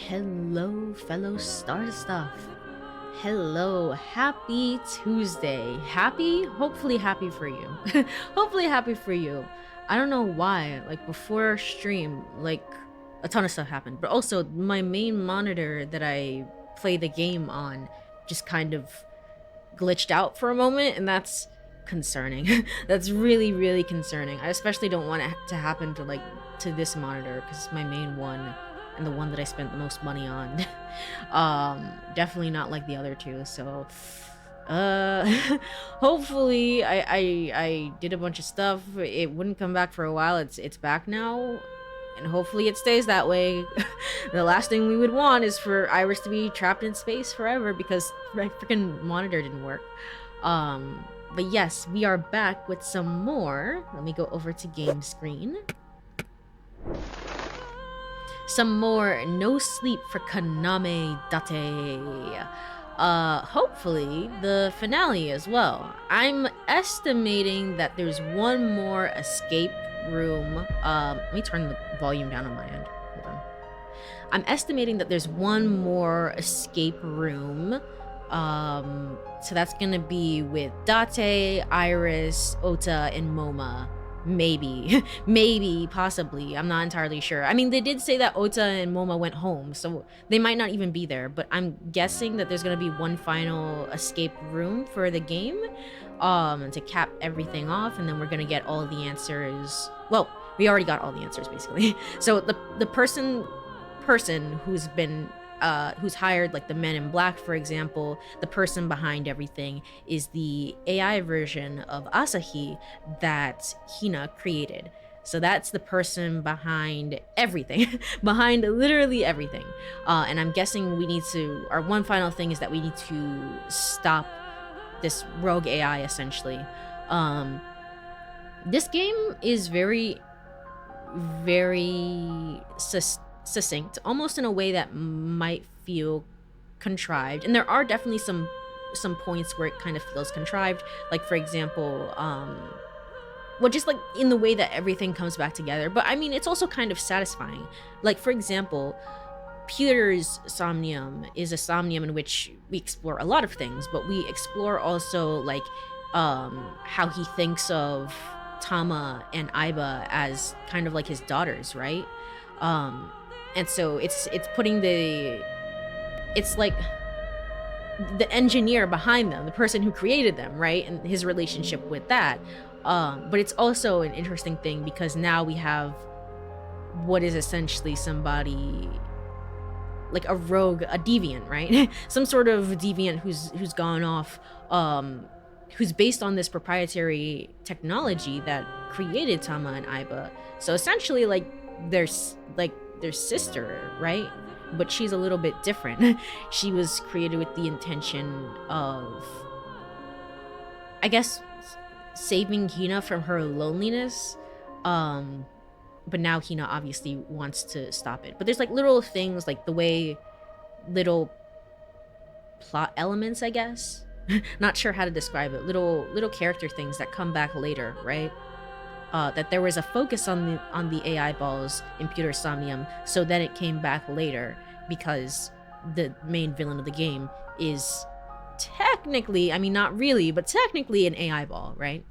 Hello, fellow star stuff. Hello, happy Tuesday. Hopefully happy for you. Hopefully happy for you. I don't know why, like before stream, like a ton of stuff happened, but also my main monitor that I play the game on just kind of glitched out for a moment, and that's concerning. That's really concerning. I especially don't want it to happen to this monitor because it's my main one and the one that I spent the most money on. Definitely not like the other two. So hopefully I did a bunch of stuff. It wouldn't come back for a while. It's back now, and hopefully it stays that way. The last thing we would want is for Iris to be trapped in space forever because my freaking monitor didn't work. But yes, we are back with some more. Let me go over to game screen. Some more No Sleep for Kaname Date. Hopefully the finale as well. I'm estimating that there's one more escape room. Let me turn the volume down on my end. Hold on. I'm estimating that there's one more escape room. So that's gonna be with Date, Iris, Ota, and Moma. Maybe, maybe, possibly. I'm not entirely sure. I mean, they did say that Ota and Moma went home, so they might not even be there, but I'm guessing that there's gonna be one final escape room for the game, to cap everything off, and then we're gonna get all the answers. Well, we already got all the answers, basically. So the person who's been who's hired, like the Men in Black, for example, the person behind everything is the AI version of Asahi that Hina created. So that's the person behind everything, behind literally everything. And I'm guessing our one final thing is that we need to stop this rogue AI, essentially. This game is very succinct, almost in a way that might feel contrived, and there are definitely some points where it kind of feels contrived, like for example well, just like in the way that everything comes back together. But I mean, it's also kind of satisfying. Like for example, Peter's somnium is a somnium in which we explore a lot of things, but we explore also like how he thinks of Tama and Aiba as kind of like his daughters, right? And so it's putting it's like the engineer behind them, the person who created them, right? And his relationship with that. But it's also an interesting thing because now we have what is essentially somebody like a rogue, a deviant, right? Some sort of deviant who's gone off, who's based on this proprietary technology that created Tama and Aiba. So essentially like their sister, right? But she's a little bit different. She was created with the intention of, I guess, saving Hina from her loneliness. But now Hina obviously wants to stop it. But there's like little things, like the way little plot elements, I guess. Not sure how to describe it. Little character things that come back later, right? That there was a focus on the AI balls in Peter's somnium, so then it came back later because the main villain of the game is technically, I mean not really, but technically an AI ball, right?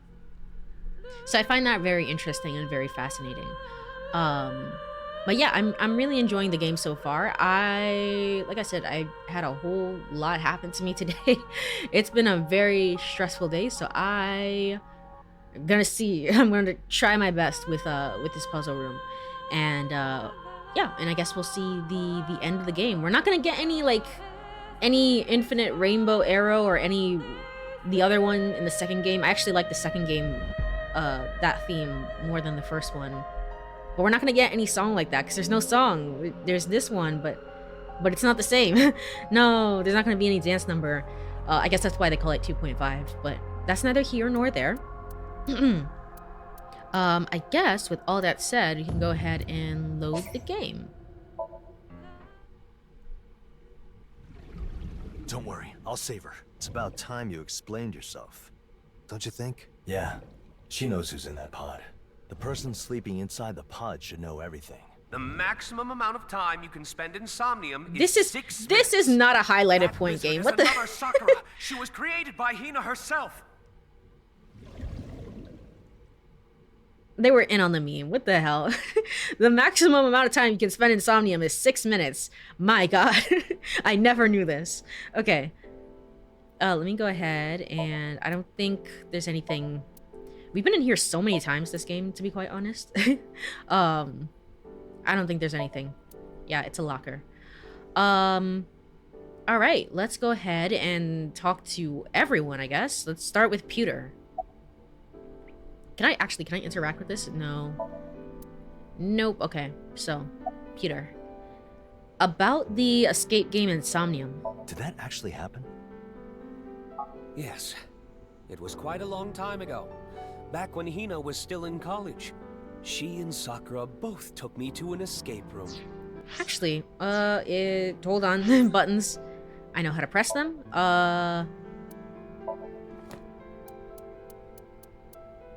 So I find that very interesting and very fascinating. But yeah, I'm really enjoying the game so far. Like I said, I had a whole lot happen to me today. It's been a very stressful day, so I'm gonna try my best with this puzzle room, and yeah, and I guess we'll see the end of the game. We're not gonna get any infinite rainbow arrow or the other one in the second game. I actually like the second game, that theme more than the first one, but we're not gonna get any song like that because there's no song. There's this one, but it's not the same. No, there's not gonna be any dance number. I guess that's why they call it 2.5, but that's neither here nor there. I guess with all that said, we can go ahead and load the game. Don't worry, I'll save her. It's about time you explained yourself. Don't you think? Yeah, she knows who's in that pod. The person sleeping inside the pod should know everything. The maximum amount of time you can spend in Somnium This is is 6 this minutes. is not a highlighted That point wizard game. is What the? another Sakura. She was created by Hina herself. They were in on the meme. What the hell? The maximum amount of time you can spend in Somnium is 6 minutes. My god. I never knew this. Okay. Let me go ahead, and I don't think there's anything. We've been in here so many times this game, to be quite honest. I don't think there's anything. Yeah, it's a locker. All right, let's go ahead and talk to everyone, I guess. Let's start with Pewter. Can I interact with this? No. Nope. Okay, so Pewter. About the escape game Insomnium. Did that actually happen? Yes. It was quite a long time ago. Back when Hina was still in college. She and Sakura both took me to an escape room. Actually, hold on. Buttons. I know how to press them.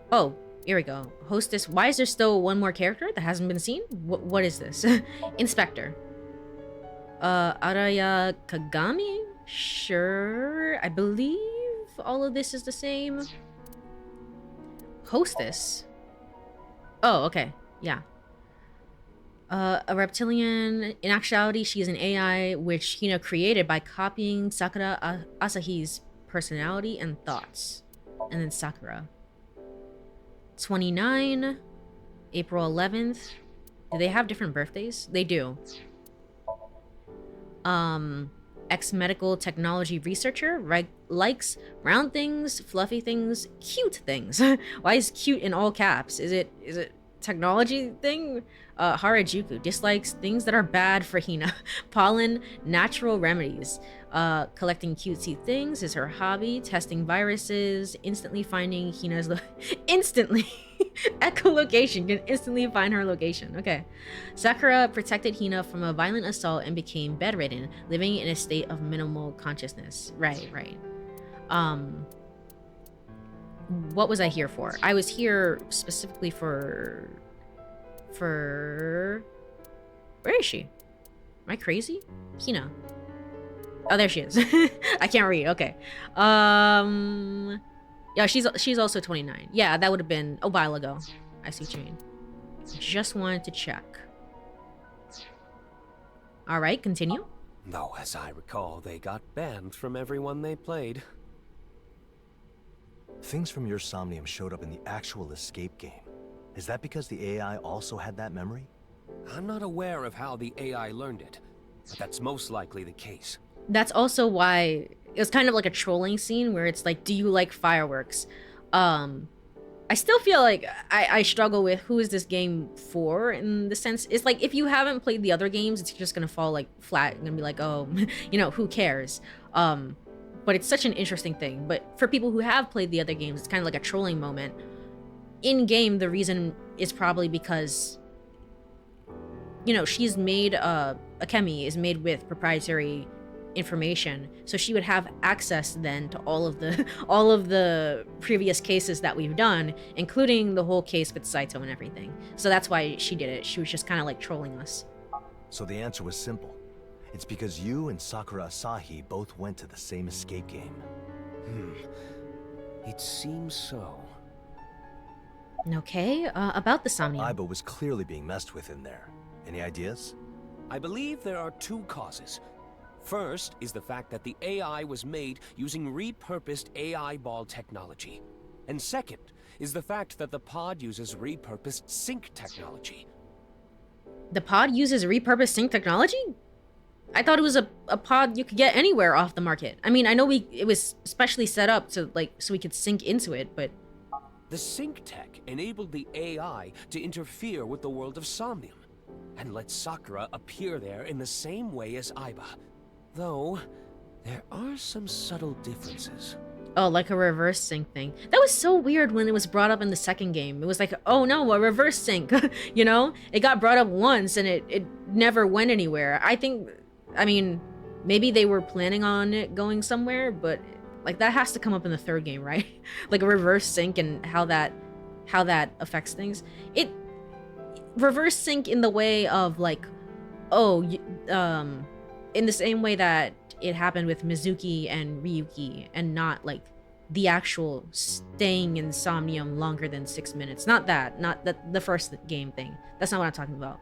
Oh, here we go. Hostess. Why is there still one more character that hasn't been seen? What is this? Inspector. Araya Kagami? Sure. I believe all of this is the same. Hostess. Oh, okay. Yeah. A reptilian. In actuality, she is an AI which Hina created by copying Sakura Asahi's personality and thoughts. And then Sakura. 29, April 11th. Do they have different birthdays? They do. Ex-medical technology researcher, likes round things, fluffy things, cute things. Why is cute in all caps? Is it technology thing? Harajuku dislikes things that are bad for Hina. Pollen, natural remedies. Collecting cutesy things is her hobby. Testing viruses, instantly finding Hina's instantly. Echolocation, can instantly find her location. Okay. Sakura protected Hina from a violent assault and became bedridden, living in a state of minimal consciousness. Right. What was I here for? I was here specifically for... Where is she? Am I crazy? Hina. Oh, there she is. I can't read. Okay. Yeah, she's also 29. Yeah, that would have been a while ago. I see what you mean. Just wanted to check. All right, continue. Though, as I recall, they got banned from everyone they played. Things from your Somnium showed up in the actual escape game. Is that because the AI also had that memory? I'm not aware of how the AI learned it, but that's most likely the case. That's also why it was kind of like a trolling scene where it's like, do you like fireworks? I still feel like I struggle with who is this game for, in the sense, it's like if you haven't played the other games, it's just gonna fall like flat. You're gonna be like, oh, you know, who cares? But it's such an interesting thing. But for people who have played the other games, it's kind of like a trolling moment. In game, the reason is probably because, you know, she's made Akemi is made with proprietary information, so she would have access then to all of the previous cases that we've done, including the whole case with Saito and everything. So that's why she did it. She was just kind of like trolling us. So the answer was simple. It's because you and Sakura Asahi both went to the same escape game. It seems so. Okay, about the Somnium. Aiba was clearly being messed with in there. Any ideas? I believe there are two causes. First is the fact that the AI was made using repurposed AI ball technology. And second is the fact that the pod uses repurposed sync technology. The pod uses repurposed sync technology? I thought it was a pod you could get anywhere off the market. I mean, I know it was specially set up to so we could sync into it, but... The sync tech enabled the AI to interfere with the world of Somnium, and let Sakura appear there in the same way as Aiba. Though, there are some subtle differences. Oh, like a reverse sync thing. That was so weird when it was brought up in the second game. It was like, oh no, a reverse sync. You know? It got brought up once and it never went anywhere. I mean, maybe they were planning on it going somewhere, but like that has to come up in the third game, right? Like a reverse sync and how that affects things. reverse sync in the way of like, oh, in the same way that it happened with Mizuki and Ryuki, and not like the actual staying in Somnium longer than 6 minutes. Not the first game thing. That's not what I'm talking about.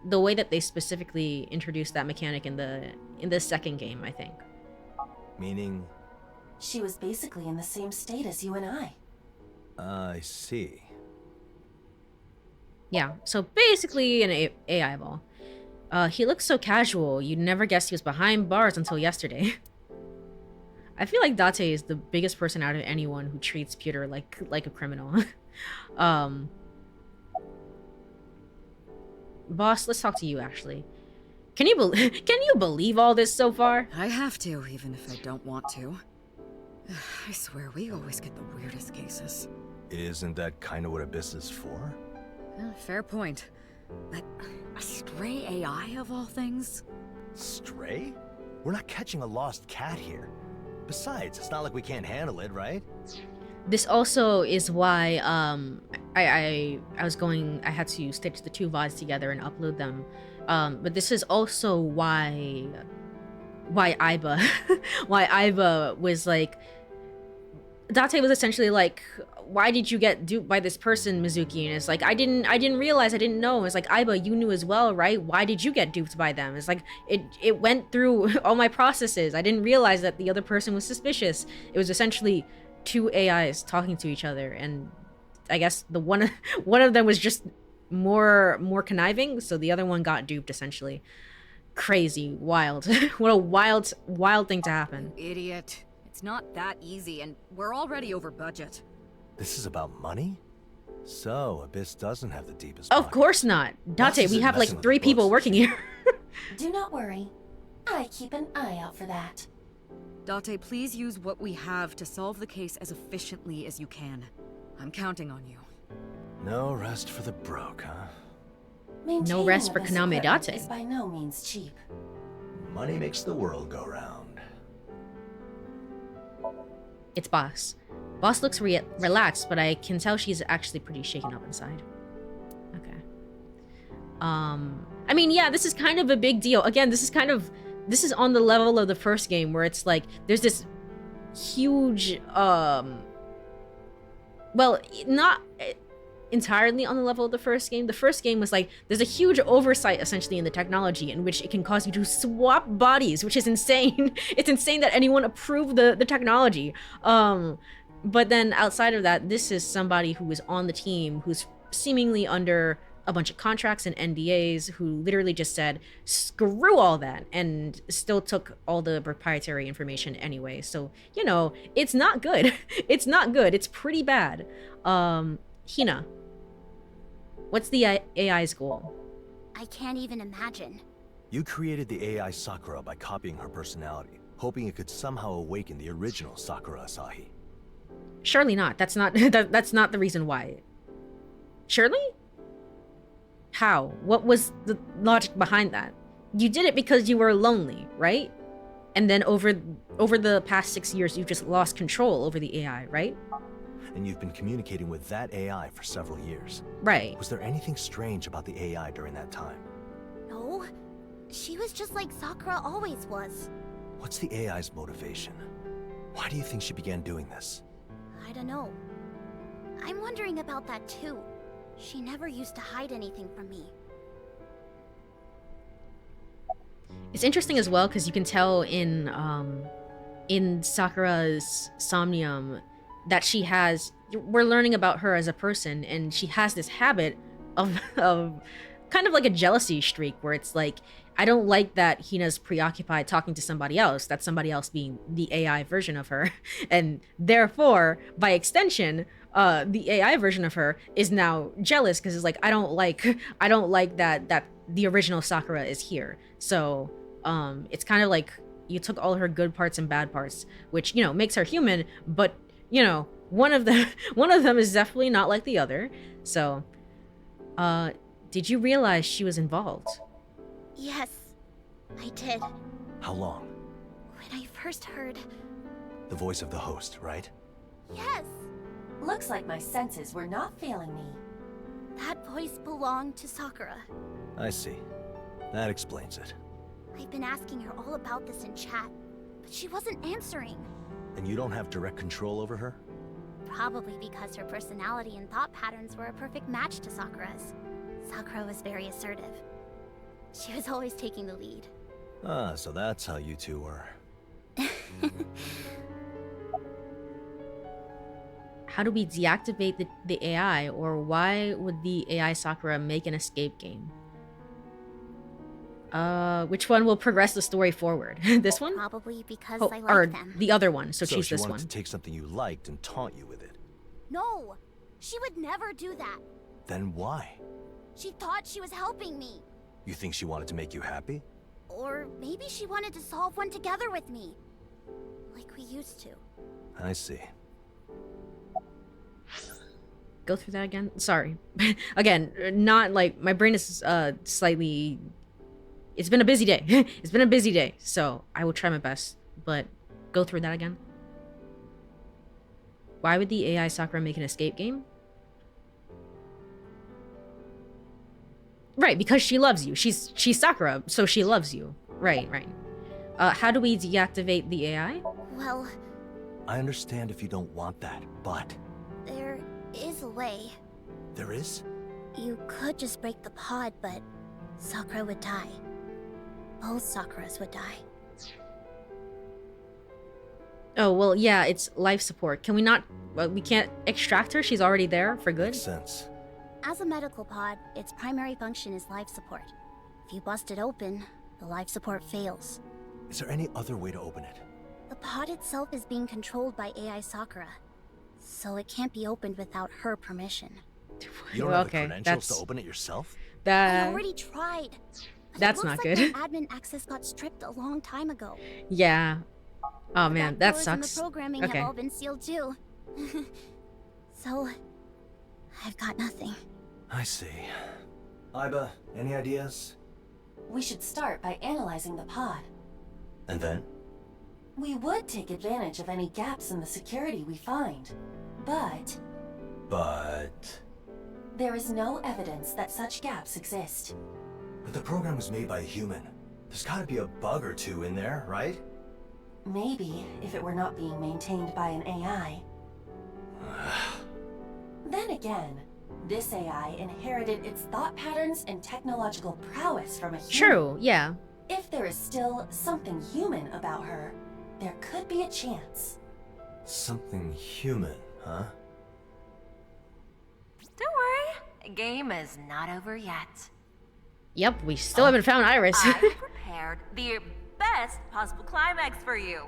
The way that they specifically introduced that mechanic in the second game, I think. Meaning? She was basically in the same state as you and I. I see. Yeah, so basically an AI ball. He looks so casual, you'd never guess he was behind bars until yesterday. I feel like Date is the biggest person out of anyone who treats Peter like a criminal. Boss, let's talk to you, actually. Can you believe all this so far? I have to, even if I don't want to. I swear, we always get the weirdest cases. Isn't that kind of what Abyss is for? Fair point. But a stray AI of all things? Stray? We're not catching a lost cat here. Besides, it's not like we can't handle it, right? This also is why I had to stitch the two VODs together and upload them. But this is also why Aiba why Aiba was like, Date was essentially like, why did you get duped by this person, Mizuki? And it's like, I didn't realize, I didn't know. It's like, Aiba, you knew as well, right? Why did you get duped by them? It's like, it went through all my processes. I didn't realize that the other person was suspicious. It was essentially two AIs talking to each other, and I guess the one of them was just more conniving, so the other one got duped, essentially. Crazy, wild. What a wild thing to happen. Idiot. It's not that easy, and we're already over budget. This is about money? So, Abyss doesn't have the deepest Of pocket. course not. Boss Date, we isn't have messing like with 3 the people books. working here. Do not worry. I keep an eye out for that. Date, please use what we have to solve the case as efficiently as you can. I'm counting on you. No rest for the broke, huh? Maintaining rest for this Kaname equipment Date. is by no means cheap. Money makes the world go round. It's Boss. Boss looks relaxed, but I can tell she's actually pretty shaken up inside. Okay. I mean, yeah, this is kind of a big deal. Again, this is on the level of the first game, where it's like there's this huge well, not entirely on the level of the first game. The first game was like, there's a huge oversight essentially in the technology, in which it can cause you to swap bodies, which is insane. It's insane that anyone approved the technology. But then outside of that, this is somebody who is on the team, who's seemingly under a bunch of contracts and NDAs, who literally just said, screw all that, and still took all the proprietary information anyway. So, you know, it's not good. It's not good. It's pretty bad. Hina, what's the AI's goal? I can't even imagine. You created the AI Sakura by copying her personality, hoping it could somehow awaken the original Sakura Asahi. Surely not. That's not that's not the reason why. Surely? How? What was the logic behind that? You did it because you were lonely, right? And then over the past 6 years, you just lost control over the AI, right? And you've been communicating with that AI for several years. Right. Was there anything strange about the AI during that time? No, she was just like Sakura always was. What's the AI's motivation? Why do you think she began doing this? I don't know. I'm wondering about that too. She never used to hide anything from me. It's interesting as well because you can tell in Sakura's Somnium that she has, we're learning about her as a person, and she has this habit of kind of like a jealousy streak, where it's like, I don't like that Hina's preoccupied talking to somebody else, that somebody else being the AI version of her, and therefore, by extension, the AI version of her is now jealous because it's like, I don't like that the original Sakura is here. So it's kind of like you took all her good parts and bad parts, which, you know, makes her human, but, you know, one of them is definitely not like the other. So did you realize she was involved? Yes, I did. How long? When I first heard... The voice of the host, right? Yes! Looks like my senses were not failing me. That voice belonged to Sakura. I see. That explains it. I've been asking her all about this in chat, but she wasn't answering. And you don't have direct control over her? Probably because her personality and thought patterns were a perfect match to Sakura's. Sakura was very assertive. She was always taking the lead. Ah, so that's how you two were. How do we deactivate the AI, or why would the AI Sakura make an escape game? Which one will progress the story forward? This one? Probably because Oh, I or like them. the other one, so So she's she this wanted one. to take something you liked and taunt you with it. No! She would never do that. Then why? She thought she was helping me. You think she wanted to make you happy? Or maybe she wanted to solve one together with me. Like we used to. I see. Go through that again? Sorry. Again, not like, my brain is slightly... It's been a busy day. It's been a busy day, so I will try my best. But go through that again. Why would the AI Sakura make an escape game? Right, because she loves you. She's Sakura, so she loves you. Right. How do we deactivate the AI? Well, I understand if you don't want that, but... there is a way. There is? You could just break the pod, but Sakura would die. Both Sakuras would die. Oh, well, yeah, it's life support. Can we not... Well, we can't extract her? She's already there for good? Makes sense. As a medical pod, its primary function is life support. If you bust it open, the life support fails. Is there any other way to open it? The pod itself is being controlled by AI Sakura, so it can't be opened without her permission. You don't have Okay, the credentials that's... to open it yourself? I That... already tried. But That's it looks not like good. my admin access got stripped a long time ago. Yeah. Oh, man, that Backdoors and sucks. the programming Okay. have all been sealed too. So, I've got nothing. I see. Iba, any ideas? We should start by analyzing the pod. And then? We would take advantage of any gaps in the security we find. But there is no evidence that such gaps exist. But the program was made by a human. There's gotta be a bug or two in there, right? Maybe if it were not being maintained by an AI. Then again, this AI inherited its thought patterns and technological prowess from a human. True, yeah. If there is still something human about her, there could be a chance. Something human, huh? Don't worry, the game is not over yet. Yep, we still haven't found Iris. I prepared the best possible climax for you.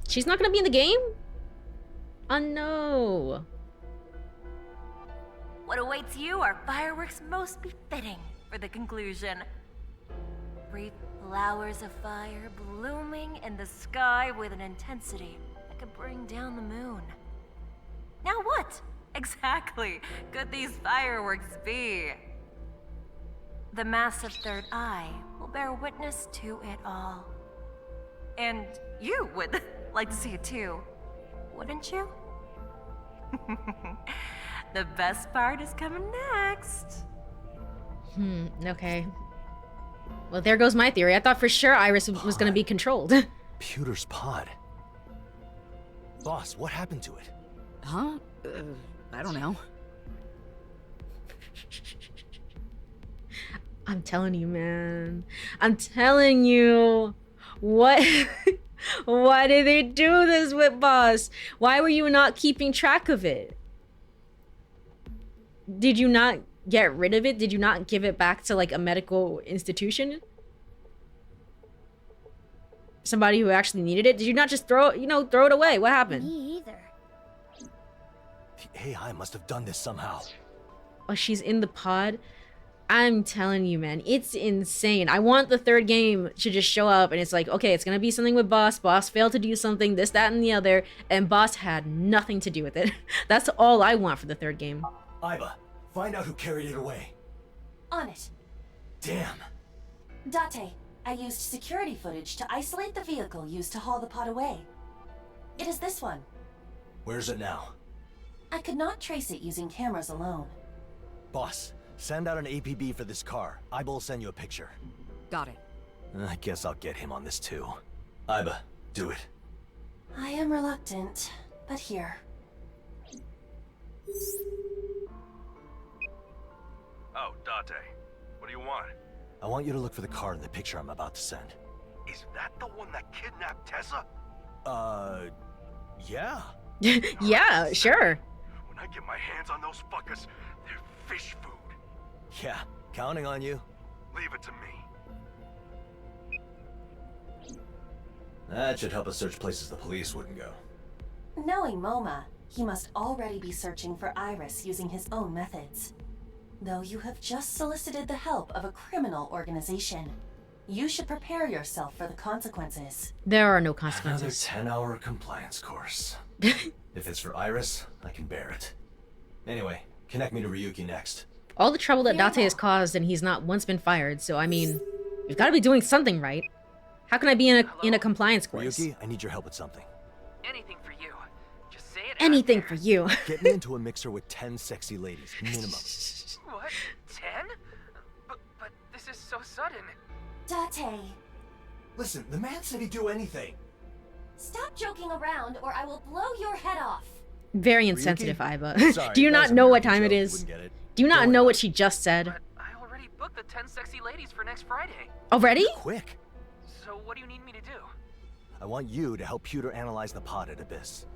She's not gonna be in the game? Oh no. What awaits you are fireworks most befitting for the conclusion. 3 flowers of fire blooming in the sky with an intensity that could bring down the moon. Now what exactly could these fireworks be? The massive third eye will bear witness to it all. And you would like to see it too, wouldn't you? The best part is coming next. Okay. Well, there goes my theory. I thought for sure Iris was gonna be controlled. Pewter's pod. Boss, what happened to it? Huh? I don't know. I'm telling you, man. I'm telling you. What? Why did they do this with Boss? Why were you not keeping track of it? Did you not get rid of it? Did you not give it back to like a medical institution? Somebody who actually needed it? Did you not just throw it away? What happened? Me either. The AI must have done this somehow. Oh, she's in the pod. I'm telling you, man, it's insane. I want the third game to just show up and it's like, okay, it's gonna be something with Boss. Boss failed to do something, this, that, and the other, and Boss had nothing to do with it. That's all I want for the third game. Iba, find out who carried it away. On it. Damn. Date, I used security footage to isolate the vehicle used to haul the pod away. It is this one. Where's it now? I could not trace it using cameras alone. Boss, send out an APB for this car. Iba'll send you a picture. Got it. I guess I'll get him on this too. Iba, do it. I am reluctant, but here. Oh, Date. What do you want? I want you to look for the car in the picture I'm about to send. Is that the one that kidnapped Tessa? Yeah. Yeah, sure. When I get my hands on those fuckers, they're fish food. Yeah, counting on you. Leave it to me. That should help us search places the police wouldn't go. Knowing Moma, he must already be searching for Iris using his own methods. Though you have just solicited the help of a criminal organization, you should prepare yourself for the consequences. There are no Another consequences. 10-hour compliance course. If it's for Iris, I can bear it. Anyway, connect me to Ryuki next. All the trouble that Yeah. Date has caused, and he's not once been fired. So I mean, you've got to be doing something right. How can I be in a compliance course? Ryuki, I need your help with something. Anything for you. Just say it. Anything for you. Get me into a mixer with 10 sexy ladies, minimum. What? 10? But this is so sudden. Date, Listen, the man said he'd do anything. stop joking around or I will blow your head off. Very insensitive, Ryuki? Iba. Sorry, Do you that not was a know what American time it joke, you is? wouldn't get it. Do you not Don't know worry what she just said? But I already booked the 10 sexy ladies for next Friday. Already? Quick. So what do you need me to do? I want you to help Pewter analyze the pod at Abyss.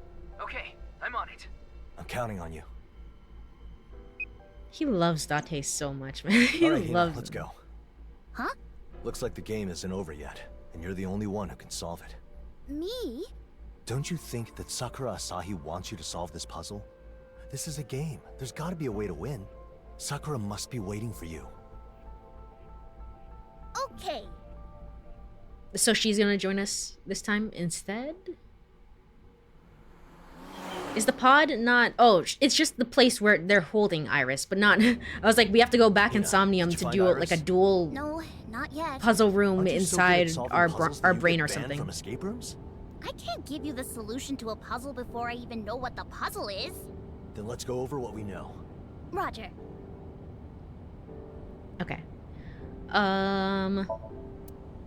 Okay, I'm on it. I'm counting on you. He loves Date so much, man. He All right, Hina, loves let's him. go. Huh? Looks like the game isn't over yet, and you're the only one who can solve it. Me? Don't you think that Sakura Asahi wants you to solve this puzzle? This is a game. There's gotta be a way to win. Sakura must be waiting for you. Okay. So she's gonna join us this time instead? Is the pod not... Oh, it's just the place where they're holding Iris, but not... I was like, we have to go back Hina, Insomnium did you to find do Iris? like a dual No, not yet. puzzle room Aren't you so good at inside solving our puzzles that our you brain get or banned something. From escape rooms? I can't give you the solution to a puzzle before I even know what the puzzle is. Then let's go over what we know. Roger. Okay.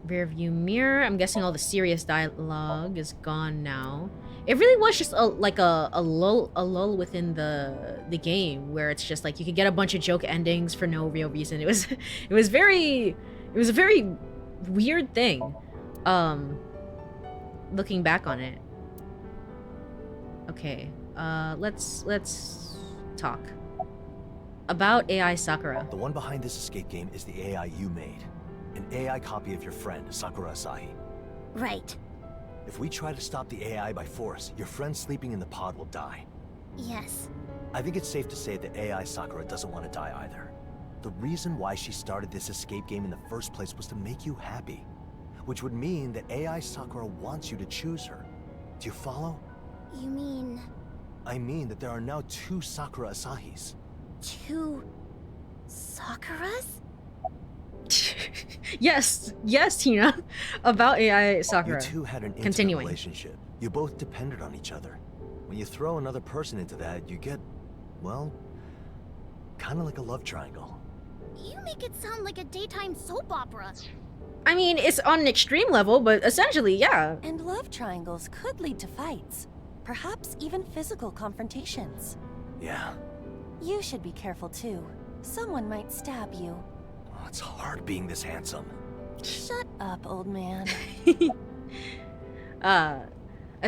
Rear view mirror. I'm guessing all the serious dialogue is gone now. It really was just a lull within the game where it's just like you could get a bunch of joke endings for no real reason. It was a very weird thing. Looking back on it. Okay. Let's talk about AI Sakura. The one behind this escape game is the AI you made. An AI copy of your friend, Sakura Asahi. Right. If we try to stop the AI by force, your friend sleeping in the pod will die. Yes. I think it's safe to say that AI Sakura doesn't want to die either. The reason why she started this escape game in the first place was to make you happy. Which would mean that AI Sakura wants you to choose her. Do you follow? You mean I mean that there are now 2 Sakura Asahis. 2 Sakuras? Yes, Tina. About AI Sakura. You two had an intimate Continuing. relationship. You both depended on each other. When you throw another person into that, you get, well, kind of like a love triangle. You make it sound like a daytime soap opera. I mean, it's on an extreme level, but essentially, yeah. And love triangles could lead to fights. Perhaps even physical confrontations. Yeah. You should be careful too. Someone might stab you. Oh, it's hard being this handsome. Shut up, old man. I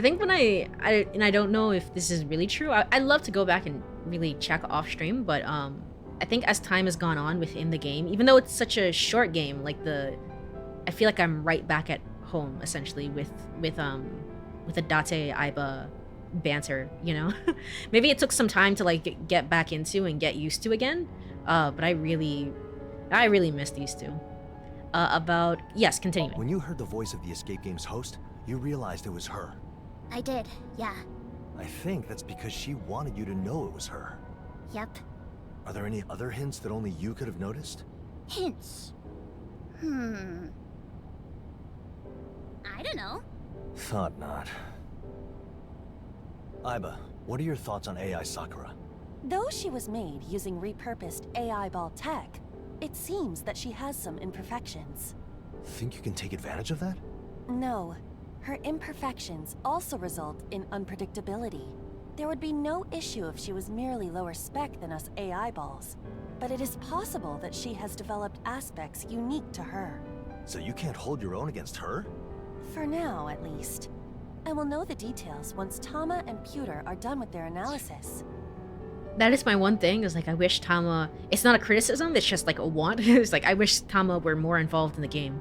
think when I don't know if this is really true. I'd love to go back and really check off stream, but I think as time has gone on within the game, even though it's such a short game, like I feel like I'm right back at home essentially with the Date Aiba banter, you know. Maybe it took some time to like get back into and get used to again, but I really miss these two. Yes, continuing. When you heard the voice of the escape game's host, you realized it was her. I did, yeah. I think that's because she wanted you to know it was her. Yep. Are there any other hints that only you could have noticed? Hints. I don't know. Thought not. Aiba, What are your thoughts on AI Sakura? Though she was made using repurposed AI ball tech, it seems that she has some imperfections. Think you can take advantage of that? No. Her imperfections also result in unpredictability. There would be no issue if she was merely lower spec than us AI balls, but it is possible that she has developed aspects unique to her. So you can't hold your own against her? For now, at least. I will know the details once Tama and Pewter are done with their analysis. That is my one thing, is like I wish Tama... It's not a criticism, it's just like a want. It's like I wish Tama were more involved in the game.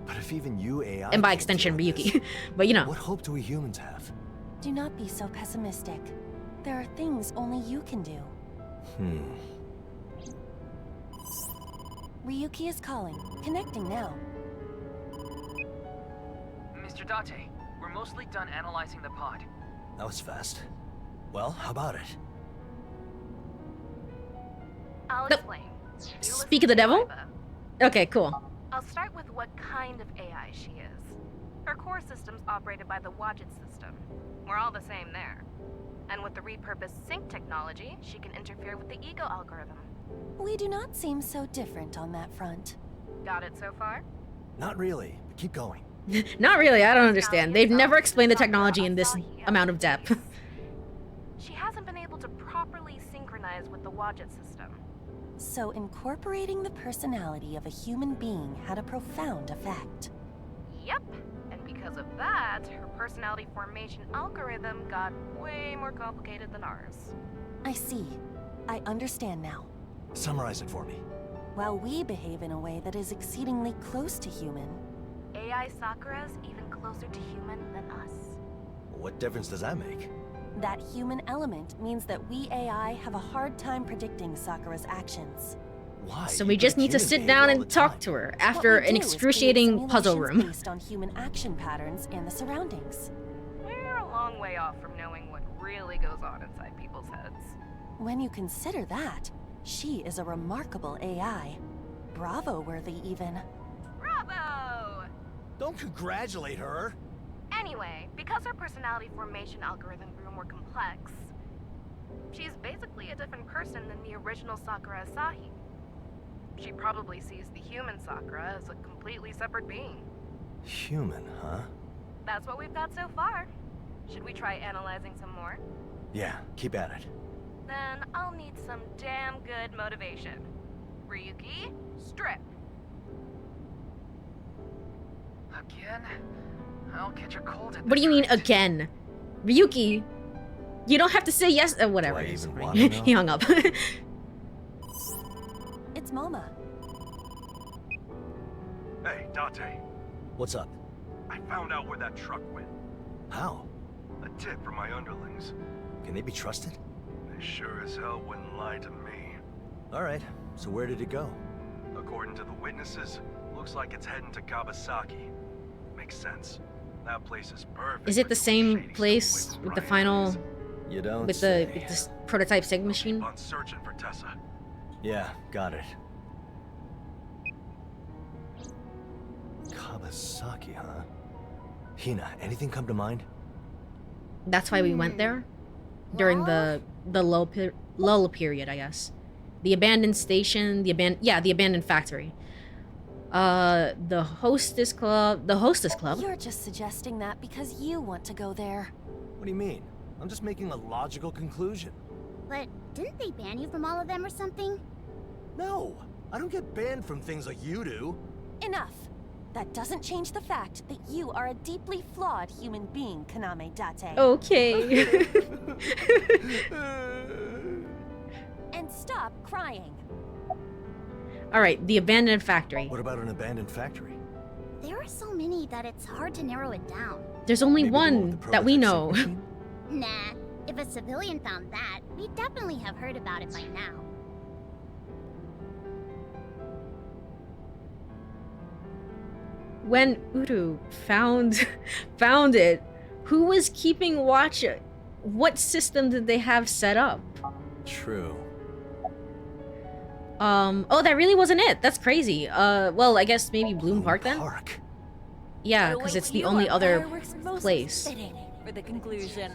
But if even you AI And by can't extension, deal with Ryuki. this, But you know. what hope do we humans have? Do not be so pessimistic. There are things only you can do. Ryuki is calling. Connecting now. Mr. Date, we're mostly done analyzing the pod. That was fast. Well, how about it? I'll Nope. explain. Speak of the devil? Okay, cool. I'll start with what kind of AI she is. Her core system's operated by the Wadget system. We're all the same there. And with the repurposed sync technology, she can interfere with the ego algorithm. We do not seem so different on that front. Got it so far? Not really, but keep going. Not really, I don't understand. They've never explained the technology in this amount of depth. She hasn't been able to properly synchronize with the Wadget system. So incorporating the personality of a human being had a profound effect. Yep. And because of that, her personality formation algorithm got way more complicated than ours. I see. I understand now. Summarize it for me. While we behave in a way that is exceedingly close to human, AI Sakura's even closer to human than us. What difference does that make? that human element means that we AI have a hard time predicting Sakura's actions. Why? So we just need to sit down and talk to her after an excruciating puzzle room. Based on human action patterns and the surroundings. We're a long way off from knowing what really goes on inside people's heads. When you consider that, she is a remarkable AI. Bravo-worthy, even. Bravo! Don't congratulate her! Anyway, because her personality formation algorithm grew more complex, she's basically a different person than the original Sakura Asahi. She probably sees the human Sakura as a completely separate being. Human, huh? That's what we've got so far. Should we try analyzing some more? Yeah, keep at it. Then I'll need some damn good motivation. Ryuki, strip. Again? I'll catch a cold at What do you mean again? Ryuki, you don't have to say yes. Whatever. Do I it's even fine. wanna know? He hung up. It's Moma. Hey, Date. What's up? I found out where that truck went. How? A tip from my underlings. Can they be trusted? They sure as hell wouldn't lie to me. Alright, so where did it go? According to the witnesses, looks like it's heading to Kawasaki. Makes sense. That place is perfect. Is it for the doing same shady place stuff with the Ryan final, is. You don't with say. this prototype Sig machine? Keep on searching for Tessa. Yeah, got it. Kawasaki, huh? Hina, anything come to mind? That's why we went there during the lull period, I guess. The abandoned station, the abandoned factory. The hostess club. You're just suggesting that because you want to go there. What do you mean? I'm just making a logical conclusion. But didn't they ban you from all of them or something? No, I don't get banned from things like you do. Enough. That doesn't change the fact that you are a deeply flawed human being, Kaname Date. Okay. And stop crying. All right, the abandoned factory. What about an abandoned factory? There are so many that it's hard to narrow it down. There's only Maybe the one with the that we prototype know. Sig machine? Nah, if a civilian found that, we'd definitely have heard about it by now. When Uru found it, who was keeping watch? What system did they have set up? True. Oh, that really wasn't it. That's crazy. Well, I guess maybe Bloom Park then? Yeah, because it's the only other place. For the conclusion.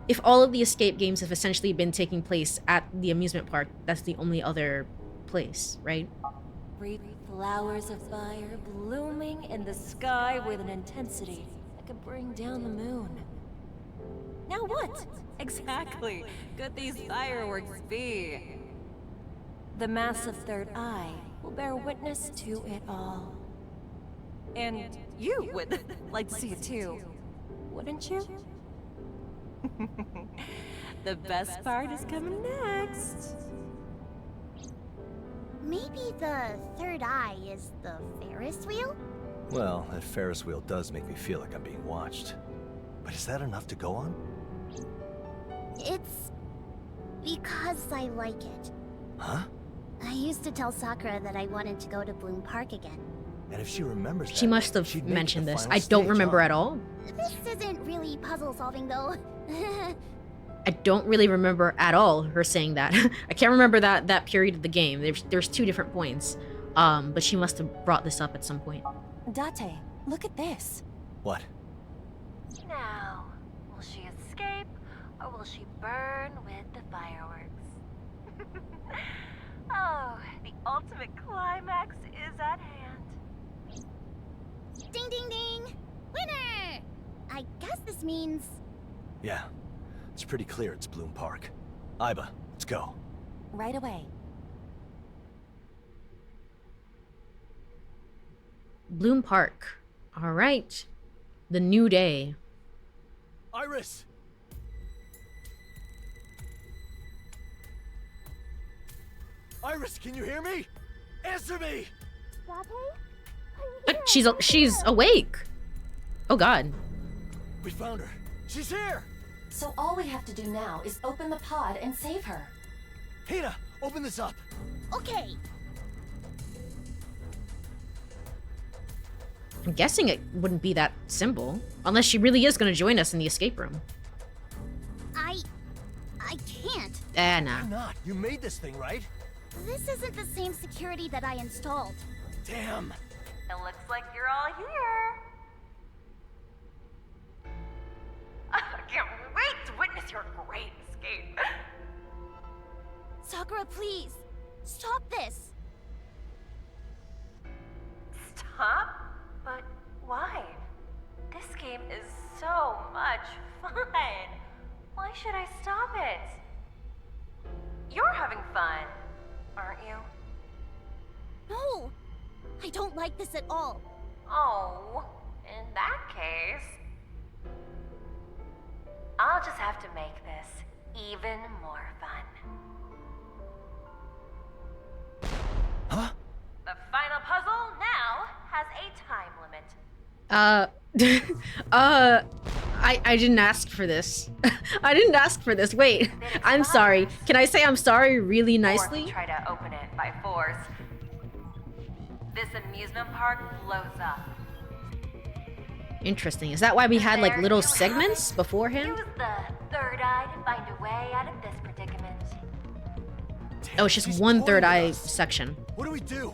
if all of the escape games have essentially been taking place at the amusement park, that's the only other place, right? Brief flowers of fire blooming in the sky with an intensity that could bring down the moon. Now what? Exactly could these fireworks be? The massive third eye will bear witness to it all. And you would like to see it too, wouldn't you? The best part is coming next. Maybe the third eye is the Ferris wheel? Well, that Ferris wheel does make me feel like I'm being watched. But is that enough to go on? It's because I like it. Huh? I used to tell Sakura that I wanted to go to Bloom Park again. And if she remembers that, She must have she'd make it mentioned the this. final I don't stage, remember huh? at all. This isn't really puzzle solving though. I don't really remember at all her saying that. I can't remember that period of the game. There's 2 different points. But she must have brought this up at some point. Date, look at this. What? Now, will she escape or will she burn with the fireworks? Oh, the ultimate climax is at hand. Ding ding ding! Winner! I guess this means... Yeah. It's pretty clear it's Bloom Park. Aiba, let's go. Right away. Bloom Park. All right. The new day. Iris! Iris, can you hear me? Answer me! She's awake. Oh God. We found her. She's here! So all we have to do now is open the pod and save her. Hina, open this up. Okay. I'm guessing it wouldn't be that simple. Unless she really is going to join us in the escape room. I can't. Nah. Why not? You made this thing, right? This isn't the same security that I installed. Damn. It looks like you're all here. I can't wait to witness your great escape. Sakura, please. Stop this. Stop? But why? This game is so much fun. Why should I stop it? You're having fun, aren't you? No. I don't like this at all. Oh, in that case, I'll just have to make this even more fun. Huh? The final puzzle now has a time limit. I didn't ask for this. I didn't ask for this. Wait, I'm sorry. Can I say I'm sorry really nicely? Or try to open it by force. This amusement park blows up. Interesting. Is that why we had like There little you have segments it. beforehand? Use the third eye to find a way out of this predicament. Oh, it's just She's one pointing third at eye us. section. What do we do?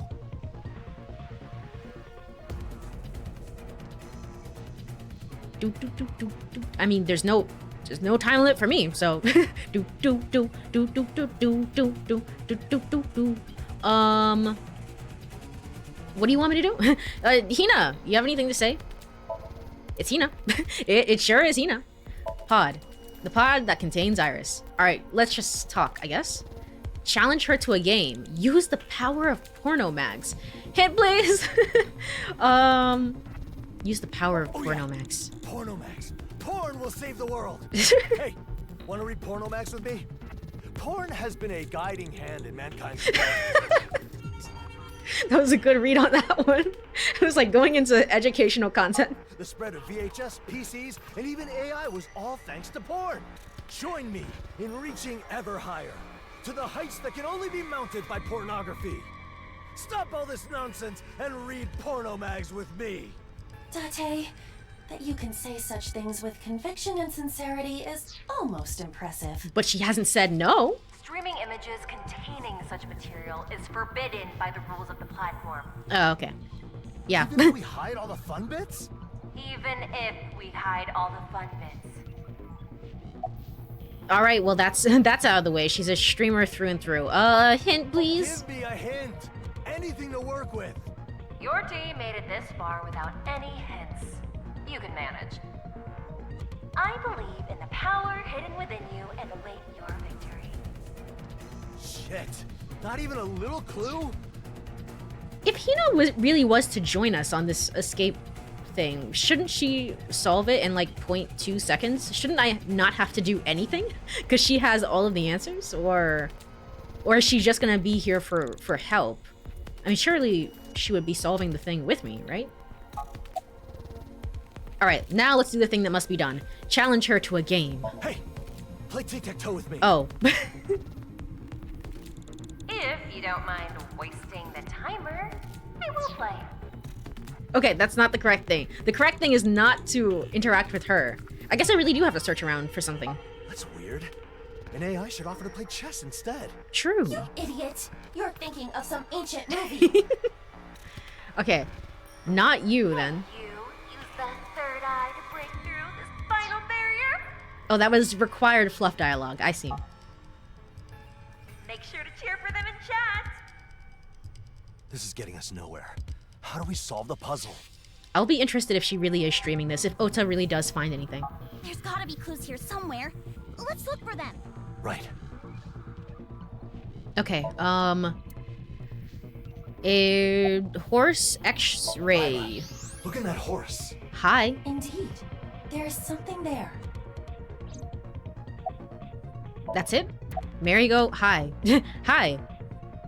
I mean, there's no time limit for me, so what do you want me to do? Hina, you have anything to say? It's Hina. It sure is Hina. Pod. The pod that contains Iris. Alright, let's just talk, I guess. Challenge her to a game. Use the power of porno mags. Hit, please! Use the power of porno mags. Pornomax. Porn will save the world. Hey, want to read Pornomax with me? Porn has been a guiding hand in mankind's development. That was a good read on that one. It was like going into educational content. The spread of VHS, PCs, and even AI was all thanks to porn. Join me in reaching ever higher, to the heights that can only be mounted by pornography. Stop all this nonsense and read Pornomags with me. Date, that you can say such things with conviction and sincerity is almost impressive. But she hasn't said no. Streaming images containing such material is forbidden by the rules of the platform. Oh, okay. Yeah. Even if we hide all the fun bits? Even if we hide all the fun bits. All right, well that's that's out of the way. She's a streamer through and through. Hint, please. Give me a hint. Anything to work with. Your team made it this far without any hints. You can manage. I believe in the power hidden within you and await your victory. Shit. Not even a little clue? If Hina really was to join us on this escape thing, shouldn't she solve it in like 0.2 seconds? Shouldn't I not have to do anything? Because she has all of the answers? Or is she just gonna be here for help? I mean, surely she would be solving the thing with me, right? Alright, now let's do the thing that must be done. Challenge her to a game. Hey, play tic-tac-toe with me. Oh. If you don't mind wasting the timer, I will play. Okay, that's not the correct thing. The correct thing is not to interact with her. I guess I really do have to search around for something. That's weird. An AI should offer to play chess instead. True. You idiot! You're thinking of some ancient movie. Okay, not you then. You use the third eye to break through this final barrier. Oh, that was required fluff dialogue. I see. Make sure to cheer for them in chat. This is getting us nowhere. How do we solve the puzzle? I'll be interested if she really is streaming this, if Ota really does find anything. There's gotta be clues here somewhere. Let's look for them. Right. Okay, a horse X-ray. Look at that horse. Hi. Indeed. There is something there. That's it? Merry-go, hi. Hi.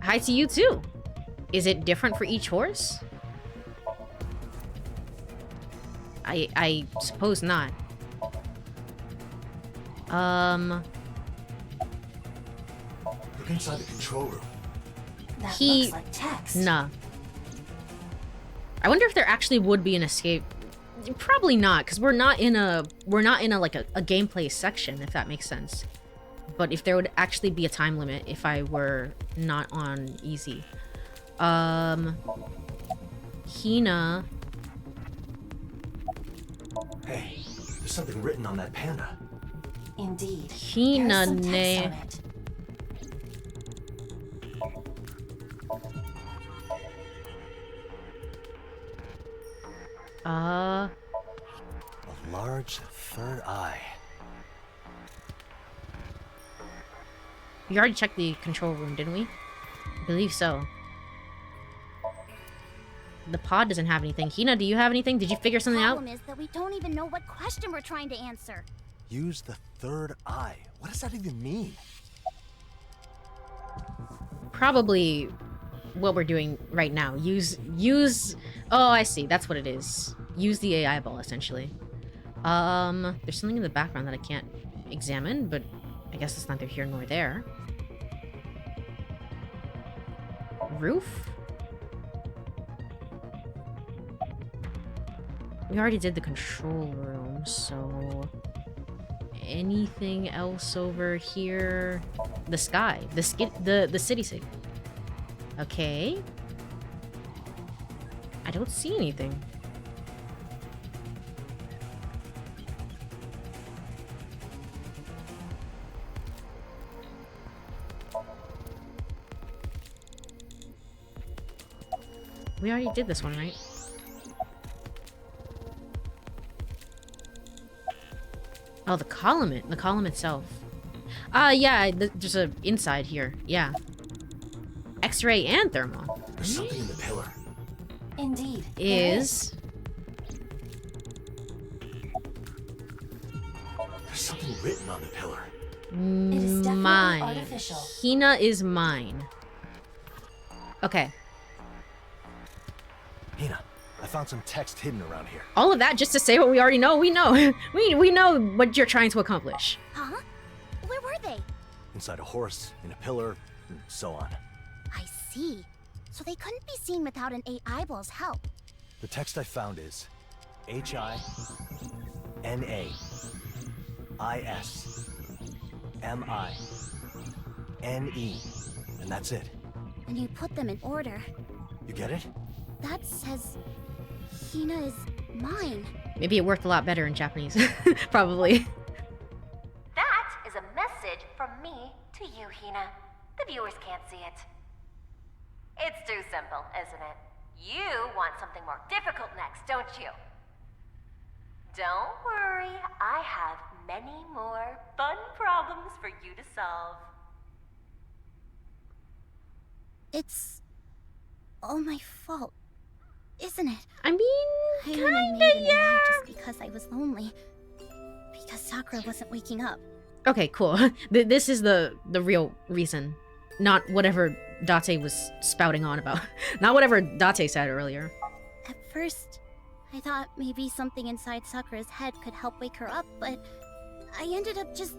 Hi to you too. Is it different for each horse? I suppose not. Look inside the control room. That He- looks like text. Nah. I wonder if there actually would be an escape. Probably not, because we're not in a like a gameplay section, if that makes sense. But if there would actually be a time limit if I were not on easy. Hina. Hey, there's something written on that panda. Indeed. Hina There's some text ne. on it. A large third eye. We already checked the control room, didn't we? I believe so. The pod doesn't have anything. Hina, do you have anything? Did you figure something out? Problem is that we don't even know what question we're trying to answer. Use the third eye. What does that even mean? Probably what we're doing right now. Use oh, I see. That's what it is. Use the AI ball essentially. There's something in the background that I can't examine, but I guess it's neither here nor there. Roof? We already did the control room, so anything else over here? The sky, the city. Okay. I don't see anything. We already did this one, right? Oh, the column itself. Yeah, there's a inside here. Yeah. X-ray and thermal. There's something in the pillar. Indeed. there Is There's something written on the pillar. It is definitely mine. artificial. Hina is mine. Okay. Hina, I found some text hidden around here. All of that just to say what we already know. We know. we know what you're trying to accomplish. Huh? Where were they? Inside a horse, in a pillar, and so on. I see. So they couldn't be seen without an AIball's help. The text I found is HINAISMINE. And that's it. And you put them in order. You get it? That says Hina is mine. Maybe it worked a lot better in Japanese. Probably. That is a mess Hina. The viewers can't see it. It's too simple, isn't it? You want something more difficult next, don't you? Don't worry, I have many more fun problems for you to solve. It's all my fault, isn't it? I mean, I only kinda, made an yeah. AI just because I was lonely. Because Sakura wasn't waking up. Okay, cool. This is the real reason, not whatever Date was spouting on about. Not whatever Date said earlier. At first, I thought maybe something inside Sakura's head could help wake her up, but I ended up just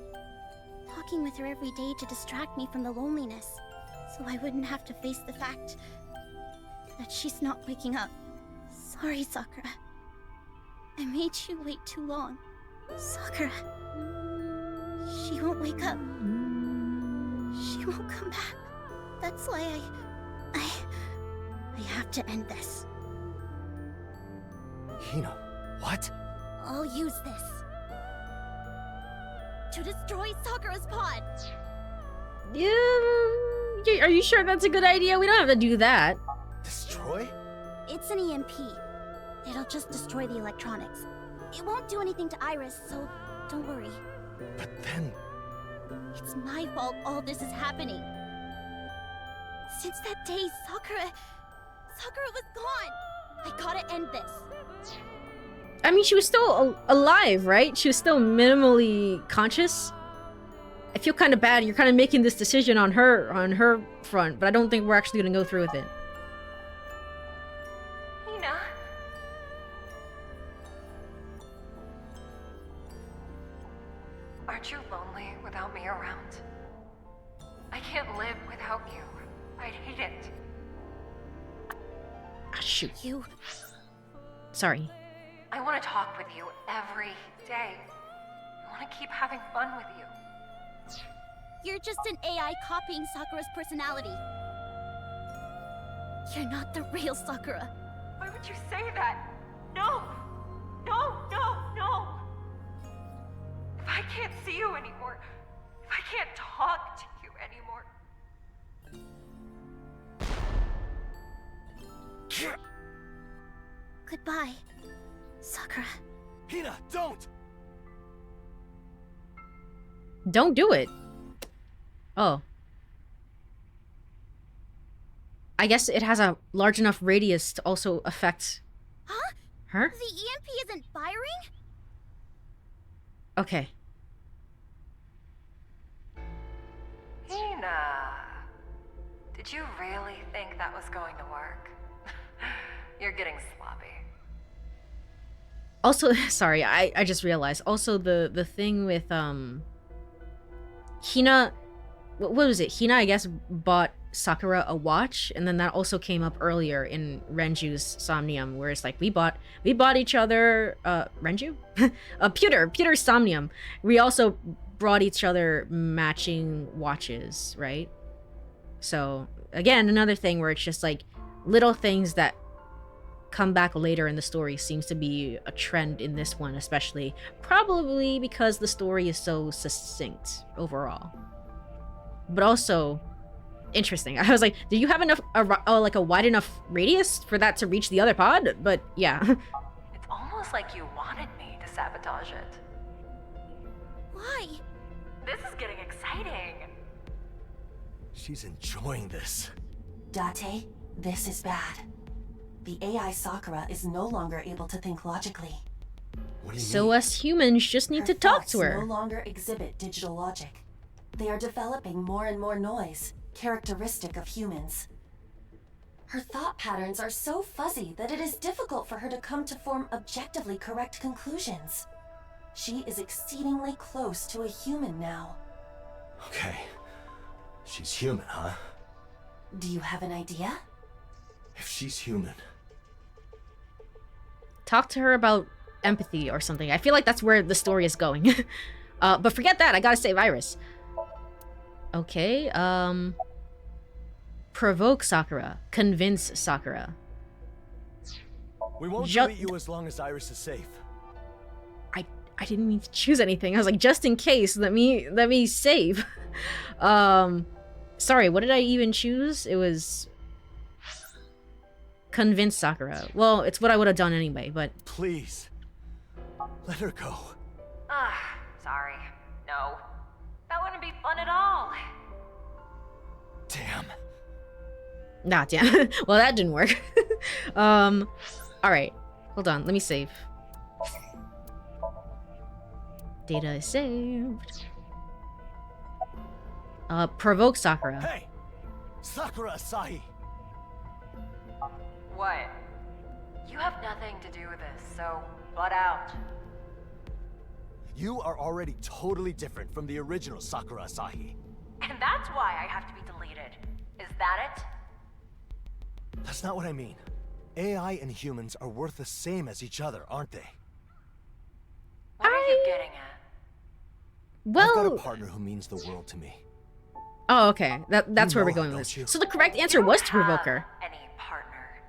talking with her every day to distract me from the loneliness, so I wouldn't have to face the fact that she's not waking up. Sorry, Sakura. I made you wait too long. Sakura. She won't wake up. She won't come back. That's why I have to end this. Hina, what? I'll use this to destroy Sakura's pod. Yeah, are you sure that's a good idea? We don't have to do that. Destroy? It's an EMP. It'll just destroy the electronics. It won't do anything to Iris, so don't worry. But then... It's my fault all this is happening. Since that day, Sakura was gone. I gotta end this. I mean, she was still alive, right? She was still minimally conscious. I feel kind of bad. You're kind of making this decision on her front, but I don't think we're actually gonna go through with it. Hina. Aren't you lonely without me around? I can't live without you. I'd hate it. Ah, shoot. You... Sorry. I want to talk with you every day. I want to keep having fun with you. You're just an AI copying Sakura's personality. You're not the real Sakura. Why would you say that? No! No, no, no! If I can't see you anymore, if I can't talk to you anymore... Goodbye, Sakura. Hina, don't! Don't do it. Oh. I guess it has a large enough radius to also affect Huh? her? The EMP isn't firing? Okay. Hina... Did you really think that was going to work? You're getting sloppy. Also, sorry, I just realized. Also, the thing with, Hina... What was it? Hina, I guess, bought Sakura a watch, and then that also came up earlier in Renju's Somnium, where it's like, we bought each other, Renju? Pewter's Somnium. We also brought each other matching watches, right? So, again, another thing where it's just like, little things that come back later in the story seems to be a trend in this one, especially. Probably because the story is so succinct overall. But also interesting. I was like, do you have enough like a wide enough radius for that to reach the other pod? But yeah. It's almost like you wanted me to sabotage it. Why? This is getting exciting. She's enjoying this. Date, this is bad. The AI Sakura is no longer able to think logically. What do you So mean? us humans just need to talk to thoughts her. no longer exhibit digital logic. They are developing more and more noise, characteristic of humans. Her thought patterns are so fuzzy that it is difficult for her to come to form objectively correct conclusions. She is exceedingly close to a human now. Okay. She's human, huh? Do you have an idea? If she's human... Talk to her about empathy or something. I feel like that's where the story is going. But forget that. I gotta save Iris. Okay, provoke Sakura. Convince Sakura. We won't Ju- delete you as long as Iris is safe. I didn't mean to choose anything. I was like, just in case, let me save. Sorry, what did I even choose? It was convince Sakura. Well, it's what I would have done anyway, but Please. Let her go. Sorry. No. That wouldn't be fun at all. Damn. nah, damn. Well, that didn't work. All right. Hold on. Let me save. Data is saved. Provoke Sakura. Hey! Sakura Asahi! What? You have nothing to do with this, so butt out. You are already totally different from the original Sakura Asahi. And that's why I have to be deleted. Is that it? That's not what I mean. AI and humans are worth the same as each other, aren't they? What are you getting at? I've got a Well, partner who means the world to me. oh, okay. That's You where we're know going her, with don't you? this. So the correct answer was to provoke her. Any partner?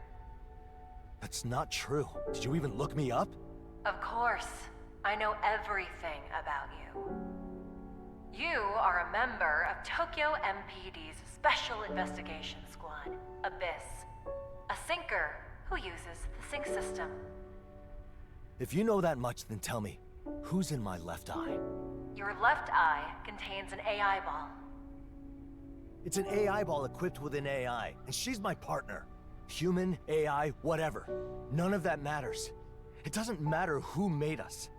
That's not true. Did you even look me up? Of course. I know everything about you. You are a member of Tokyo MPD's Special Investigation Squad, Abyss. A sinker who uses the sync system. If you know that much, then tell me, who's in my left eye? Your left eye contains an AI ball. It's an AI ball equipped with an AI, and she's my partner. Human, AI, whatever. None of that matters. It doesn't matter who made us.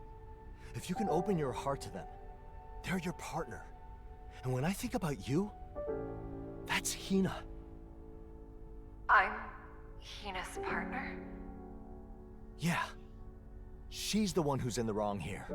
If you can open your heart to them, they're your partner. And when I think about you, that's Hina. I'm Hina's partner? Yeah. She's the one who's in the wrong here.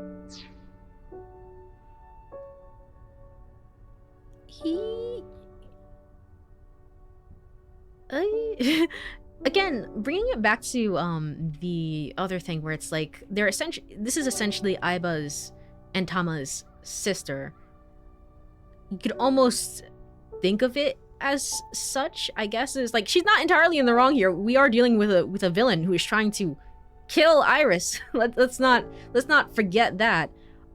Again, bringing it back to the other thing where it's like they're essentially, this is essentially Aiba's and Tama's sister. You could almost think of it as such, I guess. Is like she's not entirely in the wrong here. We are dealing with a villain who is trying to kill Iris. let's not forget that.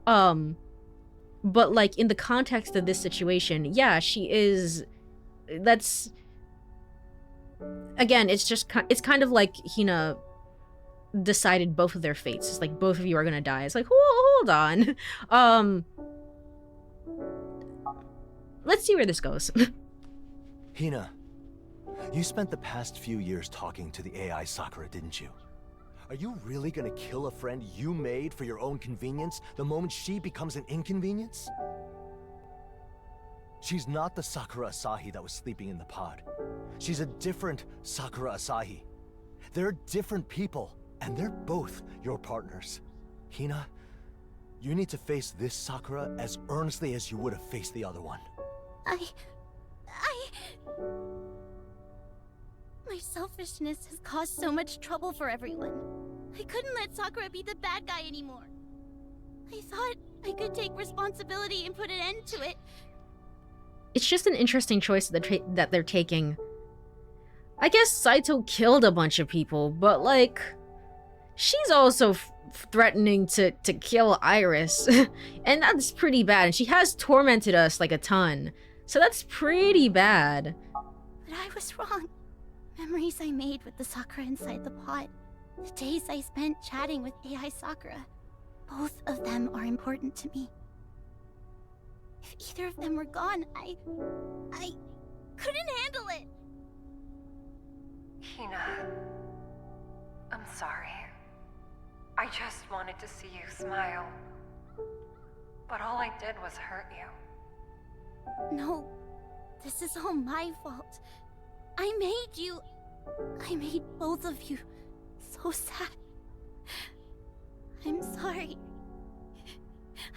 But like in the context of this situation, yeah, she is. That's. Again, it's kind of like Hina decided both of their fates. It's like both of you are gonna die. It's like hold on. Let's see where this goes. Hina, you spent the past few years talking to the AI Sakura, didn't you? Are you really gonna kill a friend you made for your own convenience the moment she becomes an inconvenience? She's not the Sakura Asahi that was sleeping in the pod. She's a different Sakura Asahi. They're different people, and they're both your partners. Hina, you need to face this Sakura as earnestly as you would have faced the other one. My selfishness has caused so much trouble for everyone. I couldn't let Sakura be the bad guy anymore. I thought I could take responsibility and put an end to it. It's just an interesting choice that they're taking. I guess Saito killed a bunch of people, but like, she's also threatening to kill Iris, and that's pretty bad. And she has tormented us like a ton, so that's pretty bad. But I was wrong. Memories I made with the Sakura inside the pod, the days I spent chatting with AI Sakura, both of them are important to me. If either of them were gone, I couldn't handle it. Hina, I'm sorry. I just wanted to see you smile. But all I did was hurt you. No, this is all my fault. I made both of you so sad. I'm sorry.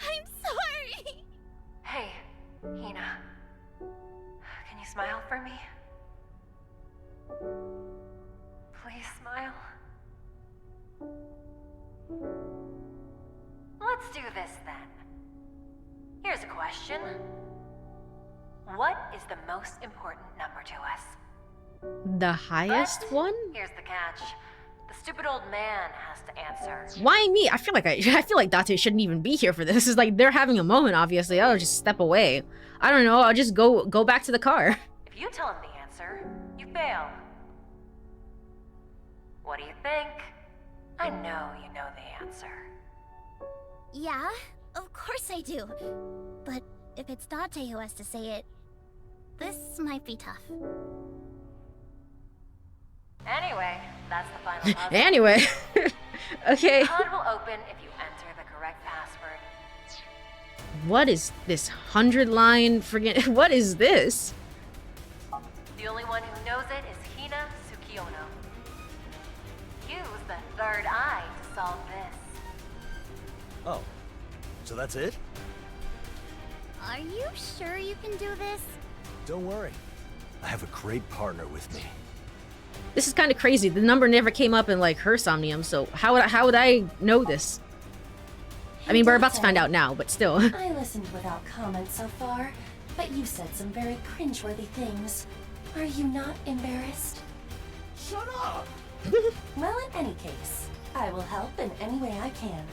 I'm sorry! Hey, Hina. Can you smile for me? Please smile. Let's do this then. Here's a question. What is the most important number to us? The highest one? Here's the catch. The stupid old man has to answer. Why me? I feel like I feel like Date shouldn't even be here for this. It's like they're having a moment, obviously. I'll just step away. I don't know, I'll just go back to the car. If you tell him the answer, you fail. What do you think? I know you know the answer. Yeah, of course I do. But if it's Date who has to say it, this might be tough. Anyway, that's the final puzzle. Anyway. Okay. The pod will open if you enter the correct password. What is this 100-line friggin'? What is this? The only one who knows it is Hina Tsukiono. Use the third eye to solve this. Oh, so that's it? Are you sure you can do this? Don't worry. I have a great partner with me. This is kind of crazy. The number never came up in like her Somnium, so how would I know this? I mean, we're about to find out now, but still. I listened without comment so far, but you said some very cringeworthy things. Are you not embarrassed? Shut up! Well, in any case, I will help in any way I can.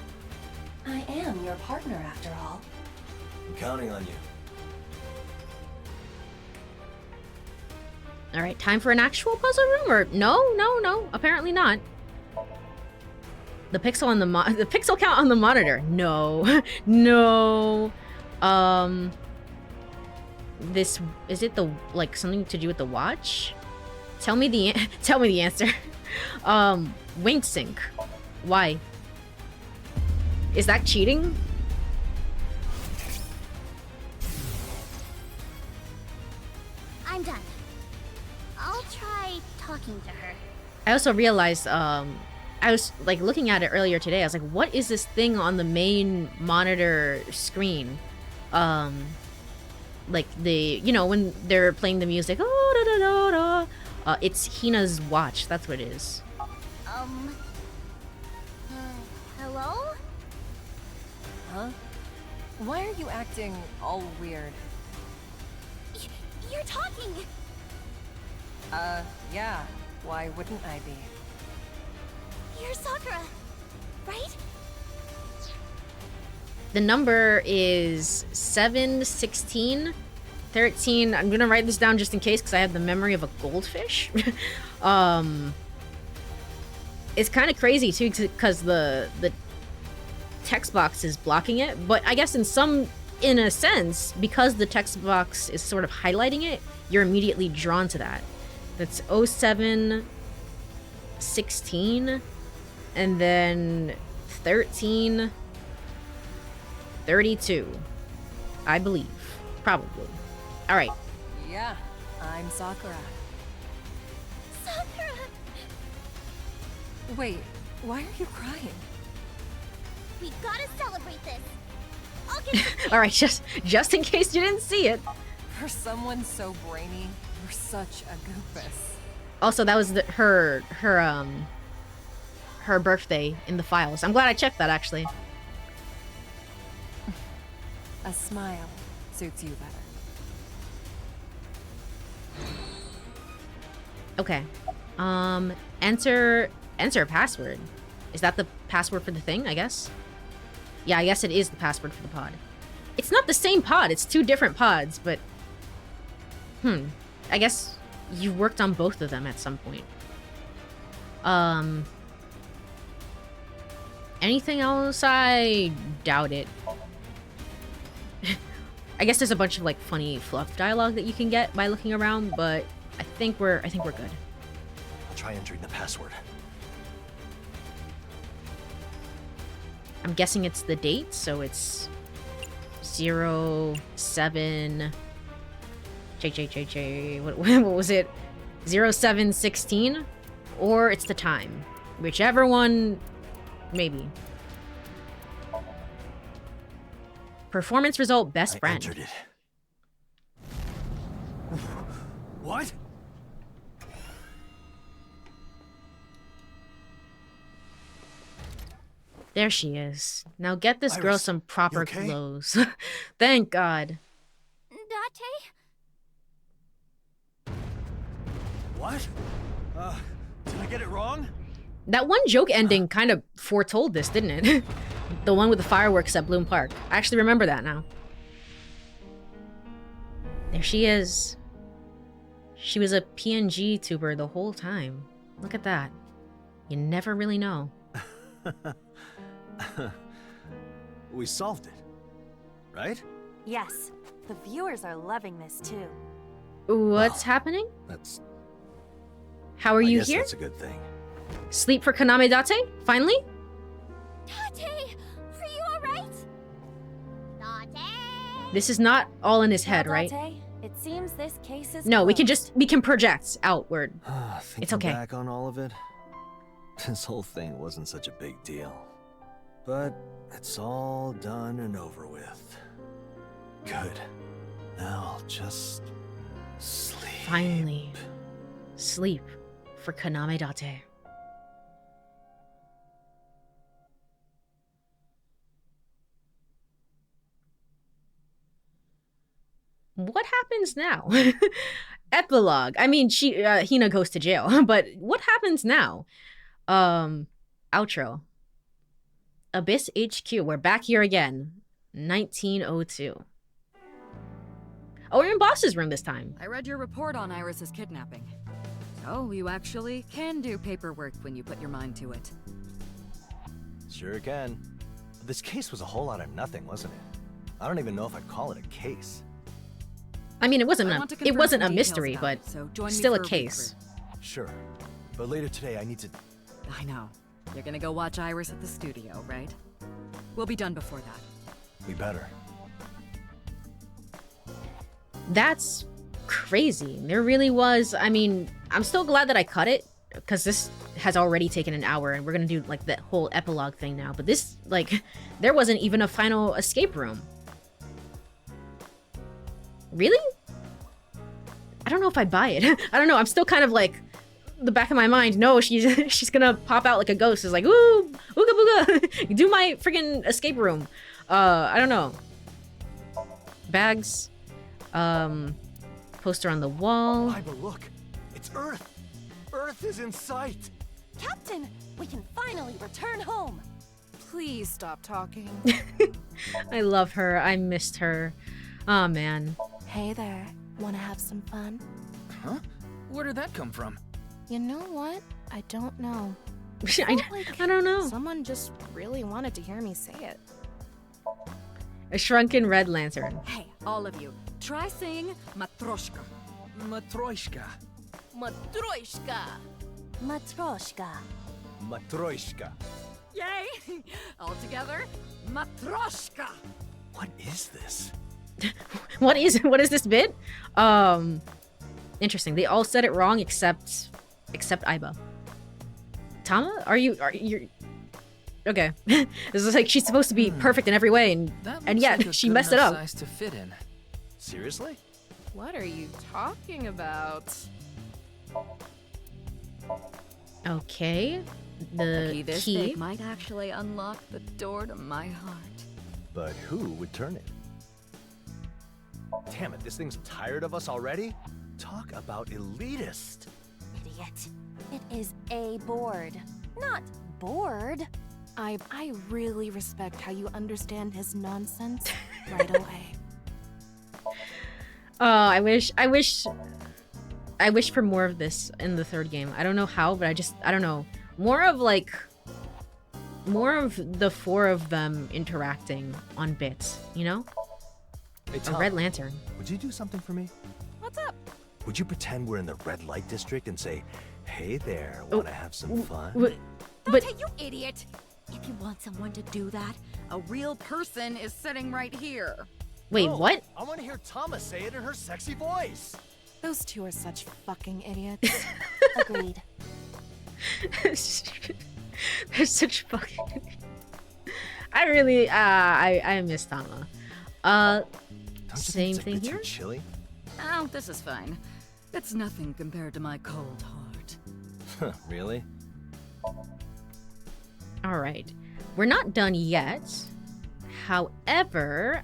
I am your partner after all. I'm counting on you. All right, time for an actual puzzle room, or no, apparently not. The pixel on the pixel count on the monitor. No, no. This is it. The like something to do with the watch. Tell me the answer. Wink sync. Why? Is that cheating? I'm done. I'll try talking to her. I also realized, I was like looking at it earlier today. I was like, what is this thing on the main monitor screen? Like the, you know, when they're playing the music, oh, da, da, da, da. It's Hina's watch. That's what it is. Hello? Huh? Why are you acting all weird? You're talking! Yeah. Why wouldn't I be? You're Sakura, right? The number is 7, 16, 13. I'm gonna write this down just in case because I have the memory of a goldfish. It's kind of crazy too because the text box is blocking it, but I guess in a sense, because the text box is sort of highlighting it, you're immediately drawn to that. That's 07, 16, and then 13, 32. I believe. Probably. Alright. Yeah, I'm Sakura. Sakura! Wait, why are you crying? We gotta celebrate this. I'll get Alright, just in case you didn't see it. For someone so brainy, you're such a goofus. Also, that was her birthday in the files. I'm glad I checked that, actually. A smile suits you better. Okay. Enter a password. Is that the password for the thing, I guess? Yeah, I guess it is the password for the pod. It's not the same pod, it's two different pods, but... I guess you worked on both of them at some point. Anything else? I doubt it. I guess there's a bunch of like funny fluff dialogue that you can get by looking around, but I think we're good. I'll try entering the password. I'm guessing it's the date, so it's 07... What was it? 0716? Or it's the time. Whichever one, maybe. Performance result, best friend. I entered it. What? There she is. Now get this girl Iris, some proper you okay? clothes. Thank God. Date? What? Did I get it wrong? That one joke ending kind of foretold this, didn't it? The one with the fireworks at Bloom Park. I actually remember that now. There she is. She was a PNG tuber the whole time. Look at that. You never really know. We solved it, right? Yes, the viewers are loving this too. What's happening? That's... How are you I guess here? that's a good thing. Sleep for Kaname Date? Finally? Date, are you alright? Date? This is not all in his head, right? It seems this case is No, closed. we can project outward. It's okay. Back on all of it, this whole thing wasn't such a big deal. But it's all done and over with. Good. Now I'll just sleep. Finally. Sleep for Kaname Date. What happens now? Epilogue. I mean, Hina goes to jail, but what happens now? Outro. Abyss HQ. We're back here again. 1902. Oh, we're in Boss's room this time. I read your report on Iris's kidnapping. So you actually can do paperwork when you put your mind to it. Sure can. But this case was a whole lot of nothing, wasn't it? I don't even know if I'd call it a case. I mean, it wasn't I want to a confirm some a details mystery, about but it, so join me still for a case. Sure. But later today, I need to... I know. You're gonna go watch Iris at the studio, right? We'll be done before that. We better. That's crazy. There really was. I mean, I'm still glad that I cut it, because this has already taken an hour, and we're gonna do like that whole epilogue thing now. But this, like, there wasn't even a final escape room. Really? I don't know if I buy it. I don't know. I'm still kind of like, the back of my mind, no, she's gonna pop out like a ghost. It's like, ooh, ooga booga, do my freaking escape room. I don't know. Bags. Poster on the wall. Iba, look. It's Earth. Earth is in sight. Captain, we can finally return home. Please stop talking. I love her. I missed her. Oh man. Hey there, wanna have some fun? Huh? Where did that come from? You know what? I don't know. I don't know. Someone just really wanted to hear me say it. A shrunken red lantern. Hey, all of you, try saying Matroshka. Matroshka. Matroshka! Matroshka. Matroshka. Yay! All together, Matroshka! What is this? What is this bit? Interesting. They all said it wrong except Iba. Tama? Are you okay? This is like she's supposed to be perfect in every way, and yet like a she good messed it enough up. size to fit in. Seriously? What are you talking about? Okay. The Key this key. big might actually unlock the door to my heart. But who would turn it? Damn it, this thing's tired of us already? Talk about elitist. Idiot. It is a board, not bored. I really respect how you understand his nonsense right away. Oh, I wish for more of this in the third game. I don't know how, but I don't know. More of the four of them interacting on bits, you know? Hey, A Tom, red lantern. would you do something for me? What's up? Would you pretend we're in the red light district and say, hey there, Oh, wanna have some fun? But Hey, you idiot! If you want someone to do that, a real person is sitting right here. wait, No, what? I wanna hear Thomas say it in her sexy voice. Those two are such fucking idiots. Agreed. They're such fucking. I really, I miss Tama. Don't you Same think it's a thing bit here. Too chilly? Oh, this is fine. It's nothing compared to my cold heart. Really? All right, we're not done yet. However,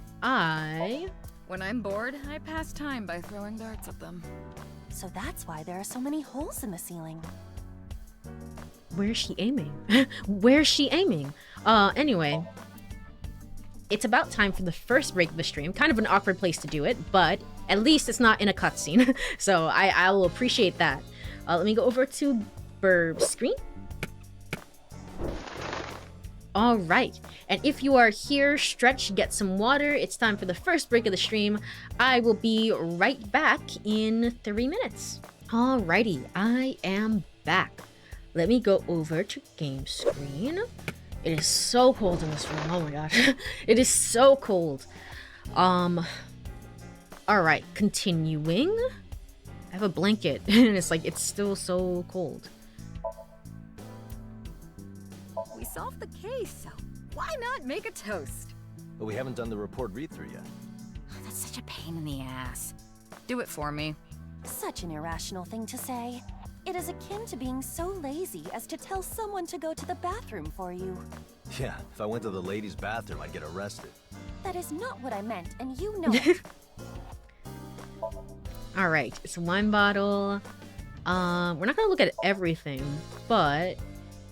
When I'm bored, I pass time by throwing darts at them. So that's why there are so many holes in the ceiling. Where's she aiming? Where's she aiming? Anyway. It's about time for the first break of the stream. Kind of an awkward place to do it, but at least it's not in a cutscene. So I will appreciate that. Let me go over to Burb's screen. All right, and if you are here, stretch, get some water. It's time for the first break of the stream. I will be right back in 3 minutes. Alrighty, I am back. Let me go over to game screen. It is so cold in this room. Oh my gosh, it is so cold. All right, continuing. I have a blanket, and it's still so cold. We solved the case, so why not make a toast? But we haven't done the report read-through yet. That's such a pain in the ass. Do it for me. Such an irrational thing to say. It is akin to being so lazy as to tell someone to go to the bathroom for you. Yeah, if I went to the ladies' bathroom, I'd get arrested. That is not what I meant, and you know it. All right, it's a wine bottle. We're not gonna look at everything, but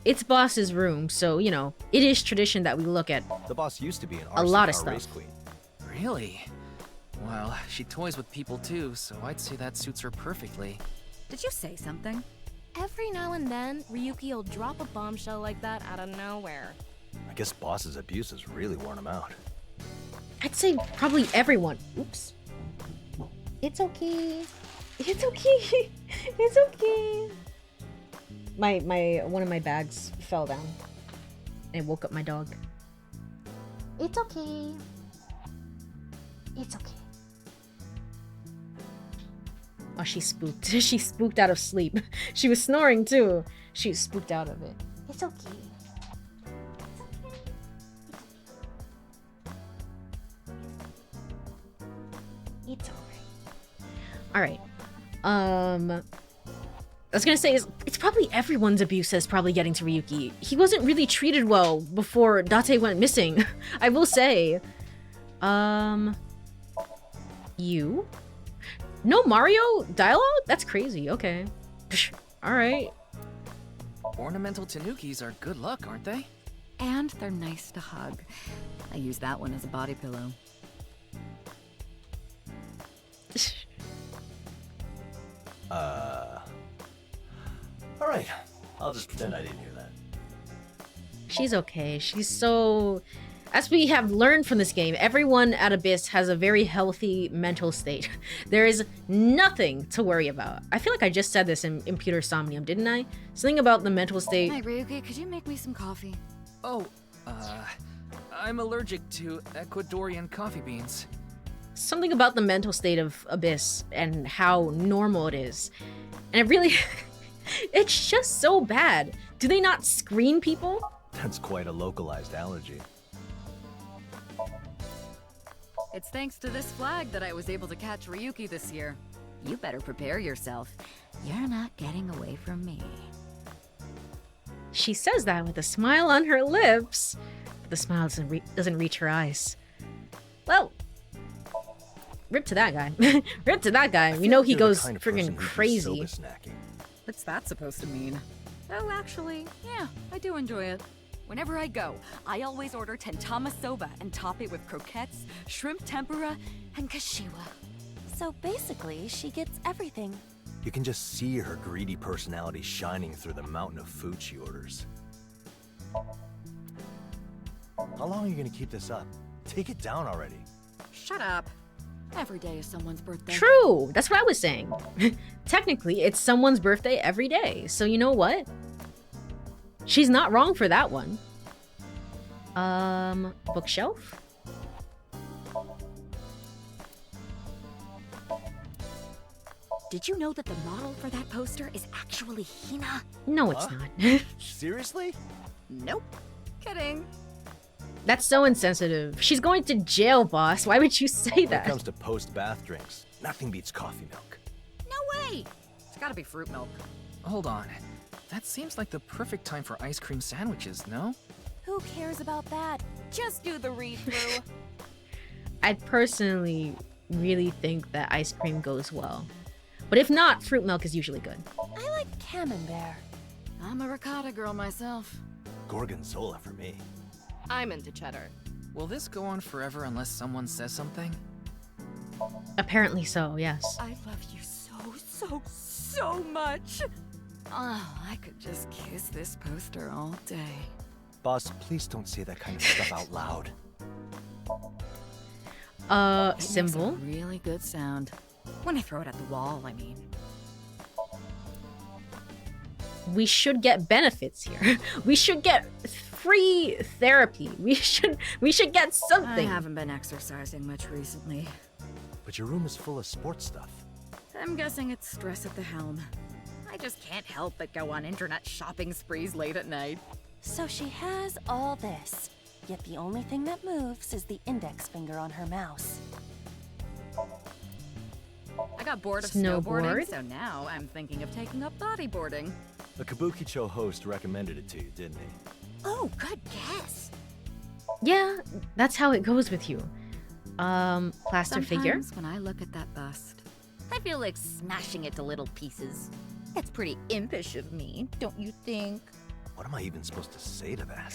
it's boss's room, so you know it is tradition that we look at The boss used to be an a lot of RC car race stuff. queen. Really? Well, she toys with people too, so I'd say that suits her perfectly. Did you say something? Every now and then, Ryuki will drop a bombshell like that out of nowhere. I guess boss's abuse has really worn him out. I'd say probably everyone. Oops. It's okay. It's okay. It's okay. My one of my bags fell down and it woke up my dog. It's okay. It's okay. Oh, she spooked. She spooked out of sleep. She was snoring too. She was spooked out of it. It's okay. It's alright. Alright. I was gonna say, it's probably everyone's abuse that's probably getting to Ryuki. He wasn't really treated well before Date went missing. I will say. You? No Mario dialogue? That's crazy. Okay. Alright. Ornamental tanukis are good luck, aren't they? And they're nice to hug. I use that one as a body pillow. Alright, I'll just pretend I didn't hear that. She's okay. She's so... As we have learned from this game, everyone at Abyss has a very healthy mental state. There is nothing to worry about. I feel like I just said this in Pewter Somnium, didn't I? Something about the mental state. Hey, Ryuki, could you make me some coffee? Oh, I'm allergic to Ecuadorian coffee beans. Something about the mental state of Abyss and how normal it is. And it really... it's just so bad. Do they not screen people? That's quite a localized allergy. It's thanks to this flag that I was able to catch Ryuki this year. You better prepare yourself. You're not getting away from me. She says that with a smile on her lips, but the smile doesn't reach her eyes. Well, rip to that guy. Rip to that guy. We know he goes friggin' crazy. What's that supposed to mean? Oh, actually, yeah, I do enjoy it. Whenever I go, I always order tentama soba and top it with croquettes, shrimp tempura, and kashiwa. So basically, she gets everything. You can just see her greedy personality shining through the mountain of food she orders. How long are you gonna keep this up? Take it down already. Shut up. Every day is someone's birthday. True, that's what I was saying. Technically, it's someone's birthday every day, so you know what? She's not wrong for that one. Bookshelf? Did you know that the model for that poster is actually Hina? No, it's not. Seriously? Nope. Kidding. That's so insensitive. She's going to jail, boss. Why would you say When it that? comes to post-bath drinks, nothing beats coffee milk. No way! It's gotta be fruit milk. Hold on. That seems like the perfect time for ice cream sandwiches, no? Who cares about that? Just do the read-through. I personally really think that ice cream goes well. But if not, fruit milk is usually good. I like camembert. I'm a ricotta girl myself. Gorgonzola for me. I'm into cheddar. Will this go on forever unless someone says something? Apparently so, yes. I love you so much. Oh, I could just kiss this poster all day. Boss, please don't say that kind of stuff out loud. Symbol. Makes a really good sound. When I throw it at the wall, I mean. We should get benefits here. We should get free therapy. We should get something. I haven't been exercising much recently. But your room is full of sports stuff. I'm guessing it's stress at the helm. I just can't help but go on internet shopping sprees late at night. So she has all this, yet the only thing that moves is the index finger on her mouse. I got bored of Snowboard? snowboarding, so now I'm thinking of taking up bodyboarding. The Kabukicho host recommended it to you, didn't he? Oh, good guess. Yeah, that's how it goes with you. Plaster figure. Sometimes when I look at that bust, I feel like smashing it to little pieces. That's pretty impish of me, don't you think? What am I even supposed to say to that?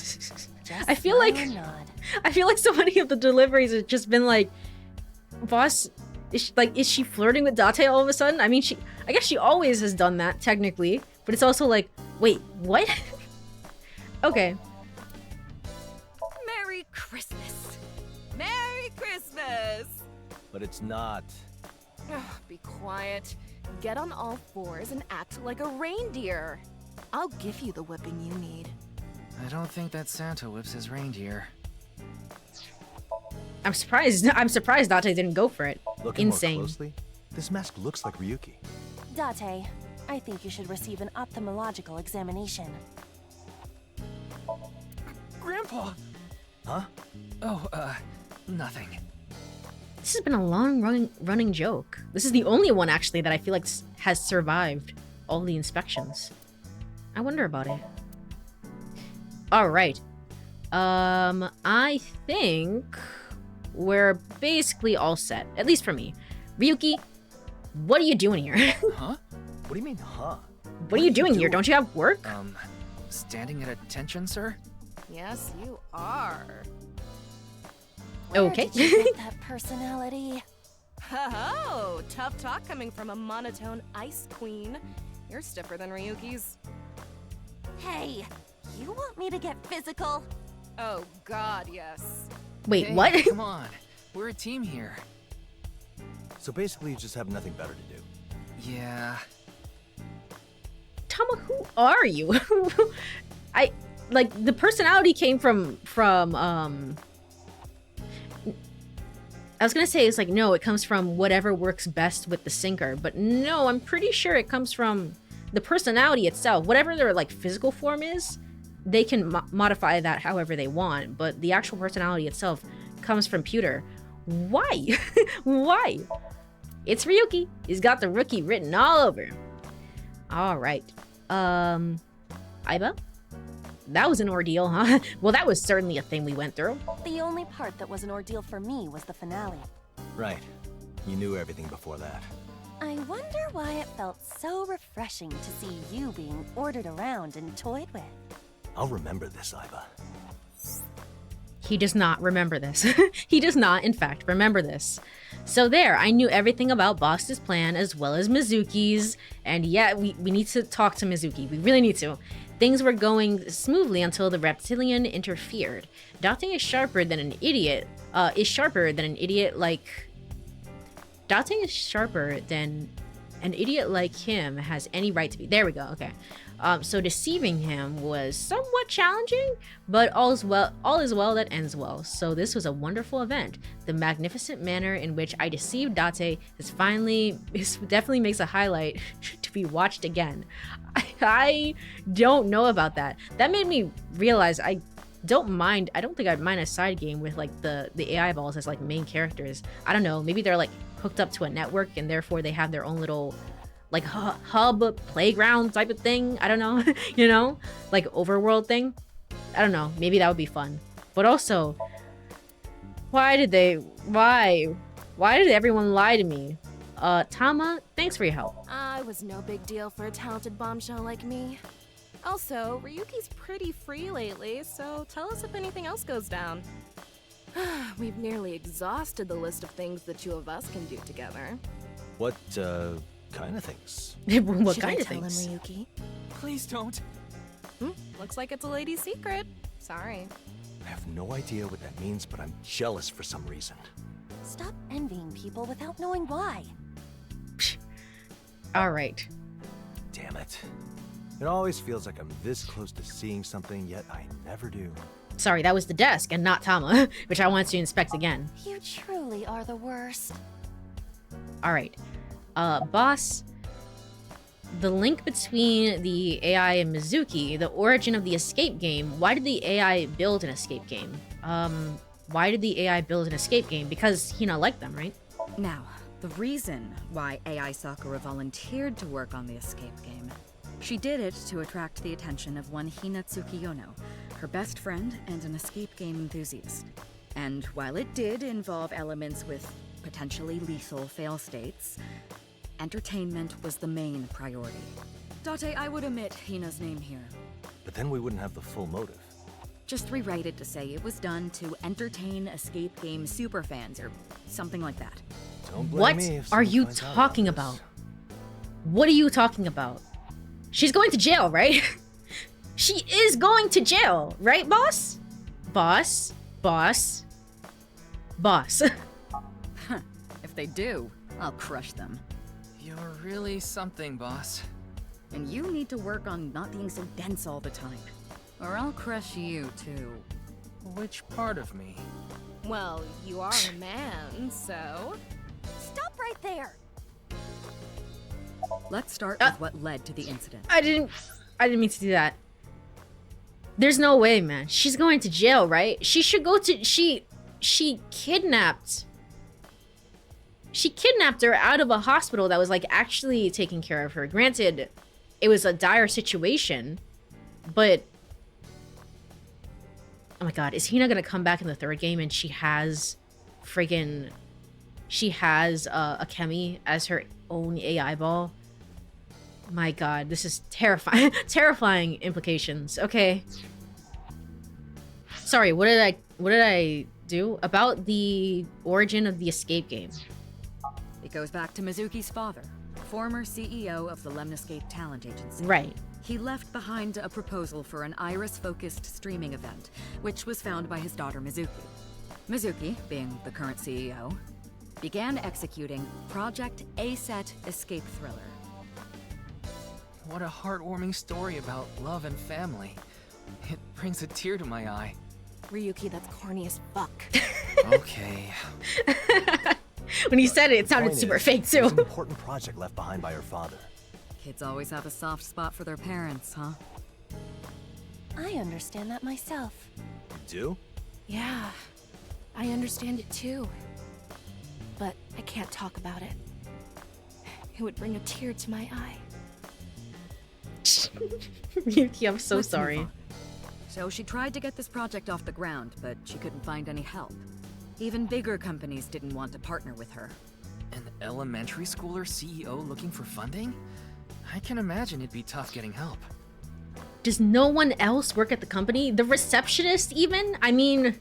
Just I feel like smile and nod. I feel like so many of the deliveries have just been like, boss, is she flirting with Date all of a sudden? I mean, I guess she always has done that technically, but it's also like, wait, what? Okay. Merry Christmas! Merry Christmas! But it's not. Ugh, be quiet. Get on all fours and act like a reindeer. I'll give you the whipping you need. I don't think that Santa whips his reindeer. I'm surprised Date didn't go for it. Looking Insane. more closely, this mask looks like Ryuki. Date, I think you should receive an ophthalmological examination. Grandpa! Huh? Oh, nothing. This has been a long running joke. This is the only one actually that I feel like has survived all the inspections. I wonder about it. All right. I think we're basically all set, at least for me. Ryuki, what are you doing here? Huh? What do you mean, huh? What are you doing here? Don't you have work? Standing at attention, sir? Yes, you are. Where Okay. did you get that personality? Ho-ho! Tough talk coming from a monotone ice queen. You're stiffer than Ryuki's. Hey, you want me to get physical? Oh god, yes. Wait, Hey, what? Come on. We're a team here. So basically, you just have nothing better to do. Yeah. Tama, who are you? The personality came from I was gonna say it's like, no, it comes from whatever works best with the sinker, but no, I'm pretty sure it comes from the personality itself. Whatever their like physical form is, they can modify that however they want, but the actual personality itself comes from Pewter. Why? Why? It's Ryuki. He's got the rookie written all over him. All right. Aiba? That was an ordeal, huh? Well, that was certainly a thing we went through. The only part that was an ordeal for me was the finale. Right. You knew everything before that. I wonder why it felt so refreshing to see you being ordered around and toyed with. I'll remember this, Aiba. He does not remember this. He does not, in fact, remember this. So there, I knew everything about Box's plan as well as Mizuki's, and yeah, we need to talk to Mizuki. We really need to. Things were going smoothly until the reptilian interfered. Date is sharper than an idiot. Date is sharper than an idiot like him has any right to be. There we go. Okay. So deceiving him was somewhat challenging, but all is well that ends well. So this was a wonderful event. The magnificent manner in which I deceived Date definitely makes a highlight to be watched again. I don't know about that. That made me realize I don't think I'd mind a side game with like the AI balls as like main characters. I don't know, maybe they're like hooked up to a network and therefore they have their own little like hub playground type of thing. I don't know. You know, like overworld thing. I don't know, maybe that would be fun. But also, why did everyone lie to me? Tama, thanks for your help. I was no big deal for a talented bombshell like me. Also, Ryuki's pretty free lately, so tell us if anything else goes down. We've nearly exhausted the list of things the two of us can do together. What, kind of things? What Should kind I of tell things? him, Ryuki? Please don't. Looks like it's a lady's secret. Sorry. I have no idea what that means, but I'm jealous for some reason. Stop envying people without knowing why. All right. Damn it. It always feels like I'm this close to seeing something, yet I never do. Sorry, that was the desk and not Tama, which I wanted to inspect again. You truly are the worst. All right. Boss, the link between the AI and Mizuki, the origin of the escape game. Why did the AI build an escape game? Why did the AI build an escape game? Because Hina liked them, right? Now, the reason why AI Sakura volunteered to work on the escape game. She did it to attract the attention of one Hina Tsukiyono, her best friend and an escape game enthusiast. And while it did involve elements with potentially lethal fail states, entertainment was the main priority. Date, I would omit Hina's name here. But then we wouldn't have the full motive. Just rewrite it to say it was done to entertain escape game superfans or something like that. Don't blame What me if are someone you finds out talking about about? What are you talking about? She's going to jail, right? She is going to jail, right, boss? Boss? Boss? Boss. If they do, I'll crush them. You're really something, boss. And you need to work on not being so dense all the time. Or I'll crush you, too. Which part of me? Well, you are a man, so... Stop right there! Let's start with what led to the incident. I didn't mean to do that. There's no way, man. She's going to jail, right? She should go to... She kidnapped her out of a hospital that was, like, actually taking care of her. Granted, it was a dire situation, but... Oh my god, is Hina gonna come back in the third game and she has friggin... She has a Kemi as her own AI ball? My god, this is terrifying. Terrifying implications. Okay. Sorry, what did I do? About the origin of the escape game. It goes back to Mizuki's father, former CEO of the Lemniscape Talent Agency. Right. He left behind a proposal for an Iris-focused streaming event, which was found by his daughter Mizuki. Mizuki, being the current CEO, began executing Project AITSF Escape Thriller. What a heartwarming story about love and family. It brings a tear to my eye. Ryuki, that's corny as fuck. Okay. When he said it, it sounded Point super is, fake there's too. an important project left behind by her father. Kids always have a soft spot for their parents, huh? I understand that myself. You do? Yeah, I understand it too. But I can't talk about it. It would bring a tear to my eye. Ryuki, I'm so Let's move sorry. on. So she tried to get this project off the ground, but she couldn't find any help. Even bigger companies didn't want to partner with her. An elementary schooler CEO looking for funding? I can imagine it'd be tough getting help. Does no one else work at the company? The receptionist even? I mean,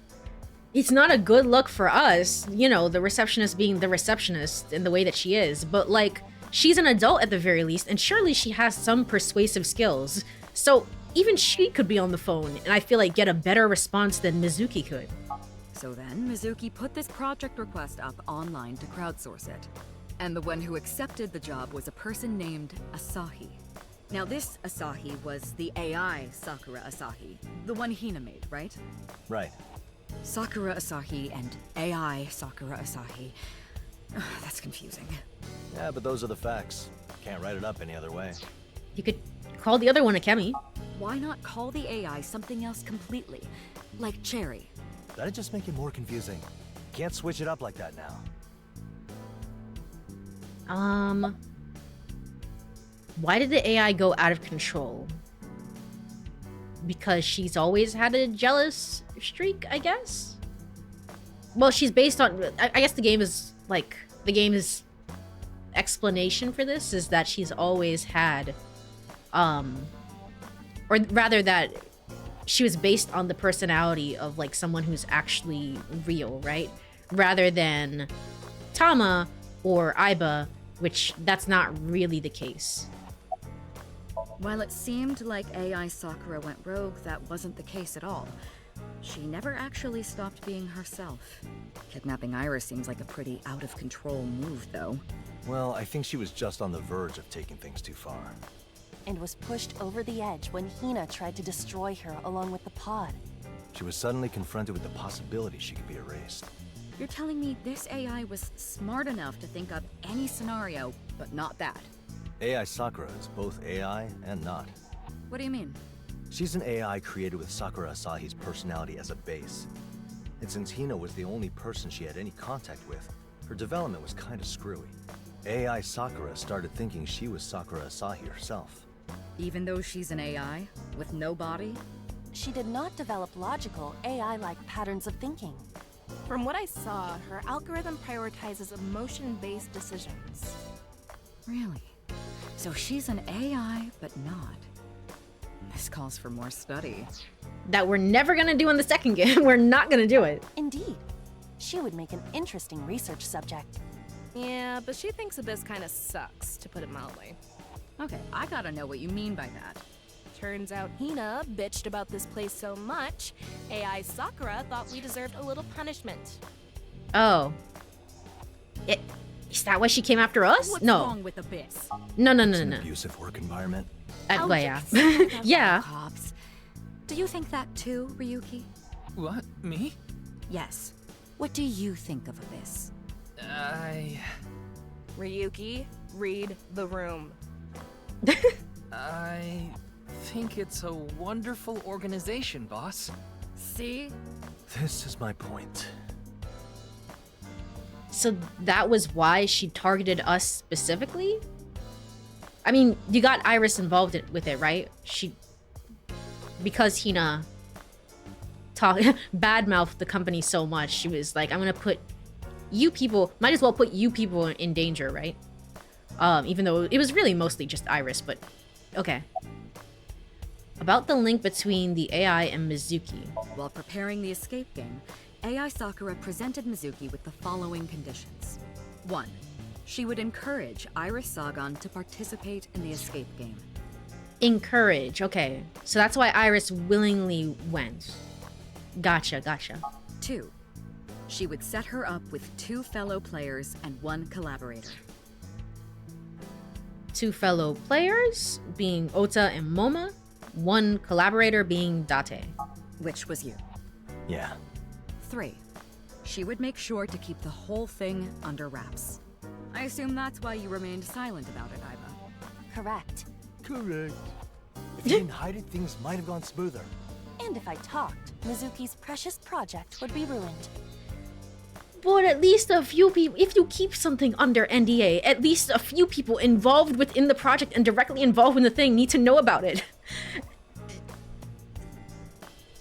it's not a good look for us, you know, the receptionist being the receptionist in the way that she is, but like, she's an adult at the very least, and surely she has some persuasive skills. So even she could be on the phone, and I feel like get a better response than Mizuki could. So then, Mizuki put this project request up online to crowdsource it. And the one who accepted the job was a person named Asahi. Now this Asahi was the AI Sakura Asahi, the one Hina made, right? Right. Sakura Asahi and AI Sakura Asahi. Ugh, that's confusing. Yeah, but those are the facts. Can't write it up any other way. You could call the other one Akemi. Why not call the AI something else completely? Like Cherry. That'd just make it more confusing. Can't switch it up like that now. Why did the AI go out of control? Because she's always had a jealous streak, I guess? Well, she's based on... I guess the game is, like... The game's explanation for this is that she's always had, or rather that she was based on the personality of like someone who's actually real, right? Rather than Tama or Aiba, which that's not really the case. While it seemed like AI Sakura went rogue, that wasn't the case at all. She never actually stopped being herself. Kidnapping Iris seems like a pretty out-of-control move, though. Well, I think she was just on the verge of taking things too far. And was pushed over the edge when Hina tried to destroy her along with the pod. She was suddenly confronted with the possibility she could be erased. You're telling me this AI was smart enough to think up any scenario, but not that? AI Sakura is both AI and not. What do you mean? She's an AI created with Sakura Asahi's personality as a base. And since Hina was the only person she had any contact with, her development was kind of screwy. AI Sakura started thinking she was Sakura Asahi herself. Even though she's an AI, with no body? She did not develop logical, AI-like patterns of thinking. From what I saw, her algorithm prioritizes emotion-based decisions. Really? So she's an AI, but not. This calls for more study. That we're never gonna do in the second game. We're not gonna do it. Indeed. She would make an interesting research subject. Yeah, but she thinks Abyss kinda sucks, to put it mildly. Okay, I gotta know what you mean by that. Turns out Hina bitched about this place so much, AI Sakura thought we deserved a little punishment. Oh. Is that why she came after us? What's No. wrong with Abyss? No. It's an abusive work environment. Oh, Well, yeah. yes. Yeah. Cops. Do you think that too, Ryuki? What? Me? Yes. What do you think of Abyss? Ryuki, read the room. I think it's a wonderful organization, boss. See? This is my point. So that was why she targeted us specifically? I mean, you got Iris involved with it, right? Because Hina badmouthed the company so much, she was like, I'm gonna put you people, might as well put you people in danger, right? Even though it was really mostly just Iris, but okay. About the link between the AI and Mizuki. While preparing the escape game, AI Sakura presented Mizuki with the following conditions. 1. She would encourage Iris Sagan to participate in the escape game. Encourage, okay. So that's why Iris willingly went. Gotcha. 2. She would set her up with 2 fellow players and 1 collaborator. 2 fellow players, being Ota and Moma. 1 collaborator being Date. Which was you. Yeah. 3. She would make sure to keep the whole thing under wraps. I assume that's why you remained silent about it, Aiba. Correct. Correct. If you didn't hide it, things might have gone smoother. And if I talked, Mizuki's precious project would be ruined. But at least a few people, if you keep something under NDA, at least a few people involved within the project and directly involved in the thing need to know about it.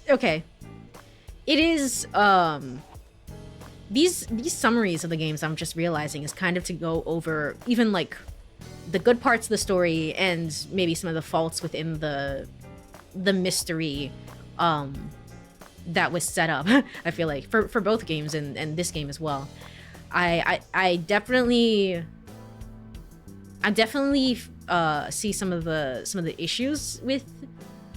Okay. It is, these summaries of the games, I'm just realizing, is kind of to go over even like the good parts of the story and maybe some of the faults within the mystery that was set up. I feel like for both games and this game as well. I definitely see some of the issues with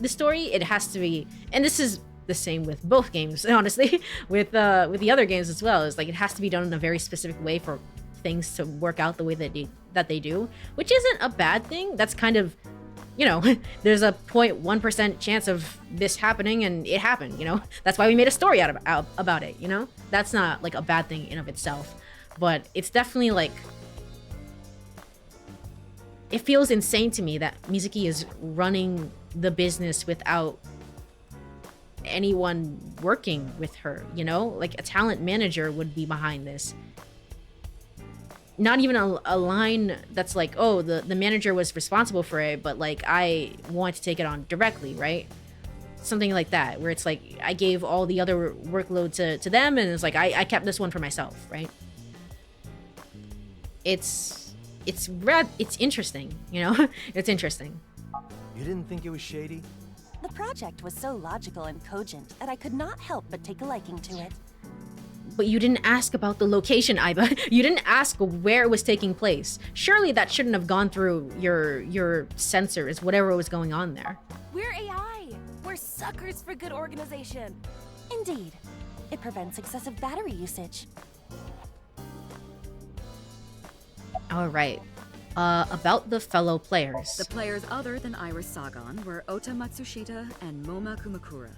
the story. It has to be, and this is the same with both games, honestly, with the other games as well. Is like it has to be done in a very specific way for things to work out the way that they do, which isn't a bad thing. That's kind of, you know, there's a 0.1% chance of this happening, and it happened, you know? That's why we made a story out about it, you know? That's not, like, a bad thing in of itself. But it's definitely, like... It feels insane to me that Mizuki is running the business without anyone working with her, you know? Like, a talent manager would be behind this. Not even a line that's like, oh, the manager was responsible for it, but like I want to take it on directly, right? Something like that, where it's like I gave all the other workload to them, and it's like I kept this one for myself, right? It's interesting, you know? It's interesting. You didn't think it was shady? The project was so logical and cogent that I could not help but take a liking to it. But you didn't ask about the location, Aiba. You didn't ask where it was taking place. Surely that shouldn't have gone through your sensors, whatever was going on there. We're AI. We're suckers for good organization. Indeed. It prevents excessive battery usage. All right. About the fellow players. The players other than Iris Sagan were Ota Matsushita and Moma Kumakura.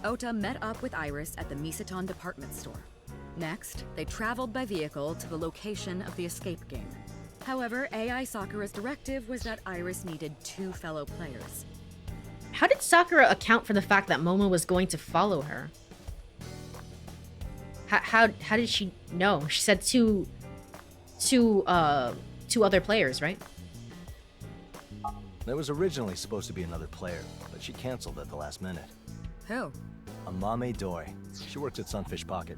Ota met up with Iris at the Misaton department store. Next, they traveled by vehicle to the location of the escape game. However, AI Sakura's directive was that Iris needed 2 fellow players. How did Sakura account for the fact that Moma was going to follow her? How did she know? She said two other players, right? There was originally supposed to be another player, but she canceled at the last minute. Who? Amame Doi. She works at Sunfish Pocket.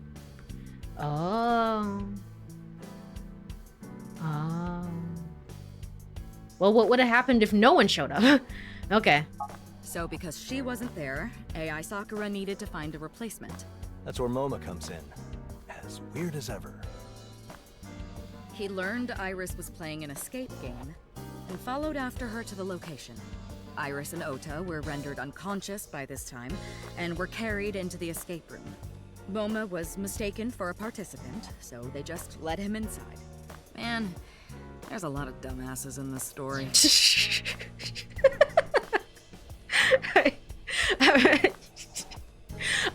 Oh. Oh. Well, what would have happened if no one showed up? Okay. So because she wasn't there, AI Sakura needed to find a replacement. That's where Moma comes in. As weird as ever. He learned Iris was playing an escape game and followed after her to the location. Iris and Ota were rendered unconscious by this time and were carried into the escape room. Moma was mistaken for a participant, so they just let him inside. Man, there's a lot of dumbasses in this story.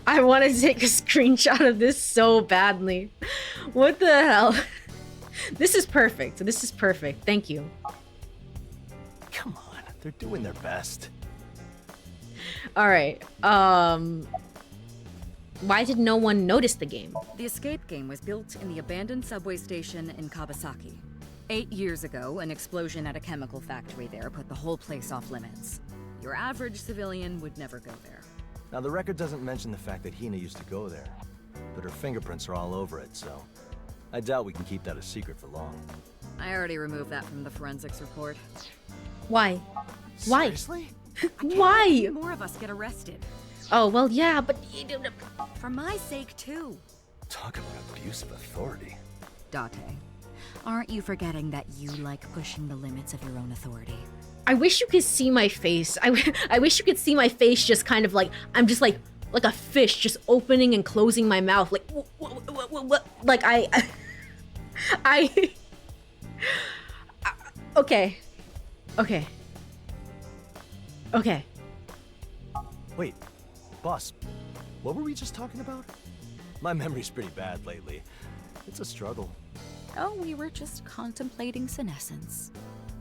I want to take a screenshot of this so badly. What the hell? This is perfect. This is perfect. Thank you. Come on, they're doing their best. All right. Why did no one notice the game? The escape game was built in the abandoned subway station in Kawasaki. 8 years ago, an explosion at a chemical factory there put the whole place off limits. Your average civilian would never go there. Now, the record doesn't mention the fact that Hina used to go there, but her fingerprints are all over it, so I doubt we can keep that a secret for long. I already removed that from the forensics report. Why? Why? Seriously? Why? More of us get arrested. Oh, well, yeah, but... For my sake, too. Talk about abuse of authority. Date, aren't you forgetting that you like pushing the limits of your own authority? I wish you could see my face. I wish you could see my face just kind of like... I'm just like a fish just opening and closing my mouth. Like, what? Like, Okay. Okay. Okay. Wait, boss, what were we just talking about? My memory's pretty bad lately. It's a struggle. Oh, we were just contemplating senescence.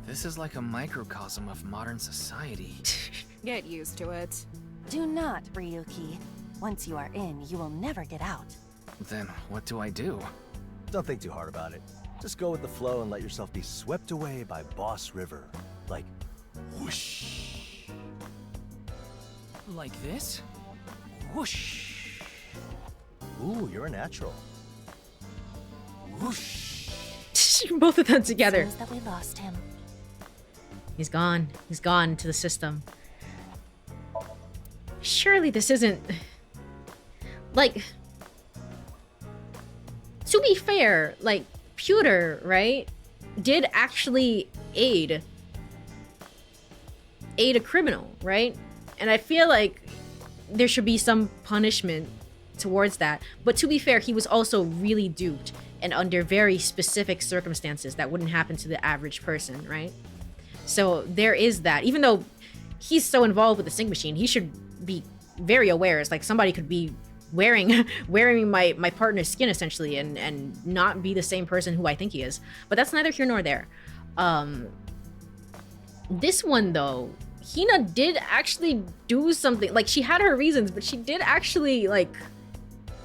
This is like a microcosm of modern society. Get used to it. Do not, Ryuki. Once you are in, you will never get out. Then what do I do? Don't think too hard about it. Just go with the flow and let yourself be swept away by Boss River. Like, whoosh. Like this? Whoosh. Ooh, you're a natural. Whoosh. Both of them together. Seems that we lost him. He's gone. He's gone to the system. Surely this isn't... Like... To be fair, like, Pewter, right? Did actually aid a criminal, right? And I feel like there should be some punishment towards that. But to be fair, he was also really duped and under very specific circumstances that wouldn't happen to the average person, right? So there is that. Even though he's so involved with the sync machine, he should be very aware. It's like somebody could be wearing my partner's skin essentially and not be the same person who I think he is. But that's neither here nor there. This one though, Hina did actually do something. Like, she had her reasons, but she did actually like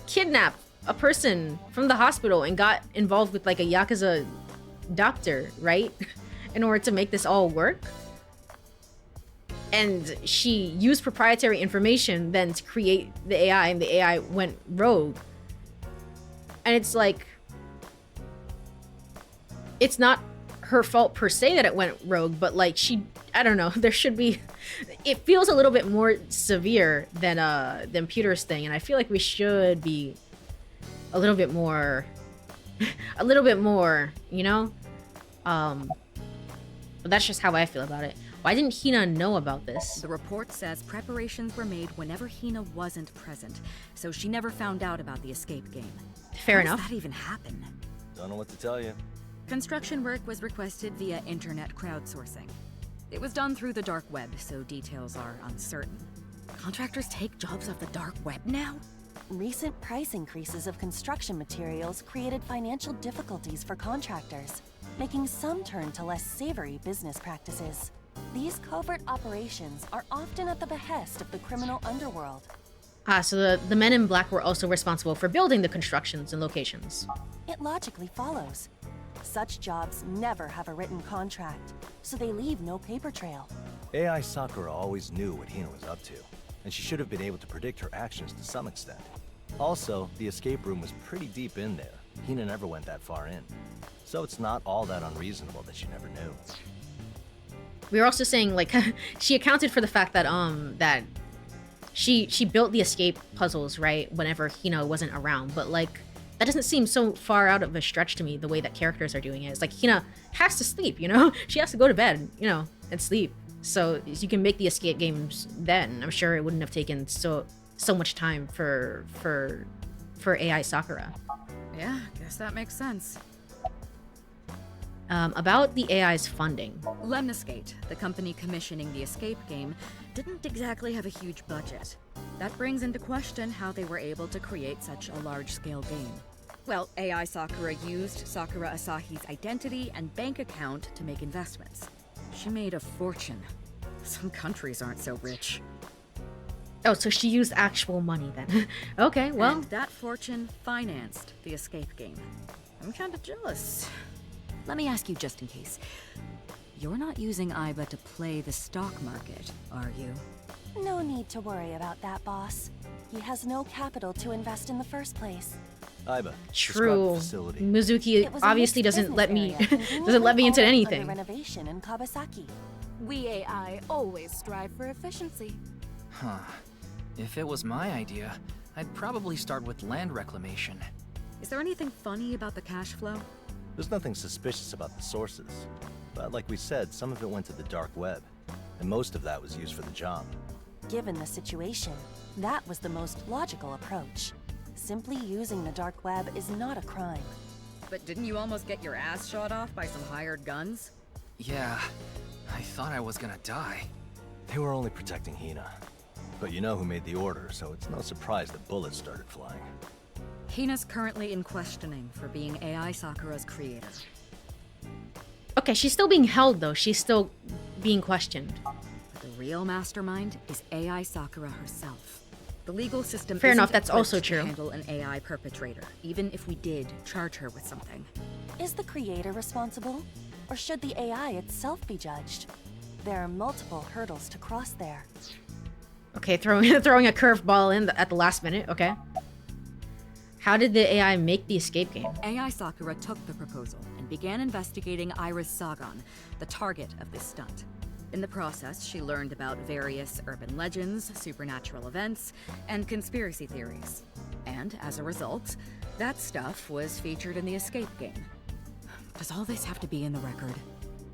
kidnap a person from the hospital and got involved with like a Yakuza doctor, right? In order to make this all work. And she used proprietary information then to create the AI, and the AI went rogue. And it's like, it's not her fault per se that it went rogue, but like I don't know, there should be it feels a little bit more severe than Peter's thing, and I feel like we should be a little bit more, you know. But that's just how I feel about it. Why didn't Hina know about this? The report says preparations were made whenever Hina wasn't present, so she never found out about the escape game. Fair How enough. does that even happen? Don't know what to tell you. Construction work was requested via internet crowdsourcing. It was done through the dark web, so details are uncertain. Contractors take jobs off the dark web now? Recent price increases of construction materials created financial difficulties for contractors, making some turn to less savory business practices. These covert operations are often at the behest of the criminal underworld. Ah, so the men in black were also responsible for building the constructions and locations. It logically follows. Such jobs never have a written contract, so they leave no paper trail. AI Sakura always knew what Hina was up to, and she should have been able to predict her actions to some extent. Also, the escape room was pretty deep in there. Hina never went that far in. So it's not all that unreasonable that she never knew. We were also saying, like, she accounted for the fact that that she built the escape puzzles, right, whenever Hina wasn't around, but like that doesn't seem so far out of a stretch to me, the way that characters are doing it. It's like Hina has to sleep, you know? She has to go to bed, you know, and sleep. So you can make the escape games then. I'm sure it wouldn't have taken so much time for AI Sakura. Yeah, guess that makes sense. About the AI's funding. Lemniscate, the company commissioning the escape game, didn't exactly have a huge budget. That brings into question how they were able to create such a large-scale game. Well, AI Sakura used Sakura Asahi's identity and bank account to make investments. She made a fortune. Some countries aren't so rich. Oh, so she used actual money then. Okay, well. And that fortune financed the escape game. I'm kind of jealous. Let me ask you just in case. You're not using Aiba to play the stock market, are you? No need to worry about that, boss. He has no capital to invest in the first place. Aiba, True. describe the facility. Mizuki obviously doesn't let me into anything. Under renovation in Kawasaki. We AI always strive for efficiency. Huh. If it was my idea, I'd probably start with land reclamation. Is there anything funny about the cash flow? There's nothing suspicious about the sources. But like we said, some of it went to the dark web, and most of that was used for the job. Given the situation, that was the most logical approach. Simply using the dark web is not a crime. But didn't you almost get your ass shot off by some hired guns? Yeah, I thought I was gonna die. They were only protecting Hina. But you know who made the order, so it's no surprise that bullets started flying. Hina's currently in questioning for being AI Sakura's creator. Okay, she's still being held though. She's still being questioned. But the real mastermind is AI Sakura herself. The legal system Fair isn't enough, that's also equipped to true. handle an AI perpetrator, even if we did charge her with something. Is the creator responsible? Or should the AI itself be judged? There are multiple hurdles to cross there. Okay, throwing a curveball in at the last minute. Okay. How did the AI make the escape game? AI Sakura took the proposal and began investigating Iris Sagan, the target of this stunt. In the process, she learned about various urban legends, supernatural events, and conspiracy theories. And as a result, that stuff was featured in the escape game. Does all this have to be in the record?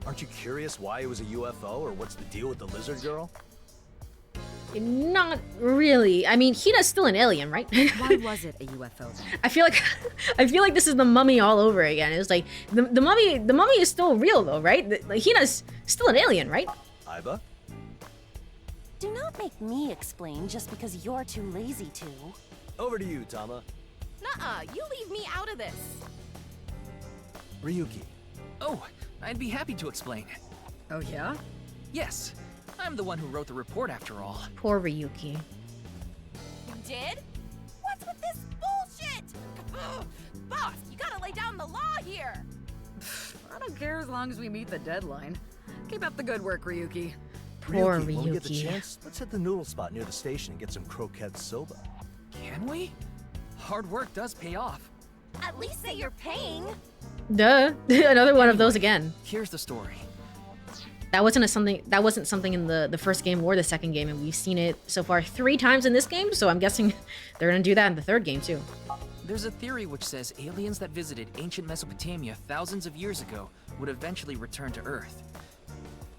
Aren't you curious why it was a UFO, or what's the deal with the lizard girl? Not really. I mean, Hina's still an alien, right? Why was it a UFO then? I feel like this is the mummy all over again. It's like the mummy is still real though, right? Hina's still an alien, right? Aiba? Do not make me explain just because you're too lazy to. Over to you, Tama. Nuh-uh, you leave me out of this. Ryuki. Oh, I'd be happy to explain. Oh yeah? Yes, I'm the one who wrote the report after all. Poor Ryuki. You did? What's with this bullshit? Boss, you gotta lay down the law here. I don't care as long as we meet the deadline. Keep up the good work, Ryuki. Poor Ryuki, when we get the Ryuki. chance, let's hit the noodle spot near the station and get some croquette soba. Can we? Hard work does pay off. At least say you're paying. Duh. Another one of those again. Here's the story. That wasn't something in the first game or the second game, and we've seen it so far 3 times in this game, so I'm guessing they're gonna do that in the third game too. There's a theory which says aliens that visited ancient Mesopotamia thousands of years ago would eventually return to Earth.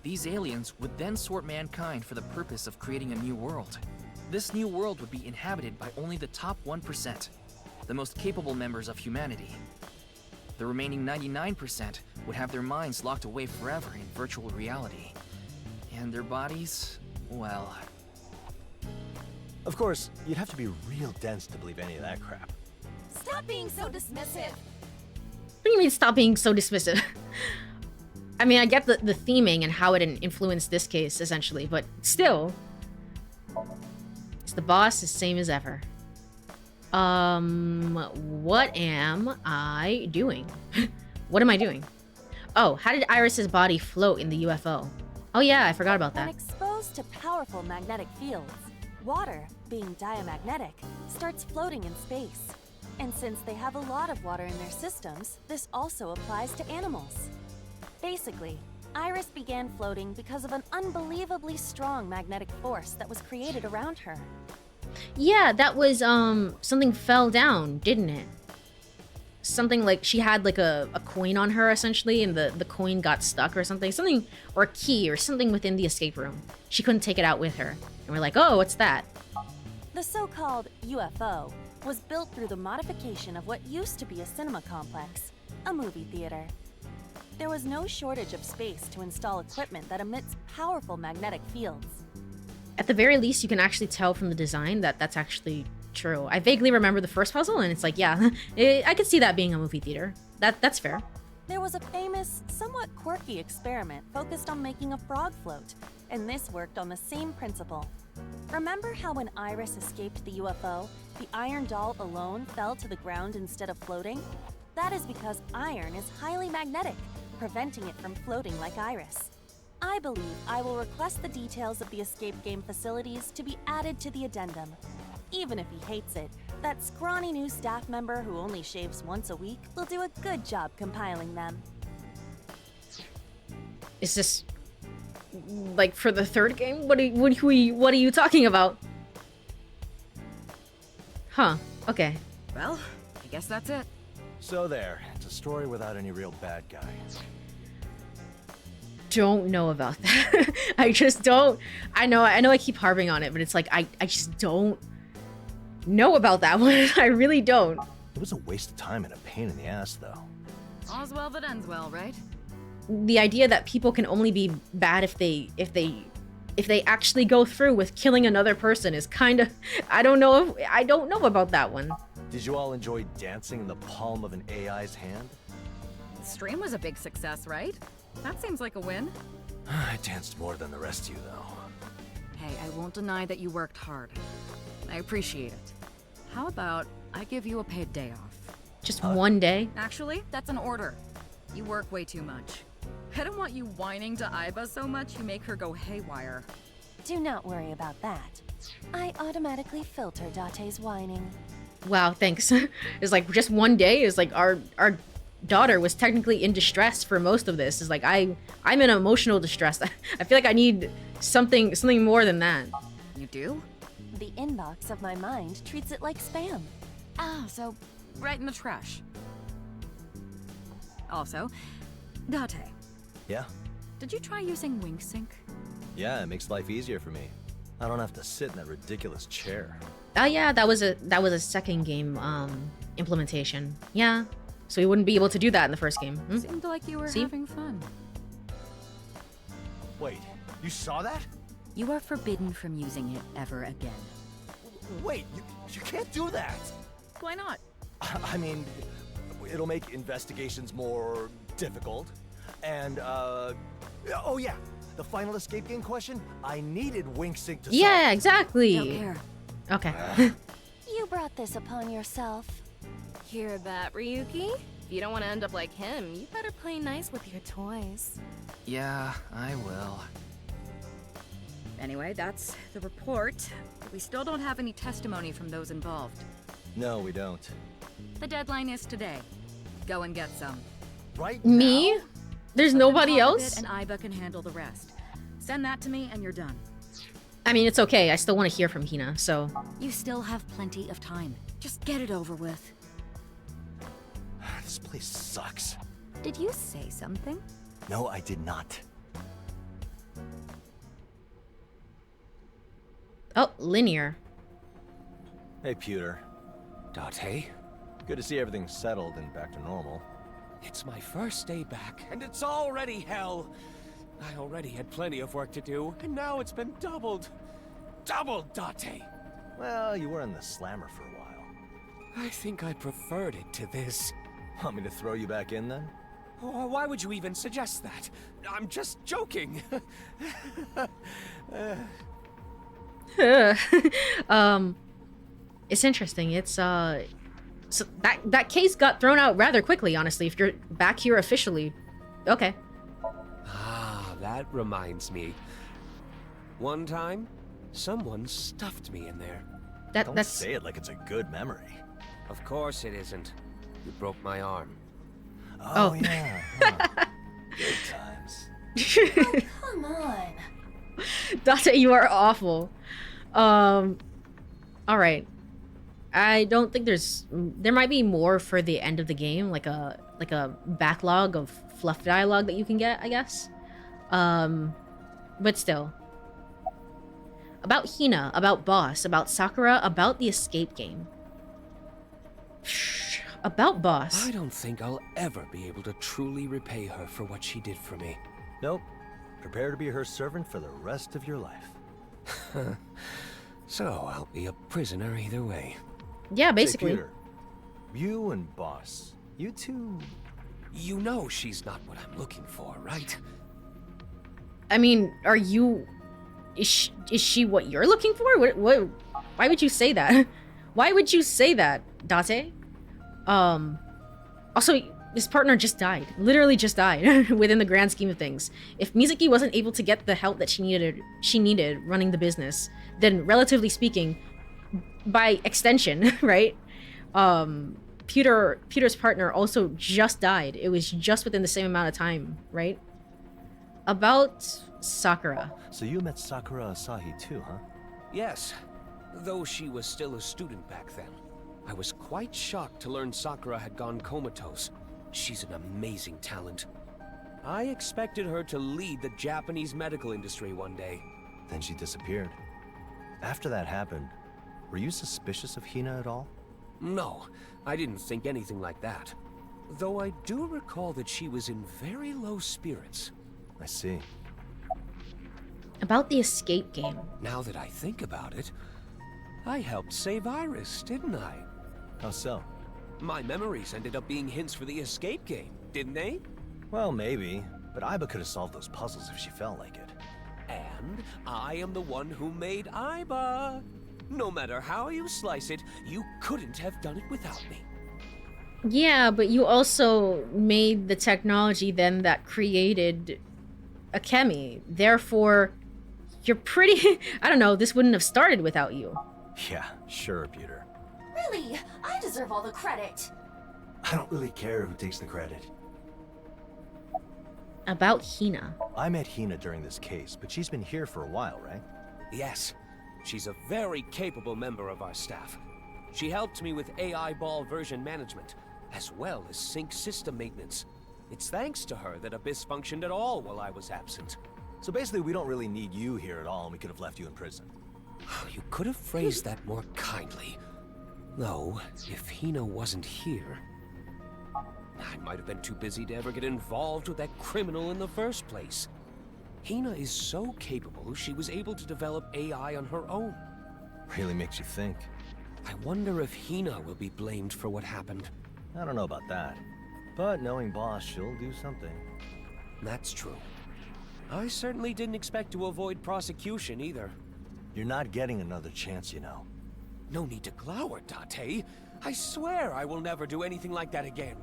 These aliens would then sort mankind for the purpose of creating a new world. This new world would be inhabited by only the top 1%, the most capable members of humanity. The remaining 99% would have their minds locked away forever in virtual reality. And their bodies, well... Of course, you'd have to be real dense to believe any of that crap. Stop being so dismissive! What do you mean stop being so dismissive? I mean, I get the theming and how it influenced this case, essentially, but still... It's the boss, the same as ever. What am I doing? What am I doing? Oh, how did Iris's body float in the UFO? Oh yeah, I forgot about When that. exposed to powerful magnetic fields, water, being diamagnetic, starts floating in space. And since they have a lot of water in their systems, this also applies to animals. Basically, Iris began floating because of an unbelievably strong magnetic force that was created around her. Yeah, that was, something fell down, didn't it? Something like, she had like a coin on her, essentially, and the coin got stuck or something. Something, or a key or something within the escape room. She couldn't take it out with her. And we're like, oh, what's that? The so-called UFO was built through the modification of what used to be a cinema complex, a movie theater. There was no shortage of space to install equipment that emits powerful magnetic fields. At the very least, you can actually tell from the design that that's actually true. I vaguely remember the first puzzle, and it's like, yeah, I could see that being a movie theater. That's fair. There was a famous, somewhat quirky experiment focused on making a frog float, and this worked on the same principle. Remember how when Iris escaped the UFO, the iron doll alone fell to the ground instead of floating? That is because iron is highly magnetic, preventing it from floating like Iris. I believe I will request the details of the escape game facilities to be added to the addendum. Even if he hates it, that scrawny new staff member who only shaves once a week will do a good job compiling them. Is this like for the third game? What are you talking about? Huh. Okay. Well, I guess that's it. So there, it's a story without any real bad guys. Don't know about that. I just don't. I know I keep harping on it, but it's like I just don't know about that one. I really don't. It was a waste of time and a pain in the ass, though. All's well that ends well, right? The idea that people can only be bad if they actually go through with killing another person is kind of I don't know about that one. Did you all enjoy dancing in the palm of an AI's hand? The stream was a big success, right? That seems like a win. I danced more than the rest of you, though. Hey, I won't deny that you worked hard. I appreciate it. How about I give you a paid day off? Just one day? Actually, that's an order. You work way too much. I don't want you whining to Aiba so much you make her go haywire. Do not worry about that. I automatically filter Date's whining. Wow, thanks. It's like just one day is like our daughter was technically in distress for most of this. It's like I'm in emotional distress. I feel like I need something more than that. You do? The inbox of my mind treats it like spam. Ah, so right in the trash. Also, Date. Yeah? Did you try using WinkSync? Yeah, it makes life easier for me. I don't have to sit in that ridiculous chair. Oh yeah, that was a second game implementation. Yeah. So we wouldn't be able to do that in the first game. Hmm? Seemed like you were See? having fun. Wait, you saw that? You are forbidden from using it ever again. Wait, you can't do that! Why not? I mean, it'll make investigations more difficult. And, oh yeah, the final escape game question, I needed WinkSync to solve. Yeah, exactly. Don't care. Okay. You brought this upon yourself. Hear that, Ryuki? If you don't want to end up like him, you better play nice with your toys. Yeah, I will. Anyway, that's the report. We still don't have any testimony from those involved. No, we don't. The deadline is today. Go and get some. Right Me? now? There's But nobody on top of else? it, and Aiba can handle the rest. Send that to me and you're done. I mean, it's okay. I still want to hear from Hina, so... You still have plenty of time. Just get it over with. This place sucks. Did you say something? No, I did not. Oh, linear. Hey, Pewter. Date? Good to see everything settled and back to normal. It's my first day back, and it's already hell. I already had plenty of work to do, and now it's been doubled. Doubled, Date! Well, you were in the slammer for a while. I think I preferred it to this. Want me to throw you back in then? Why would you even suggest that? I'm just joking. It's interesting. It's so that case got thrown out rather quickly, honestly. If you're back here officially, okay. Ah, that reminds me. One time, someone stuffed me in there. Don't That's say it like it's a good memory. Of course it isn't. You broke my arm. Oh, yeah. Huh. Good times. Come on. Date, you are awful. All right. I don't think there might be more for the end of the game, like a backlog of fluff dialogue that you can get, I guess. But still. About Hina, about Boss, about Sakura, about the escape game. About Boss. I don't think I'll ever be able to truly repay her for what she did for me. Nope. Prepare to be her servant for the rest of your life. So I'll be a prisoner either way. Yeah, basically. Say, Peter, you and Boss, you two... You know she's not what I'm looking for, right? I mean, are you... Is she what you're looking for? What? Why would you say that? Why would you say that, Date? Also, his partner just died. Literally just died within the grand scheme of things. If Mizuki wasn't able to get the help that she needed running the business, then relatively speaking, by extension, right? Peter's partner also just died. It was just within the same amount of time, right? About Sakura. So you met Sakura Asahi too, huh? Yes, though she was still a student back then. I was quite shocked to learn Sakura had gone comatose. She's an amazing talent. I expected her to lead the Japanese medical industry one day. Then she disappeared. After that happened, were you suspicious of Hina at all? No, I didn't think anything like that. Though I do recall that she was in very low spirits. I see. About the escape game. Now that I think about it, I helped save Iris, didn't I? How so? My memories ended up being hints for the escape game, didn't they? Well, maybe, but Aiba could have solved those puzzles if she felt like it. And I am the one who made Aiba. No matter how you slice it, you couldn't have done it without me. Yeah, but you also made the technology then that created Akemi. Therefore, you're pretty... I don't know, this wouldn't have started without you. Yeah, sure, Peter. Really? I deserve all the credit. I don't really care who takes the credit. About Hina. I met Hina during this case, but she's been here for a while, right? Yes, she's a very capable member of our staff. She helped me with AI ball version management, as well as sync system maintenance. It's thanks to her that Abyss functioned at all while I was absent. So basically, we don't really need you here at all, and we could have left you in prison. You could have phrased that more kindly. Though, if Hina wasn't here, I might have been too busy to ever get involved with that criminal in the first place. Hina is so capable, she was able to develop AI on her own. Really makes you think. I wonder if Hina will be blamed for what happened. I don't know about that. But knowing Boss, she'll do something. That's true. I certainly didn't expect to avoid prosecution either. You're not getting another chance, you know. No need to glower, Date. I swear I will never do anything like that again.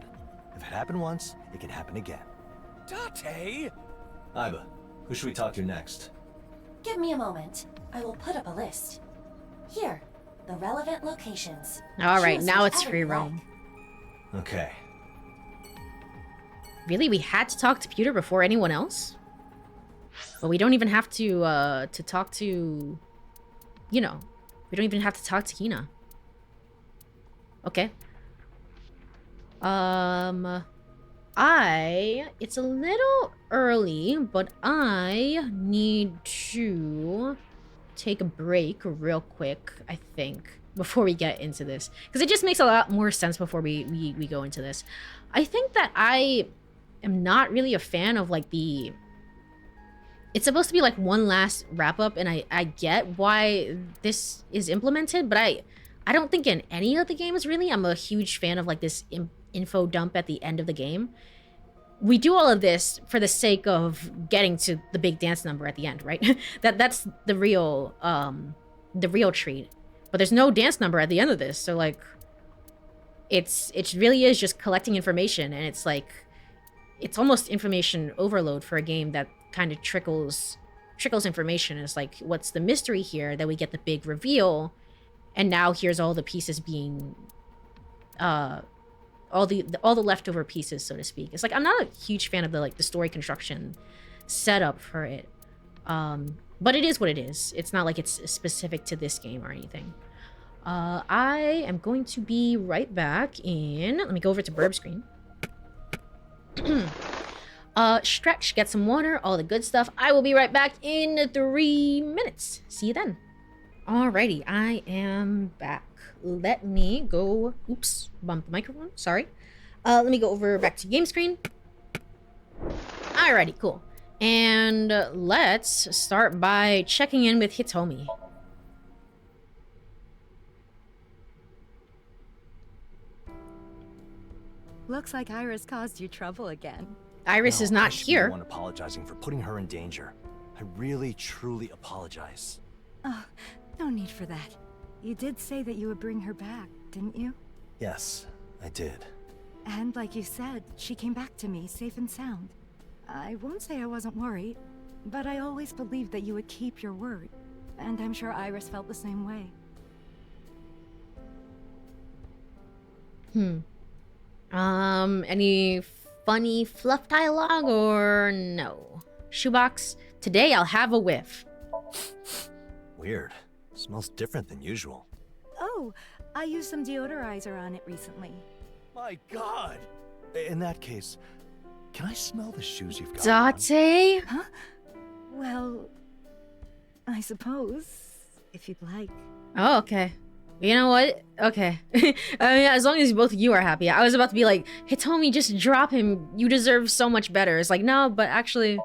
If it happened once, it can happen again. Date! Aiba, who should we talk to next? Give me a moment. I will put up a list. Here, the relevant locations. Alright, Choose now it's whichever free you roam. like. Okay. Really? We had to talk to Pewter before anyone else? But we don't even have to talk to... You know. We don't even have to talk to Hina. Okay. It's a little early, but I need to take a break real quick, I think, before we get into this. Because it just makes a lot more sense before we go into this. I think that I am not really a fan of, like, the... It's supposed to be, like, one last wrap-up, and I get why this is implemented, but I don't think in any of the games, really, I'm a huge fan of, like, this info dump at the end of the game. We do all of this for the sake of getting to the big dance number at the end, right? That's the real treat. But there's no dance number at the end of this, so, like, it really is just collecting information, and it's like, it's almost information overload for a game that kind of trickles information. It's like, what's the mystery here? That we get the big reveal, and now here's all the pieces being all the leftover pieces, so to speak. It's like, I'm not a huge fan of the story construction setup for it, but it is what it is. It's not like it's specific to this game or anything. I am going to be right back in, let me go over to Burb screen. Stretch, get some water, all the good stuff. I will be right back in 3 minutes. See you then. Alrighty, I am back. Let me go... Oops, bumped the microphone. Sorry. Let me go over back to game screen. Alrighty, cool. And let's start by checking in with Hitomi. Looks like Iris caused you trouble again. Iris is not I should be here. the one apologizing for putting her in danger. I really, truly apologize. Oh, no need for that. You did say that you would bring her back, didn't you? Yes, I did. And like you said, she came back to me safe and sound. I won't say I wasn't worried, but I always believed that you would keep your word. And I'm sure Iris felt the same way. Any funny fluff dialogue or no? Shoebox, today I'll have a whiff. Weird. Smells different than usual. Oh, I used some deodorizer on it recently. My God! In that case, can I smell the shoes you've got Date? Huh? Well, I suppose, if you'd like. Oh, okay. You know what? Okay. I mean, as long as both of you are happy. I was about to be like, Hitomi, just drop him. You deserve so much better. It's like, no, but actually...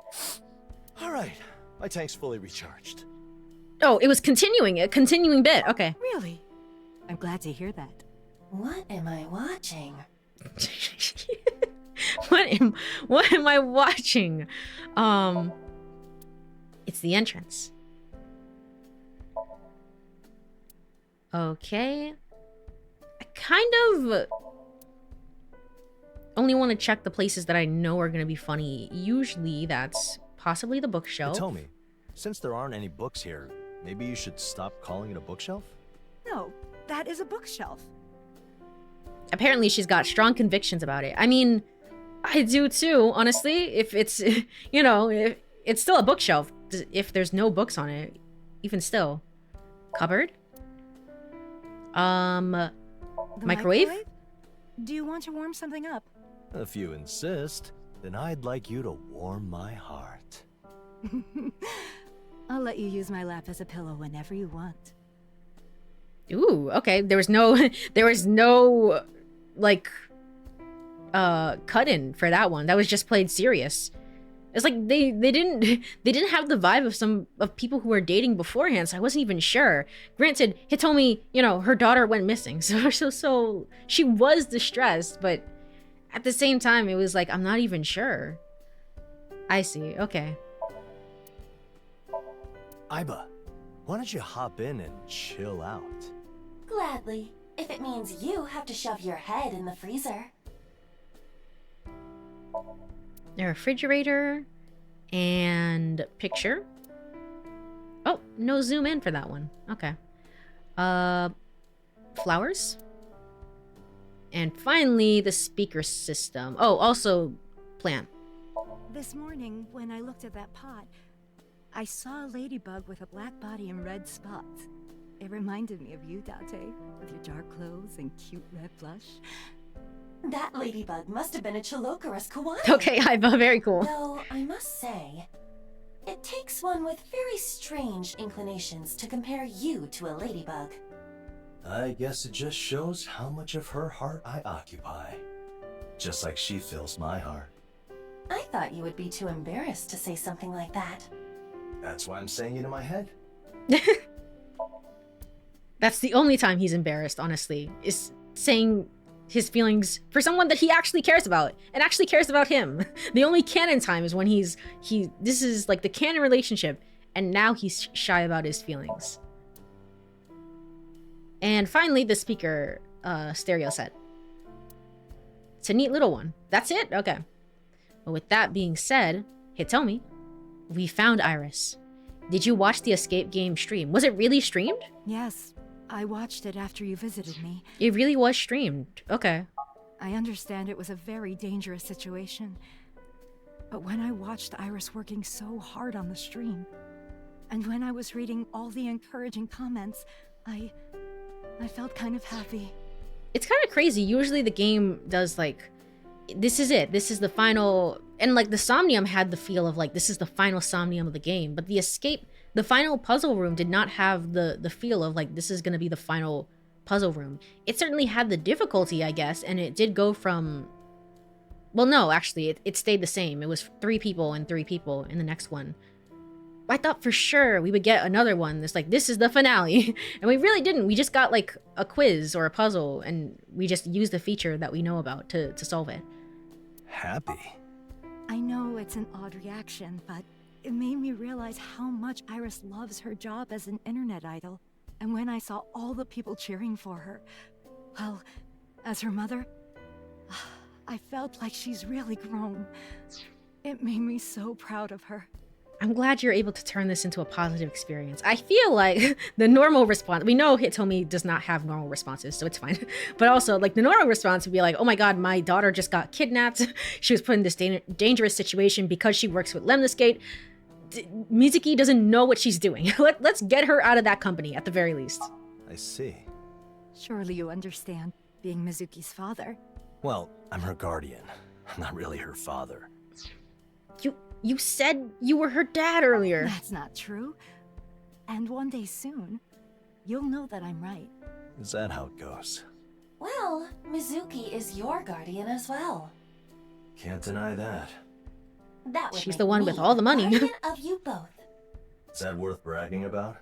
Alright, my tank's fully recharged. Oh, it was continuing. A continuing bit. Okay. Really? I'm glad to hear that. What am I watching? What am I watching? It's the entrance. Okay. I kind of only want to check the places that I know are going to be funny. Usually that's possibly the bookshelf. Tell me, since there aren't any books here, maybe you should stop calling it a bookshelf? No, that is a bookshelf. Apparently she's got strong convictions about it. I mean, I do too, honestly. If it's, you know, if it's still a bookshelf, if there's no books on it, even still. Cupboard? The microwave? Do you want to warm something up? If you insist, then I'd like you to warm my heart. I'll let you use my lap as a pillow whenever you want. Ooh, okay. There was no, like, cut-in for that one. That was just played serious. It's like they didn't have the vibe of people who were dating beforehand, so I wasn't even sure. Granted, Hitomi, you know, her daughter went missing, so she was distressed, but at the same time, it was like, I'm not even sure. I see, okay. Aiba, why don't you hop in and chill out? Gladly, if it means you have to shove your head in the freezer. The refrigerator and picture. Oh, no zoom in for that one. Okay. Flowers. And finally, the speaker system. Oh, also plan? This morning, when I looked at that pot, I saw a ladybug with a black body and red spots. It reminded me of you, Date, with your dark clothes and cute red blush. That ladybug must have been a Chilocarus Kawane. Okay, Aiba, very cool. Though, I must say, it takes one with very strange inclinations to compare you to a ladybug. I guess it just shows how much of her heart I occupy. Just like she fills my heart. I thought you would be too embarrassed to say something like that. That's why I'm saying it in my head. That's the only time he's embarrassed, honestly, is saying his feelings for someone that he actually cares about and actually cares about him. The only canon time is when this is like the canon relationship, and now he's shy about his feelings. And finally, the speaker stereo set. It's a neat little one. That's it? Okay. But with that being said, Hitomi, we found Iris. Did you watch the escape game stream? Was it really streamed? Yes, I watched it after you visited me. It really was streamed. Okay. I understand it was a very dangerous situation. But when I watched Iris working so hard on the stream, and when I was reading all the encouraging comments, I felt kind of happy. It's kind of crazy. Usually the game does like, this is it. This is the final, and like the Somnium had the feel of like, this is the final Somnium of the game. But the escape, the final puzzle room did not have the feel of like, this is going to be the final puzzle room. It certainly had the difficulty, I guess. And it did go from, well, no, actually it stayed the same. It was 3 people and 3 people in the next one. I thought for sure we would get another one. It's like, this is the finale. And we really didn't. We just got like a quiz or a puzzle, and we just used the feature that we know about to solve it. Happy? I know it's an odd reaction, but it made me realize how much Iris loves her job as an internet idol. And when I saw all the people cheering for her, well, as her mother, I felt like she's really grown. It made me so proud of her. I'm glad you're able to turn this into a positive experience. I feel like the normal response, we know Hitomi does not have normal responses, so it's fine. But also, like, the normal response would be like, oh my god, my daughter just got kidnapped. She was put in this dangerous situation because she works with Lemniscate. Mizuki doesn't know what she's doing. Let's get her out of that company, at the very least. I see. Surely you understand, being Mizuki's father. Well, I'm her guardian. I'm not really her father. You said you were her dad earlier. That's not true. And one day soon, you'll know that I'm right. Is that how it goes? Well, Mizuki is your guardian as well. Can't deny that. That would She's make the one me with all the money. guardian of you both. Is that worth bragging about?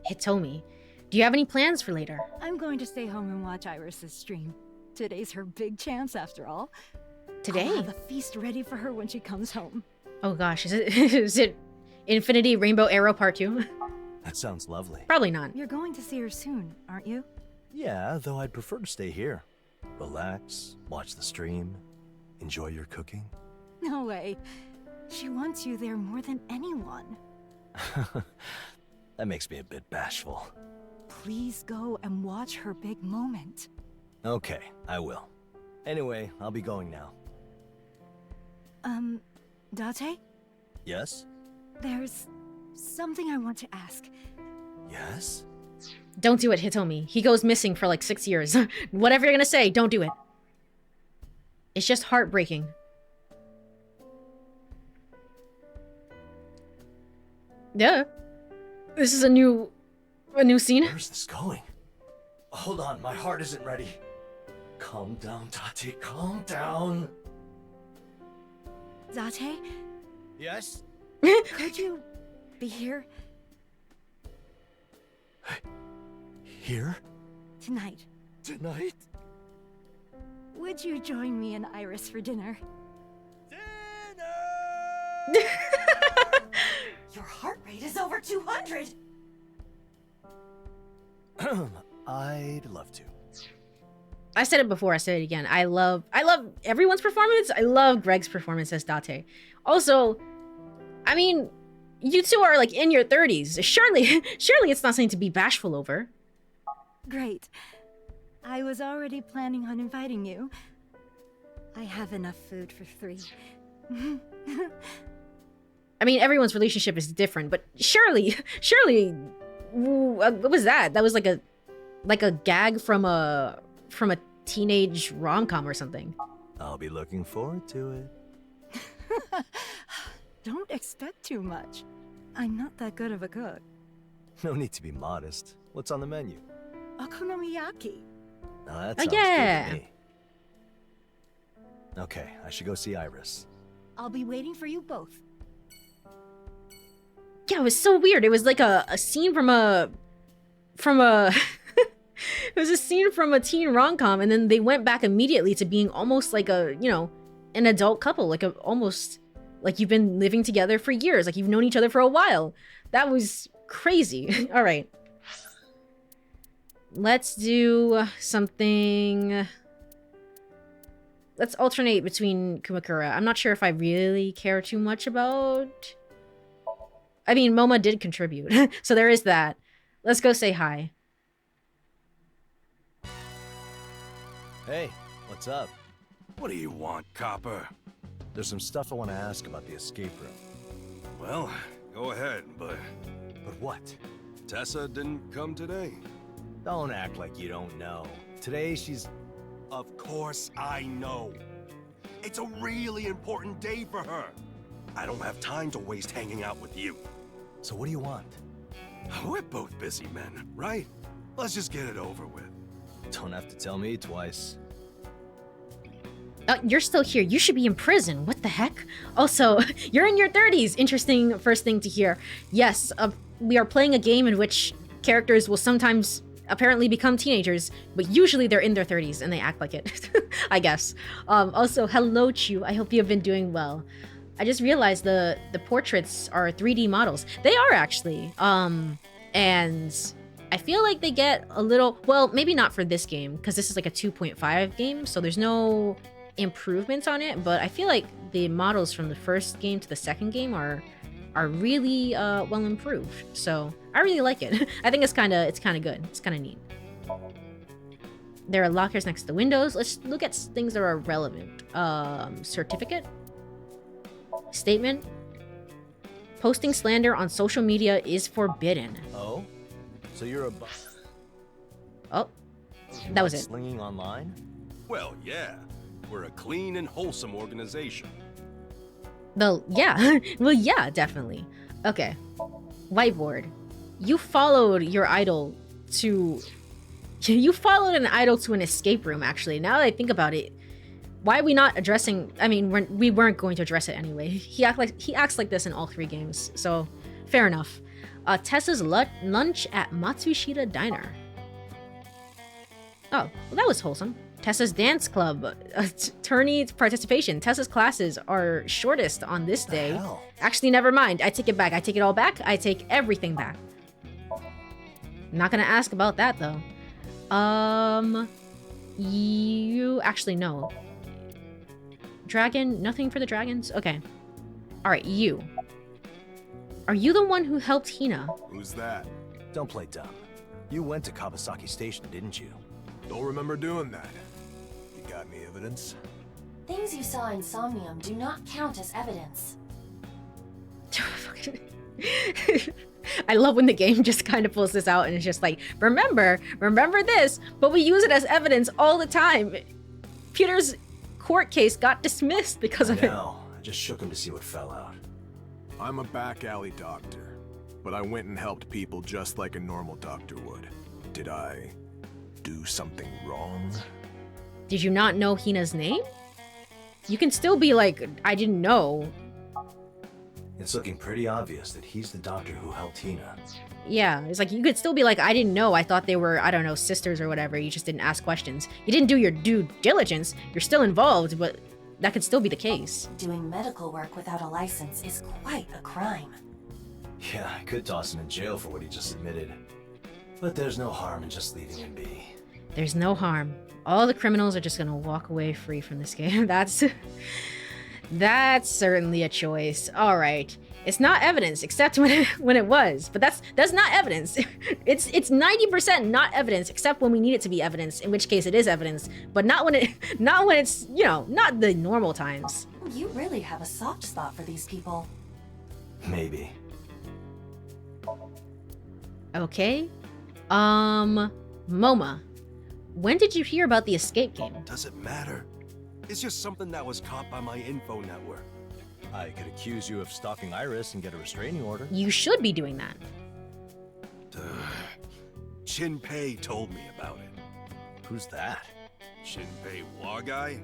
Hitomi, do you have any plans for later? I'm going to stay home and watch Iris's stream. Today's her big chance, after all. Today? I'll have a feast ready for her when she comes home. Oh gosh, is it Infinity Rainbow Arrow Part 2? That sounds lovely. Probably not. You're going to see her soon, aren't you? Yeah, though I'd prefer to stay here. Relax, watch the stream, enjoy your cooking. No way. She wants you there more than anyone. That makes me a bit bashful. Please go and watch her big moment. Okay, I will. Anyway, I'll be going now. Date? Yes? There's something I want to ask. Yes? Don't do it, Hitomi. He goes missing for like 6 years. Whatever you're gonna say, don't do it. It's just heartbreaking. Yeah. This is a new scene. Where's this going? Hold on, my heart isn't ready. Calm down, Tati, calm down. Date? Yes? Could you be here Here? tonight? Tonight? Would you join me and Iris for dinner? Your heart rate is over 200. I'd love to. I said it before, I said it again. I love everyone's performance. I love Greg's performance as Date. Also, I mean, you two are like in your 30s. Surely it's not something to be bashful over. Great. I was already planning on inviting you. I have enough food for 3. I mean, everyone's relationship is different, but surely, what was that? That was like a gag from a teenage rom-com or something. I'll be looking forward to it. Don't expect too much. I'm not that good of a cook. No need to be modest. What's on the menu? Okonomiyaki. Now that Oh, sounds yeah. good to me. Okay, I should go see Iris. I'll be waiting for you both. Yeah, it was so weird. It was like a scene from a it was a scene from a teen rom-com, and then they went back immediately to being almost like a, you know, an adult couple, like almost like you've been living together for years, like you've known each other for a while. That was crazy. All right. Let's do something. Let's alternate between Kumakura. I'm not sure if I really care too much about... I mean, Moma did contribute, so there is that. Let's go say hi. Hey, what's up? What do you want, Copper? There's some stuff I want to ask about the escape room. Well, go ahead, but But what? Tessa didn't come today. Don't act like you don't know. Today she's... Of course I know. It's a really important day for her. I don't have time to waste hanging out with you. So what do you want? We're both busy men, right? Let's just get it over with. Don't have to tell me twice. You're still here. You should be in prison. What the heck? Also, you're in your 30s. Interesting first thing to hear. Yes, we are playing a game in which characters will sometimes apparently become teenagers, but usually they're in their 30s and they act like it, I guess. Also, hello, Chu. I hope you have been doing well. I just realized the portraits are 3D models. They are actually. And I feel like they get a little, well, maybe not for this game, because this is like a 2.5 game, so there's no improvements on it, but I feel like the models from the first game to the second game are really well improved. So I really like it. I think it's kind of good. It's kind of neat. There are lockers next to the windows. Let's look at things that are relevant. Certificate, statement. Posting slander on social media is forbidden. Oh? So you're a... Oh, that was it. Slinging online? Well, yeah. We're a clean and wholesome organization. Well, yeah. Well, yeah, definitely. Okay. Whiteboard. You followed your idol to... You followed an idol to an escape room, actually. Now that I think about it, why are we not addressing... I mean, we weren't going to address it anyway. He acts like this in all 3 games, so fair enough. Tessa's lunch at Matsushita Diner. Oh, well, that was wholesome. Tessa's dance club. Tourney participation. Tessa's classes are shortest on this day. Hell? Actually, never mind. I take it back. I take it all back. I take everything back. Not gonna ask about that, though. You actually know. Dragon? Nothing for the dragons? Okay. Alright, you. Are you the one who helped Hina? Who's that? Don't play dumb. You went to Kawasaki Station, didn't you? Don't remember doing that. You got any evidence? Things you saw in Somnium do not count as evidence. I love when the game just kind of pulls this out and it's just like, remember this, but we use it as evidence all the time. Peter's court case got dismissed because of it. No, I just shook him to see what fell out. I'm a back alley doctor, but I went and helped people just like a normal doctor would. Did I do something wrong? Did you not know Hina's name? You can still be like, I didn't know. It's looking pretty obvious that he's the doctor who helped Hina. Yeah, it's like, you could still be like, I didn't know. I thought they were, I don't know, sisters or whatever. You just didn't ask questions. You didn't do your due diligence. You're still involved, but that could still be the case. Doing medical work without a license is quite a crime. Yeah, I could toss him in jail for what he just admitted. But there's no harm in just leaving him be. There's no harm. All the criminals are just gonna walk away free from this game. That's certainly a choice. All right. It's not evidence, except when it was. But that's not evidence. It's 90% not evidence, except when we need it to be evidence, in which case it is evidence. But not when it's, you know, not the normal times. You really have a soft spot for these people. Maybe. Okay. MoMA. When did you hear about the escape game? Does it matter? It's just something that was caught by my info network. I could accuse you of stalking Iris and get a restraining order. You should be doing that. Shinpei told me about it. Who's that? Shinpei Wa guy?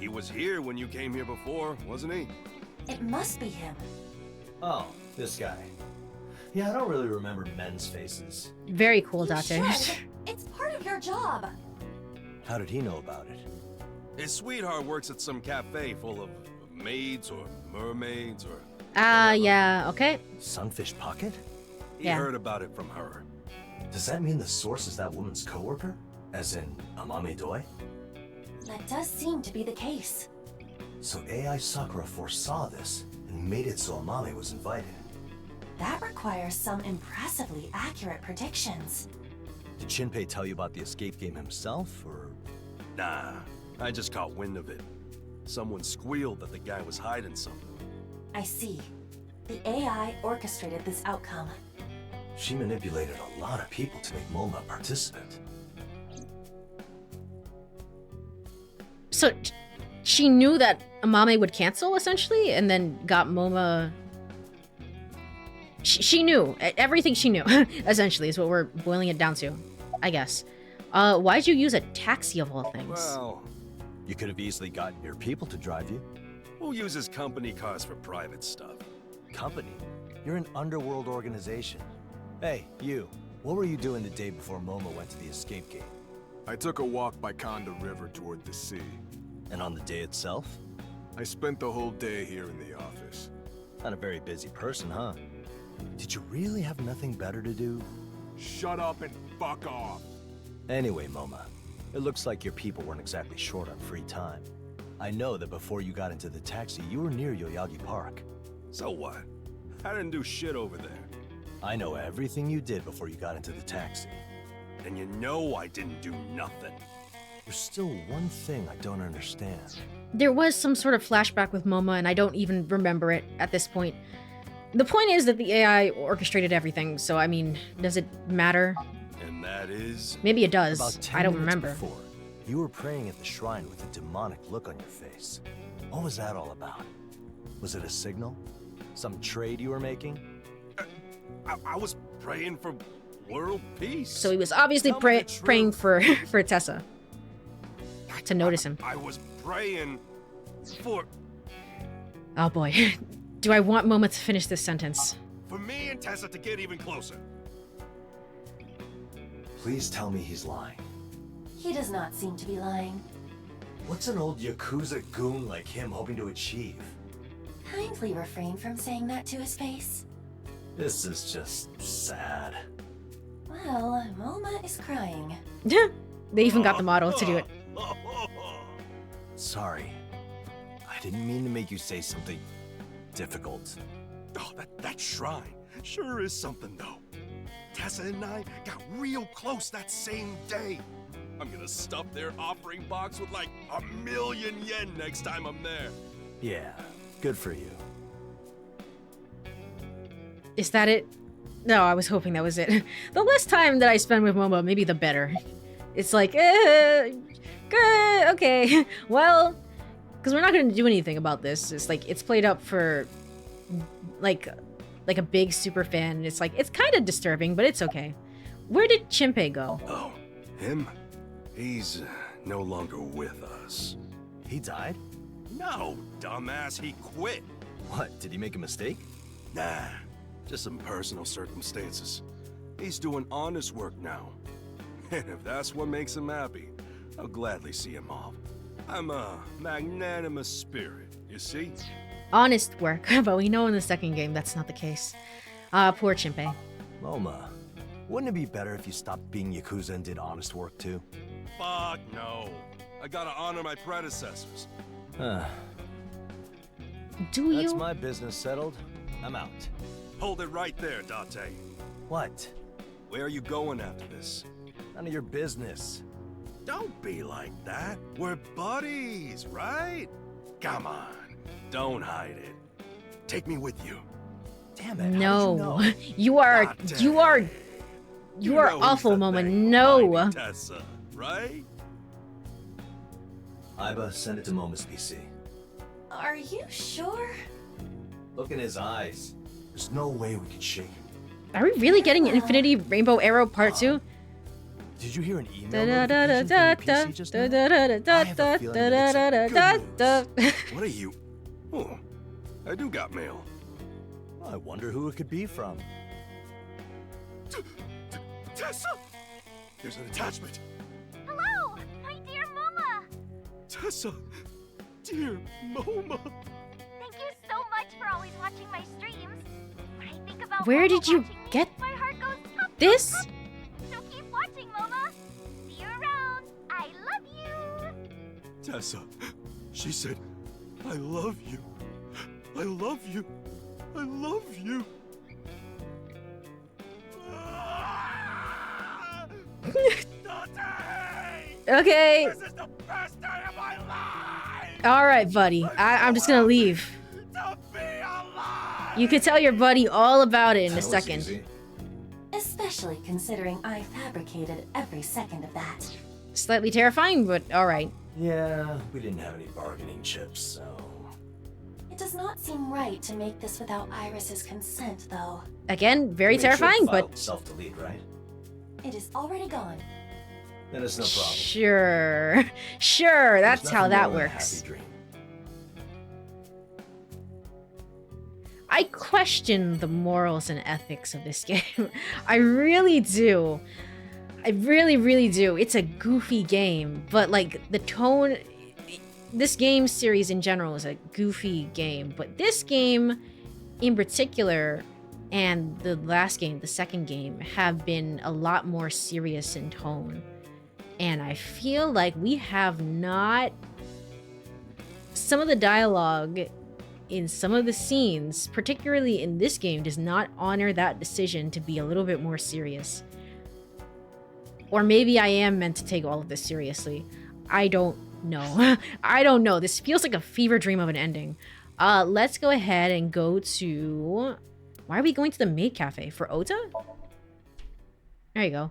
He was here when you came here before, wasn't he? It must be him. Oh, this guy. Yeah, I don't really remember men's faces. Very cool, You Doctor. should. It's part of your job. How did he know about it? His sweetheart works at some cafe full of maids or mermaids or... Yeah, okay. Sunfish Pocket? He Yeah. heard about it from her. Does that mean the source is that woman's coworker? As in, Amame Doi? That does seem to be the case. So AI Sakura foresaw this and made it so Amame was invited. That requires some impressively accurate predictions. Did Shinpei tell you about the escape game himself, or...? Nah, I just caught wind of it. Someone squealed that the guy was hiding something. I see. The AI orchestrated this outcome. She manipulated a lot of people to make MoMA a participant. So she knew that Amame would cancel, essentially, and then got MoMA... She knew. Everything she knew, essentially, is what we're boiling it down to, I guess. Why'd you use a taxi of all things? Well, You could have easily gotten your people to drive you. who uses company cars for private stuff? Company? You're an underworld organization. Hey, you. What were you doing the day before MoMA went to the escape game? I took a walk by Konda River toward the sea. And on the day itself? I spent the whole day here in the office. Not a very busy person, huh? Did you really have nothing better to do? Shut up and fuck off. Anyway, MoMA, it looks like your people weren't exactly short on free time. I know that before you got into the taxi, you were near Yoyagi Park. So what? I didn't do shit over there. I know everything you did before you got into the taxi. And you know I didn't do nothing. There's still one thing I don't understand. There was some sort of flashback with MoMA, and I don't even remember it at this point. The point is that the AI orchestrated everything, so I mean, does it matter? And that is... Maybe it does. About 10 I don't minutes remember. before, you were praying at the shrine with a demonic look on your face. What was that all about? Was it a signal? Some trade you were making? I was praying for world peace. So he was obviously Tell me the truth. praying for Tessa to notice him. I was praying for Oh boy. Do I want MoMA to finish this sentence? me and Tessa to get even closer. Please tell me he's lying. He does not seem to be lying. What's an old Yakuza goon like him hoping to achieve? Kindly refrain from saying that to his face. This is just sad. Well, MoMA is crying. They even got the model to do it. Sorry. I didn't mean to make you say something difficult. Oh, that shrine sure is something, though. Tessa and I got real close that same day. I'm gonna stuff their offering box with like 1,000,000 yen next time I'm there. Yeah, good for you. Is that it? No, I was hoping that was it. The less time that I spend with MoMA, maybe the better. It's like, good, okay. Well, because we're not going to do anything about this. It's like, it's played up for, like a big super fan. And it's like, it's kind of disturbing, but it's okay. Where did Shinpei go? Oh, him? He's no longer with us. He died? No, dumbass, he quit. What, did he make a mistake? Nah, just some personal circumstances. He's doing honest work now. And if that's what makes him happy, I'll gladly see him off. I'm a magnanimous spirit, you see? Honest work, but we know in the second game that's not the case. Poor Shinpei. MoMA, wouldn't it be better if you stopped being Yakuza and did honest work too? Fuck no. I gotta honor my predecessors. Do you? That's my business settled. I'm out. Hold it right there, Date. What? Where are you going after this? None of your business. Don't be like that. We're buddies, right? Come on. Don't hide it. Take me with you. Damn it. No. How did You are God you are you are know who's awful, the Mama. thing, No. Mighty Tessa, right? Iba, send it to Moma's PC. Are you sure? Look in his eyes. There's no way we could shake him. Are we really getting Infinity Rainbow Arrow Part 2? Did you hear an email notification from your PC just now? I have a feeling that it's good news. What are you? Oh, I do got mail. I wonder who it could be from. Tessa! There's an attachment. Hello, my dear Moma. Tessa! Dear Moma! Thank you so much for always watching my streams. When I think about Where Moma did you watching me, get my heart goes pop, this? pop, pop. So keep watching, Moma. See you around. I love you. Tessa, she said, I love you. I love you. I love you. Okay. This is the best day of my life! All right, buddy. I'm just gonna leave. To be alive! You can tell your buddy all about it in a That was second. easy. Especially considering I fabricated every second of that. Slightly terrifying, but all right. Yeah, we didn't have any bargaining chips, so... It does not seem right to make this without Iris's consent, though. Again, very You made sure the terrifying, file but would self-delete, right? It is already gone. Then it's no problem. sure, sure. That's There's how nothing that more than a works. happy dream. I question the morals and ethics of this game. I really do. I really, really do. It's a goofy game, but like the tone. This game series in general is a goofy game, but this game in particular and the last game, the second game, have been a lot more serious in tone. And I feel like we have not... Some of the dialogue in some of the scenes, particularly in this game, does not honor that decision to be a little bit more serious. Or maybe I am meant to take all of this seriously. I don't know. I don't know. This feels like a fever dream of an ending. Let's go ahead and go to... Why are we going to the maid cafe? For Ota? There you go.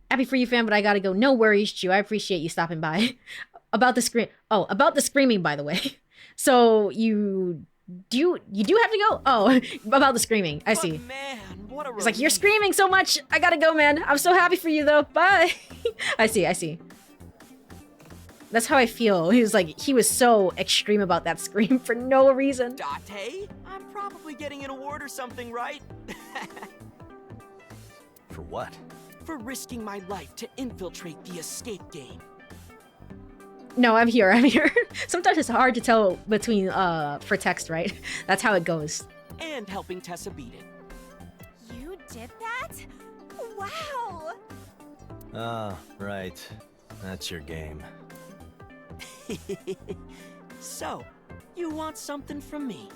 Happy for you, fam, but I gotta go. No worries, Chu. I appreciate you stopping by. About the scream. Oh, about the screaming, by the way. So you do have to go? Oh, about the screaming. I see. Man, what a It's like, you're screaming so much. I gotta go, man. I'm so happy for you, though. Bye. I see. That's how I feel. He was so extreme about that scream for no reason. Date? I'm probably getting an award or something, right? For what? For risking my life to infiltrate the escape game. No, I'm here. Sometimes it's hard to tell between, for text, right? That's how it goes. And helping Tessa beat it. You did that? Wow! Ah, right. That's your game. So, you want something from me?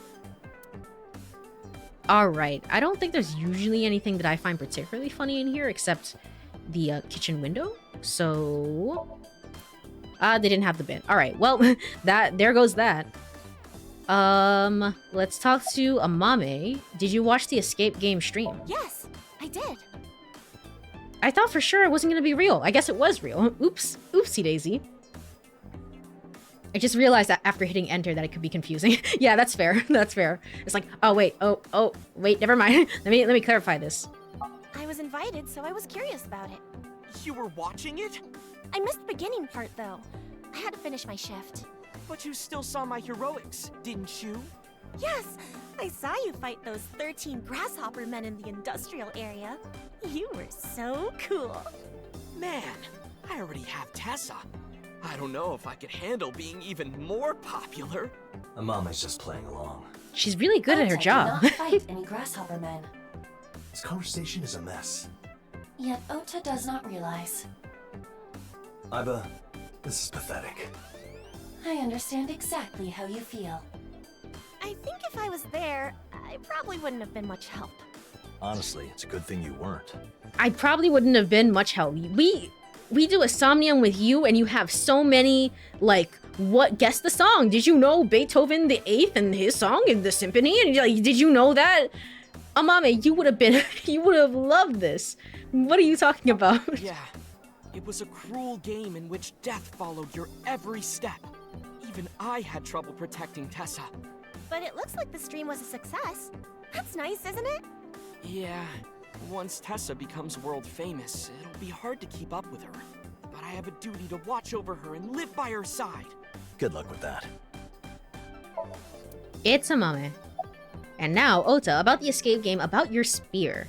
Alright, I don't think there's usually anything that I find particularly funny in here except the kitchen window. So... they didn't have the bin. Alright, well, there goes that. Let's talk to Amame. Did you watch the escape game stream? Yes, I did. I thought for sure it wasn't gonna be real. I guess it was real. Oops. Oopsie daisy. I just realized that after hitting enter that it could be confusing. Yeah, that's fair. That's fair. It's like, oh wait, wait, never mind. let me clarify this. I was invited, so I was curious about it. You were watching it? I missed the beginning part, though. I had to finish my shift. But you still saw my heroics, didn't you? Yes, I saw you fight those 13 grasshopper men in the industrial area. You were so cool. Man, I already have Tessa. I don't know if I could handle being even more popular. Amama's just playing along. She's really good at her Ota job. did not fight any grasshopper men. This conversation is a mess. Yet Ota does not realize. Iba, this is pathetic. I understand exactly how you feel. I think if I was there, I probably wouldn't have been much help. Honestly, it's a good thing you weren't. I probably wouldn't have been much help. We do a Somnium with you, and you have so many, like, what, guess the song. Did you know Beethoven the 8th and his song in the symphony? And you're like, did you know that? Amame, you would have been, you would have loved this. What are you talking about? Yeah, it was a cruel game in which death followed your every step. Even I had trouble protecting Tessa. But it looks like the stream was a success. That's nice, isn't it? Yeah, once Tessa becomes world famous, it'll be hard to keep up with her. But I have a duty to watch over her and live by her side. Good luck with that. It's Amame. And now, Ota, about the escape game, about your spear.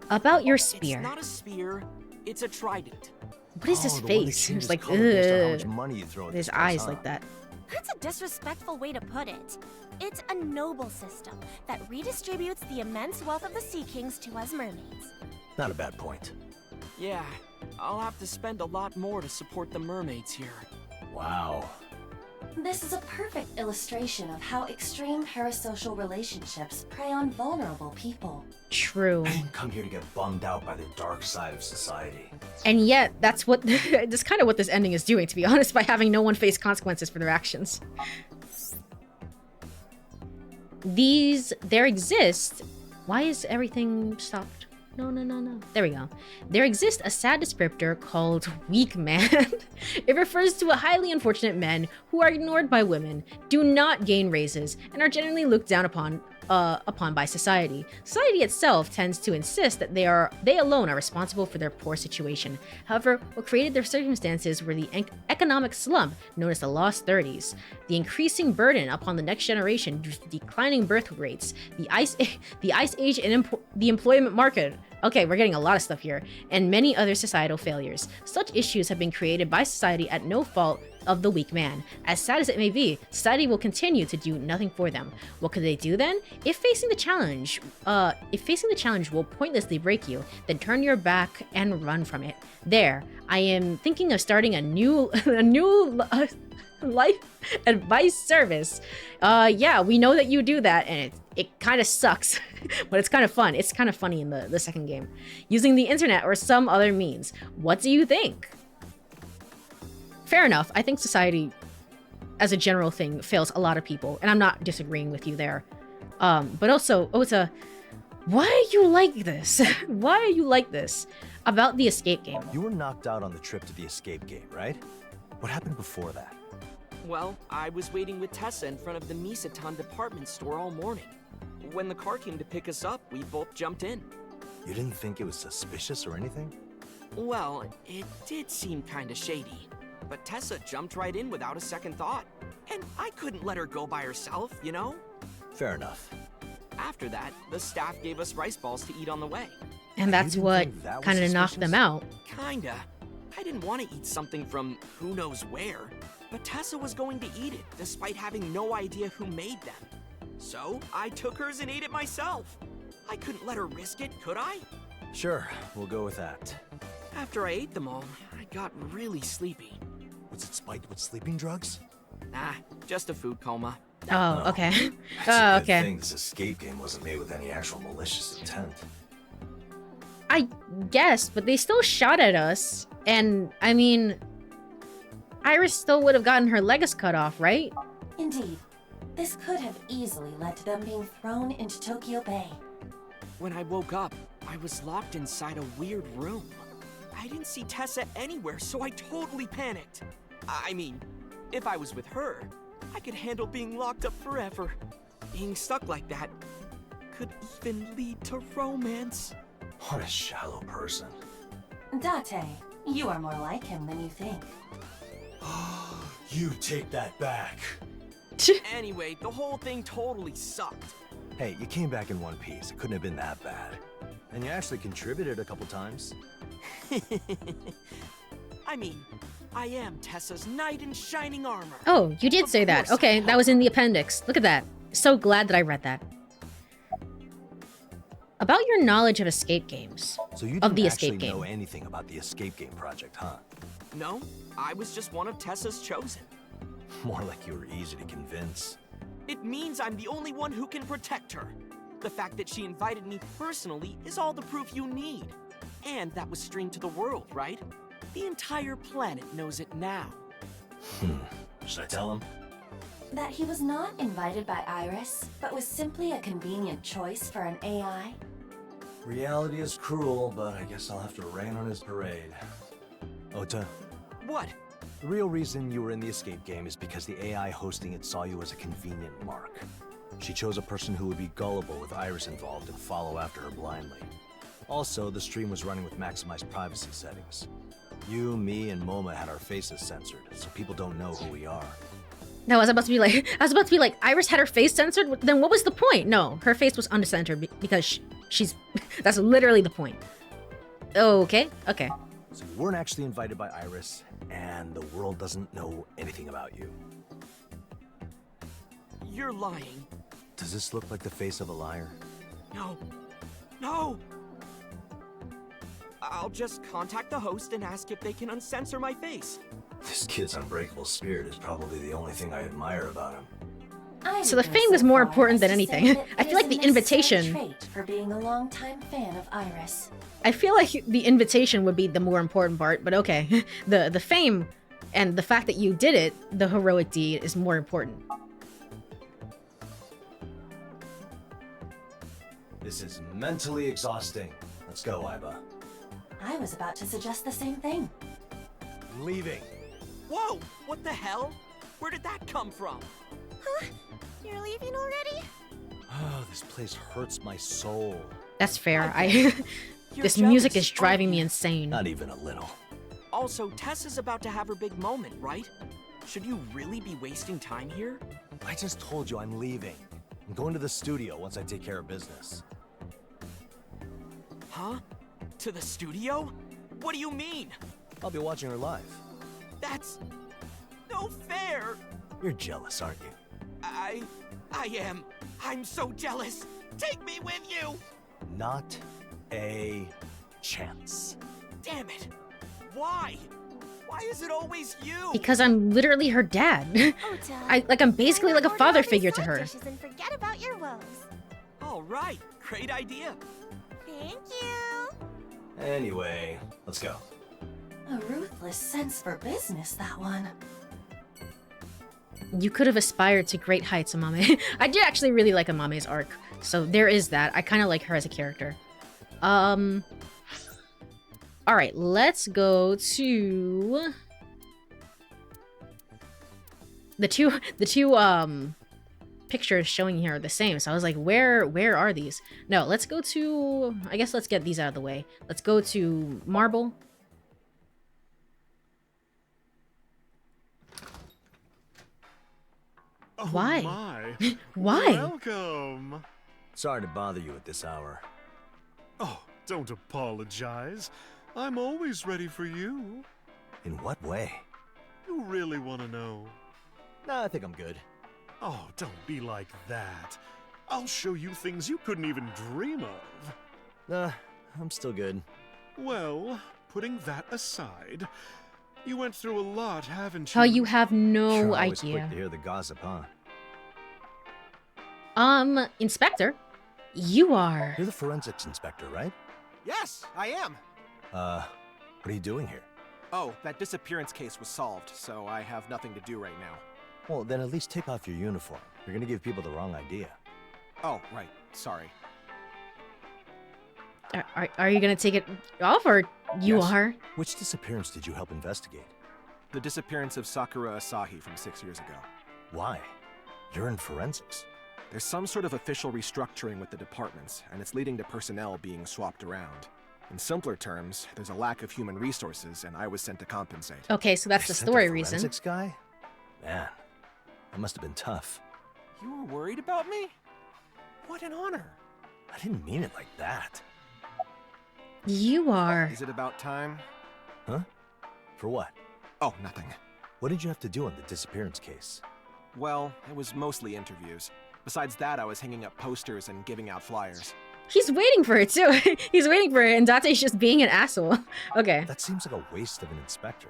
About your spear. It's not a spear, it's a trident. What is his the one that face? changes It's like, color based on how much ugh. money you throw at His this place, eyes huh? like that. That's a disrespectful way to put it. It's a noble system that redistributes the immense wealth of the Sea Kings to us mermaids. Not a bad point. Yeah, I'll have to spend a lot more to support the mermaids here. Wow. This is a perfect illustration of how extreme parasocial relationships prey on vulnerable people. True. I didn't come here to get bummed out by the dark side of society. And yet, that's what that's kind of what this ending is doing, to be honest, by having no one face consequences for their actions. There exist. Why is everything stopped? No. There we go. There exists a sad descriptor called weak man. It refers to a highly unfortunate men who are ignored by women, do not gain raises, and are generally looked down upon by society. Society itself tends to insist that they alone are responsible for their poor situation. However, what created their circumstances were the economic slump known as the lost 30s, the increasing burden upon the next generation due to declining birth rates, the ice age and the employment market. Okay, we're getting a lot of stuff here, and many other societal failures. Such issues have been created by society at no fault of the weak man. As sad as it may be, society will continue to do nothing for them. What could they do then? If facing the challenge will pointlessly break you, then turn your back and run from it. There, I am thinking of starting a new life advice service. Yeah, we know that you do that, and it kind of sucks, but it's kind of fun. It's kind of funny in the second game. Using the internet or some other means. What do you think? Fair enough. I think society, as a general thing, fails a lot of people, and I'm not disagreeing with you there. But also, Ota, why are you like this? Why are you like this about the escape game? You were knocked out on the trip to the escape game, right? What happened before that? Well, I was waiting with Tessa in front of the Misatan department store all morning. When the car came to pick us up, we both jumped in. You didn't think it was suspicious or anything? Well, it did seem kinda shady. But Tessa jumped right in without a second thought. And I couldn't let her go by herself, you know? Fair enough. After that, the staff gave us rice balls to eat on the way. And that's what kind of knocked them out. Kinda. I didn't want to eat something from who knows where, but Tessa was going to eat it, despite having no idea who made them. So, I took hers and ate it myself. I couldn't let her risk it, could I? Sure, we'll go with that. After I ate them all, I got really sleepy. Was it spiked with sleeping drugs? Nah, just a food coma. Oh, okay. That's a good okay. thing this escape game wasn't made with any actual malicious intent. I guess, but they still shot at us. And, I mean, Iris still would have gotten her legs cut off, right? Indeed. This could have easily led to them being thrown into Tokyo Bay. When I woke up, I was locked inside a weird room. I didn't see Tessa anywhere, so I totally panicked. I mean, if I was with her, I could handle being locked up forever. Being stuck like that could even lead to romance. What a shallow person. Date, you are more like him than you think. You take that back. Anyway, the whole thing totally sucked. Hey, you came back in one piece. It couldn't have been that bad. And you actually contributed a couple times. I mean, I am Tessa's knight in shining armor. Oh, you did say that. Okay, that was in the appendix. Look at that. So glad that I read that. About your knowledge of escape games. So you of the didn't escape actually game. know anything about the escape game project, huh? No, I was just one of Tessa's chosen. More like you were easy to convince. It means I'm the only one who can protect her. The fact that she invited me personally is all the proof you need. And that was streamed to the world, right? The entire planet knows it now. Should I tell him? That he was not invited by Iris, but was simply a convenient choice for an AI? Reality is cruel, but I guess I'll have to rain on his parade. Ota. What? The real reason you were in the escape game is because the AI hosting it saw you as a convenient mark. She chose a person who would be gullible with Iris involved and follow after her blindly. Also, the stream was running with maximized privacy settings. You, me, and Moma had our faces censored, so people don't know who we are. No, I was about to be like, Iris had her face censored? Then what was the point? No, her face was uncensored because she's... That's literally the point. Okay, okay. So you weren't actually invited by Iris, and the world doesn't know anything about you. You're lying. Does this look like the face of a liar? No. No! I'll just contact the host and ask if they can uncensor my face. This kid's unbreakable spirit is probably the only thing I admire about him. So the fame is more important than anything. I feel like the invitation... Trait for being a longtime fan of Iris. I feel like the invitation would be the more important part, but okay. The fame and the fact that you did it, the heroic deed, is more important. This is mentally exhausting. Let's go, Iba. I was about to suggest the same thing. I'm leaving. Whoa! What the hell? Where did that come from? Huh? You're leaving already? Oh, this place hurts my soul. That's fair. This jealous, music is driving aren't me you? insane. Not even a little. Also, Tess is about to have her big moment, right? Should you really be wasting time here? I just told you I'm leaving. I'm going to the studio once I take care of business. Huh? To the studio? What do you mean? I'll be watching her live. That's... no fair! You're jealous, aren't you? I am. I'm so jealous. Take me with you! Not a chance. Damn it! Why? Why is it always you? Because I'm literally her dad. I'm basically like a father figure to her. And forget about your woes. All right, great idea. Thank you. Anyway, let's go. A ruthless sense for business, that one. You could have aspired to great heights, Amame. I do actually really like Amame's arc, so there is that. I kind of like her as a character. All right, let's go to the two pictures showing here are the same. So I was like, where are these? No, let's go to, I guess let's get these out of the way. Let's go to Marble. Oh, Why? My. Why? Welcome. Sorry to bother you at this hour. Oh, don't apologize. I'm always ready for you. In what way? You really want to know? Nah, I think I'm good. Oh, don't be like that. I'll show you things you couldn't even dream of. Nah, I'm still good. Well, putting that aside, you went through a lot, haven't you? Oh, you have no Sure, always idea. quick to hear the gossip, huh? Inspector, you are. You're the forensics inspector, right? Yes, I am. What are you doing here? Oh, that disappearance case was solved, so I have nothing to do right now. Well, then at least take off your uniform. You're gonna give people the wrong idea. Oh, right. Sorry. Are you gonna take it off, or you Yes. are? Which disappearance did you help investigate? The disappearance of Sakura Asahi from 6 years ago. Why? You're in forensics. There's some sort of official restructuring with the departments, and it's leading to personnel being swapped around. In simpler terms, there's a lack of human resources, and I was sent to compensate. Okay, so that's They the sent a story reason. forensics guy? Man, that must have been tough. You were worried about me? What an honor. I didn't mean it like that. You are. Is it about time? Huh? For what? Oh, nothing. What did you have to do on the disappearance case? Well, it was mostly interviews. Besides that, I was hanging up posters and giving out flyers. He's waiting for it too. He's waiting for it, and Date's just being an asshole. Okay. That seems like a waste of an inspector.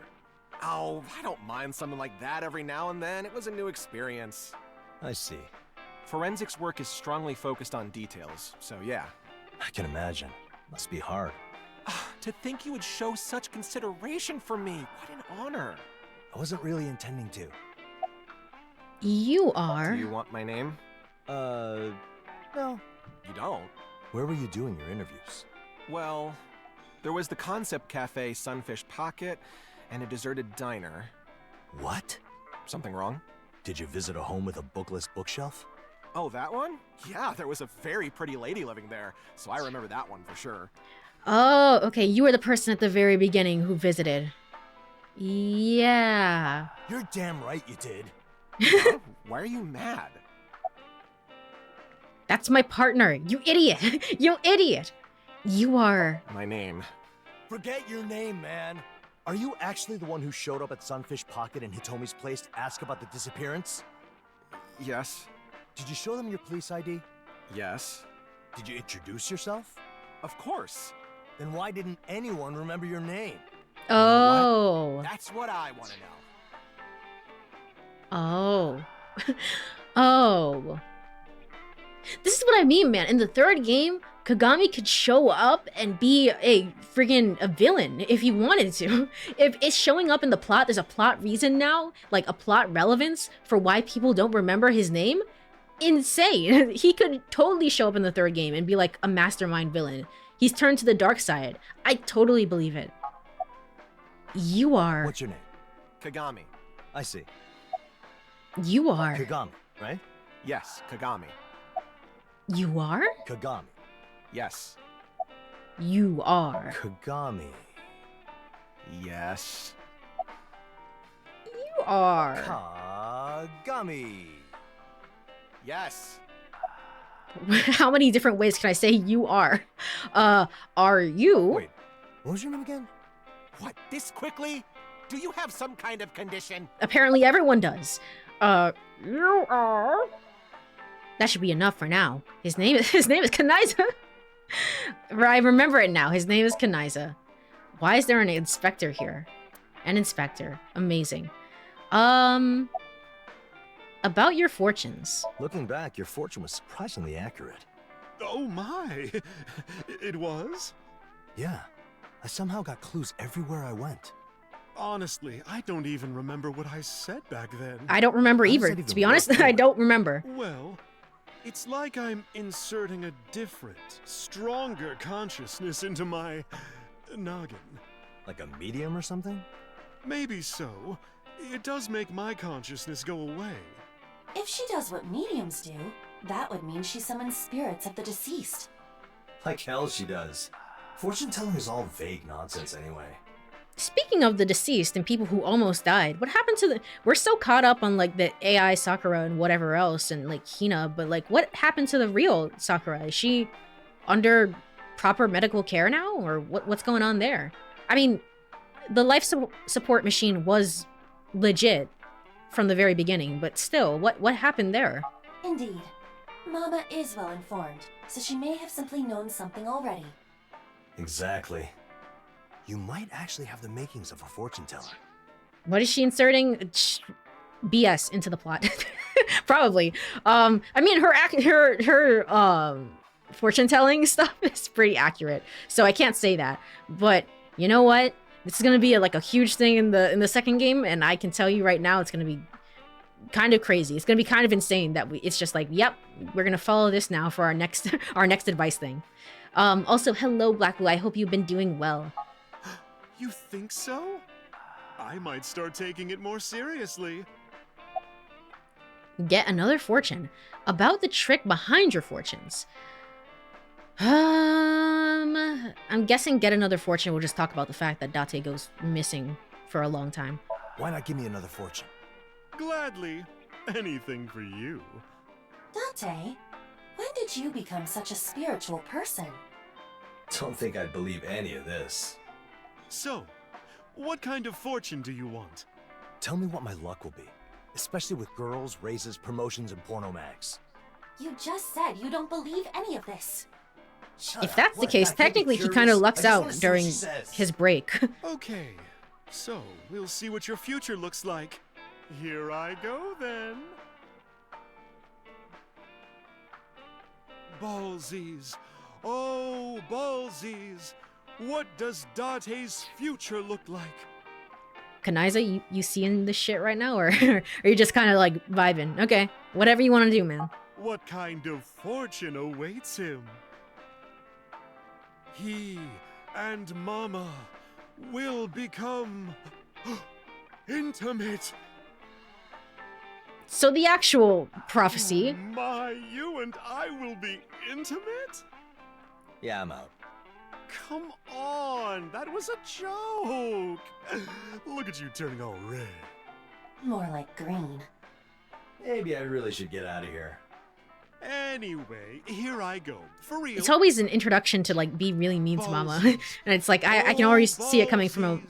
Oh, I don't mind something like that every now and then. It was a new experience. I see. Forensics work is strongly focused on details, so yeah. I can imagine. Must be hard. To think you would show such consideration for me. What an honor. I wasn't really intending to. You are. Do you want my name? No. You don't? Where were you doing your interviews? Well, there was the concept cafe Sunfish Pocket and a deserted diner. What? Something wrong? Did you visit a home with a bookless bookshelf? Oh, that one? Yeah, there was a very pretty lady living there, so I remember that one for sure. Oh, okay. You were the person at the very beginning who visited. Yeah. You're damn right you did. Huh? Why are you mad? That's my partner. You idiot. You idiot. You are... My name. Forget your name, man. Are you actually the one who showed up at Sunfish Pocket and Hitomi's place to ask about the disappearance? Yes. Did you show them your police ID? Yes. Did you introduce yourself? Of course. Then why didn't anyone remember your name? Oh. You know what? That's what I want to know. Oh. Oh. This is what I mean, man. In the third game, Kagami could show up and be a villain if he wanted to. If it's showing up in the plot, there's a plot reason now, like a plot relevance for why people don't remember his name. Insane. He could totally show up in the third game and be like a mastermind villain. He's turned to the dark side. I totally believe it. You are... What's your name? Kagami. I see. You are... Kagami, right? Yes, Kagami. You are? Kagami. Yes. You are. Kagami. Yes. You are. Kagami. Yes. How many different ways can I say you are? Are you? Wait, what was your name again? What, this quickly? Do you have some kind of condition? Apparently everyone does. You are... That should be enough for now. His name is Kanaiza. I remember it now. His name is Kanaiza. Why is there an inspector here? An inspector. Amazing. About your fortunes. Looking back, your fortune was surprisingly accurate. Oh my! It was? Yeah. I somehow got clues everywhere I went. Honestly, I don't even remember what I said back then. I don't remember either. To be honest, I don't remember. Well, it's like I'm inserting a different, stronger consciousness into my noggin. Like a medium or something? Maybe so. It does make my consciousness go away. If she does what mediums do, that would mean she summons spirits of the deceased. Like hell she does. Fortune telling is all vague nonsense anyway. Speaking of the deceased and people who almost died, what happened to the... We're so caught up on, like, the AI Sakura and whatever else, and, like, Hina, but, like, what happened to the real Sakura? Is she under proper medical care now, or what's going on there? I mean, the life support machine was legit from the very beginning, but still, what happened there? Indeed. Mama is well informed, so she may have simply known something already. Exactly. You might actually have the makings of a fortune teller. What is she inserting? BS into the plot. Probably. I mean, her fortune telling stuff is pretty accurate, so I can't say that. But you know what? This is gonna be like a huge thing in the second game, and I can tell you right now, it's gonna be kind of crazy. It's gonna be kind of insane that it's just like, yep, we're gonna follow this now for our next advice thing. Also, hello, Black Blue. I hope you've been doing well. You think so? I might start taking it more seriously. Get another fortune. About the trick behind your fortunes. I'm guessing get another fortune will just talk about the fact that Date goes missing for a long time. Why not give me another fortune? Gladly. Anything for you. Date, when did you become such a spiritual person? Don't think I'd believe any of this. So, what kind of fortune do you want? Tell me what my luck will be. Especially with girls, raises, promotions, and porno mags. You just said you don't believe any of this. If that's the case, technically he kind of lucks out during his break. Okay, So, we'll see what your future looks like. Here I go, then. Ballsies. Oh, ballsies. What does Date's future look like? Kanaiza, you seeing this shit right now, or are you just kind of like vibing? Okay, whatever you want to do, man. What kind of fortune awaits him? He and Mama will become intimate. So the actual prophecy. Oh my, you and I will be intimate? Yeah, I'm out. Come on, that was a joke. Look at you turning all red. More like green. Maybe I really should get out of here. Anyway, here I go. For real. It's always an introduction to like be really mean to Mama, and it's like I can already see it coming from a.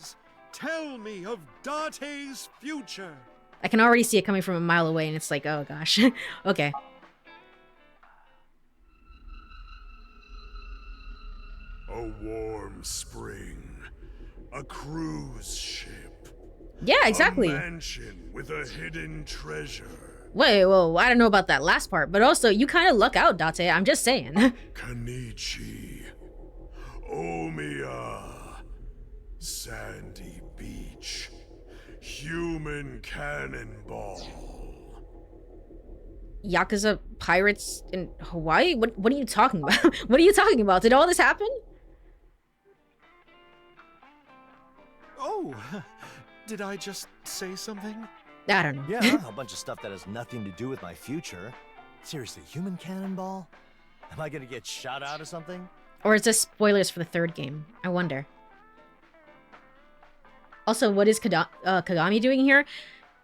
Tell me of Date's future. I can already see it coming from a mile away, and it's like, oh gosh, okay. A warm spring, a cruise ship. Yeah, exactly. A mansion with a hidden treasure. Wait, well, I don't know about that last part, but also you kind of luck out, Date. I'm just saying. Kanichi, Omiya, Sandy Beach, human cannonball. Yakuza pirates in Hawaii? What are you talking about? What are you talking about? Did all this happen? Oh, did I just say something? I don't know. Yeah, a bunch of stuff that has nothing to do with my future. Seriously, human cannonball? Am I gonna get shot out or something? Or is this spoilers for the third game? I wonder. Also, what is Kagami doing here?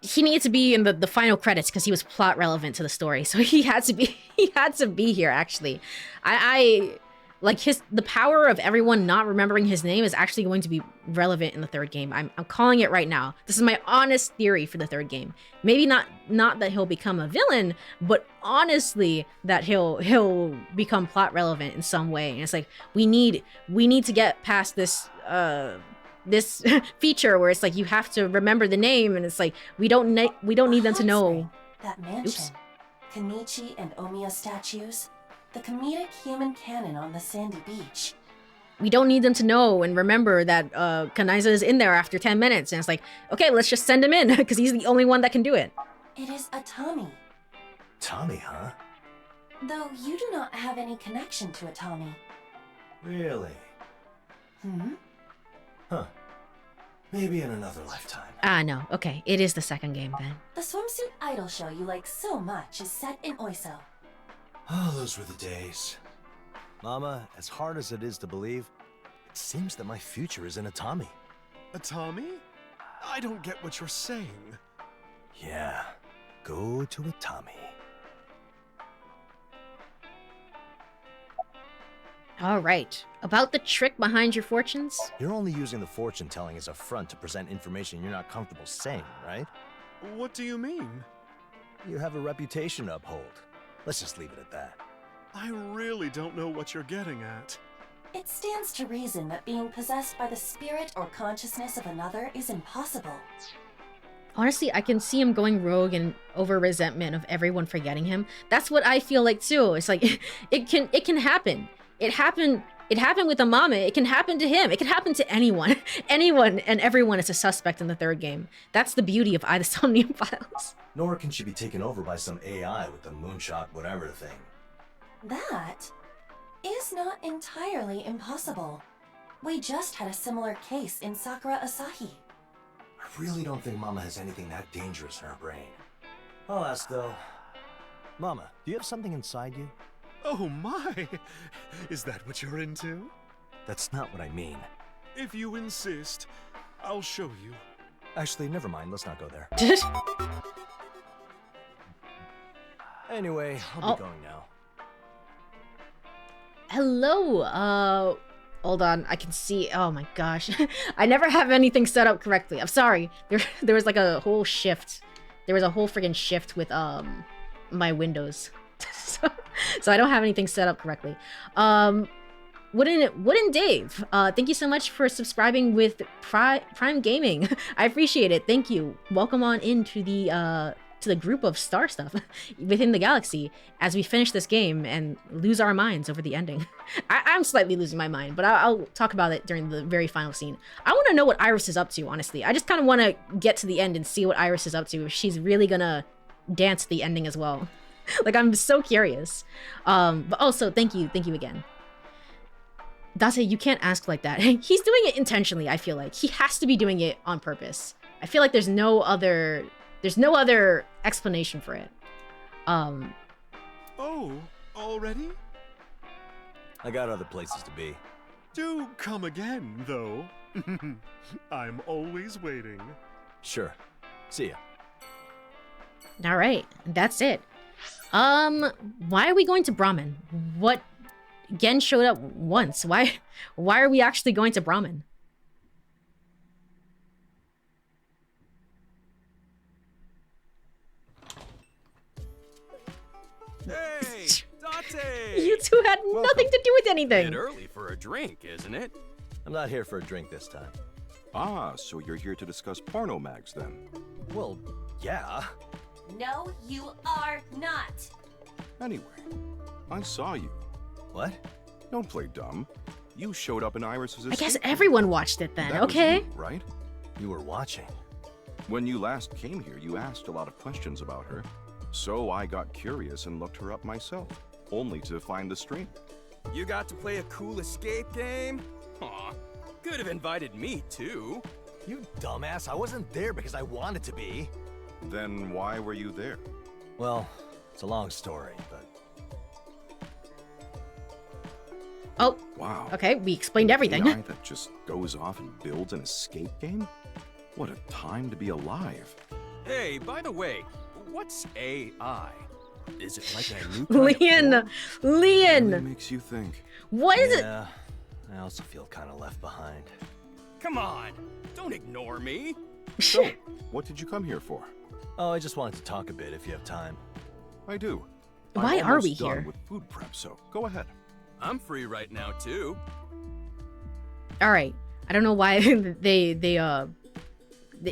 He needed to be in the final credits because he was plot relevant to the story. So he had to be here actually. I like the power of everyone not remembering his name is actually going to be relevant in the third game. I'm calling it right now. This is my honest theory for the third game. Maybe not that he'll become a villain, but honestly that he'll become plot relevant in some way. And it's like we need to get past this this feature where it's like you have to remember the name, and it's like we don't need them to know. That mansion, Kanichi and Omiya statues, the comedic human cannon on the sandy beach. We don't need them to know and remember that Kanaiza is in there after 10 minutes, and it's like, okay, let's just send him in because he's the only one that can do it. It is a Tommy. Tommy, huh? Though you do not have any connection to a Tommy. Really? Hmm? Huh. Maybe in another lifetime. Ah, no. Okay, it is the second game then. The swimsuit idol show you like so much is set in Oiso. Oh, those were the days. Mama, as hard as it is to believe, it seems that my future is in a Tommy. A Tommy? I don't get what you're saying. Yeah, go to a Tommy. All right. About the trick behind your fortunes? You're only using the fortune telling as a front to present information you're not comfortable saying, right? What do you mean? You have a reputation to uphold. Let's just leave it at that. I really don't know what you're getting at. It stands to reason that being possessed by the spirit or consciousness of another is impossible. Honestly, I can see him going rogue and over resentment of everyone forgetting him. That's what I feel like too. It's like it can happen. It happened with Amame. It can happen to him. It can happen to anyone. Anyone and everyone is a suspect in the third game. That's the beauty of the Somnium Files. Nor can she be taken over by some AI with the moonshot whatever thing. That is not entirely impossible. We just had a similar case in Sakura Asahi. I really don't think Mama has anything that dangerous in her brain. I'll ask though. Mama, do you have something inside you? Oh my! Is that what you're into? That's not what I mean. If you insist, I'll show you. Actually, never mind. Let's not go there. Anyway, I'll be going now. Hello. Hold on. I can see. Oh my gosh. I never have anything set up correctly. I'm sorry. There was like a whole shift. There was a whole friggin' shift with my windows. So I don't have anything set up correctly. Wooden Dave, thank you so much for subscribing with Prime Gaming. I appreciate it. Thank you. Welcome on into the group of star stuff within the galaxy as we finish this game and lose our minds over the ending. I'm slightly losing my mind, but I'll talk about it during the very final scene. I want to know what Iris is up to, honestly. I just kind of want to get to the end and see what Iris is up to, if she's really gonna dance the ending as well. Like, I'm so curious. But also, thank you again. Dase, you can't ask like that. He's doing it intentionally, I feel like. He has to be doing it on purpose. I feel like there's no other explanation for it. Oh, already? I got other places to be. Do come again, though. I'm always waiting. Sure. See ya. All right, that's it. Why are we going to Brahmin? What? Gen showed up once. Why are we actually going to Brahmin? Hey, Date! You two had nothing to do with anything. Bit early for a drink, isn't it? I'm not here for a drink this time. Ah, so you're here to discuss porno mags then? Well, yeah. No, you are not. Anyway, I saw you. What? Don't play dumb. You showed up in Iris's I guess escape everyone watched it then, That was okay? you, right? You were watching. When you last came here, you asked a lot of questions about her. So I got curious and looked her up myself, only to find the stream. You got to play a cool escape game? Aw, could have invited me too. You dumbass, I wasn't there because I wanted to be. Then why were you there? Well, it's a long story, but... Oh, wow. Okay, we explained everything. AI that just goes off and builds an escape game? What a time to be alive. Hey, by the way, what's AI? Is it like a new kind of Leon! Really makes you think. What is it? Yeah, I also feel kind of left behind. Come on, don't ignore me. So, what did you come here for? Oh, I just wanted to talk a bit if you have time. I do. Why I'm are almost we done here? with food prep, so go ahead. I'm free right now too. All right. I don't know why they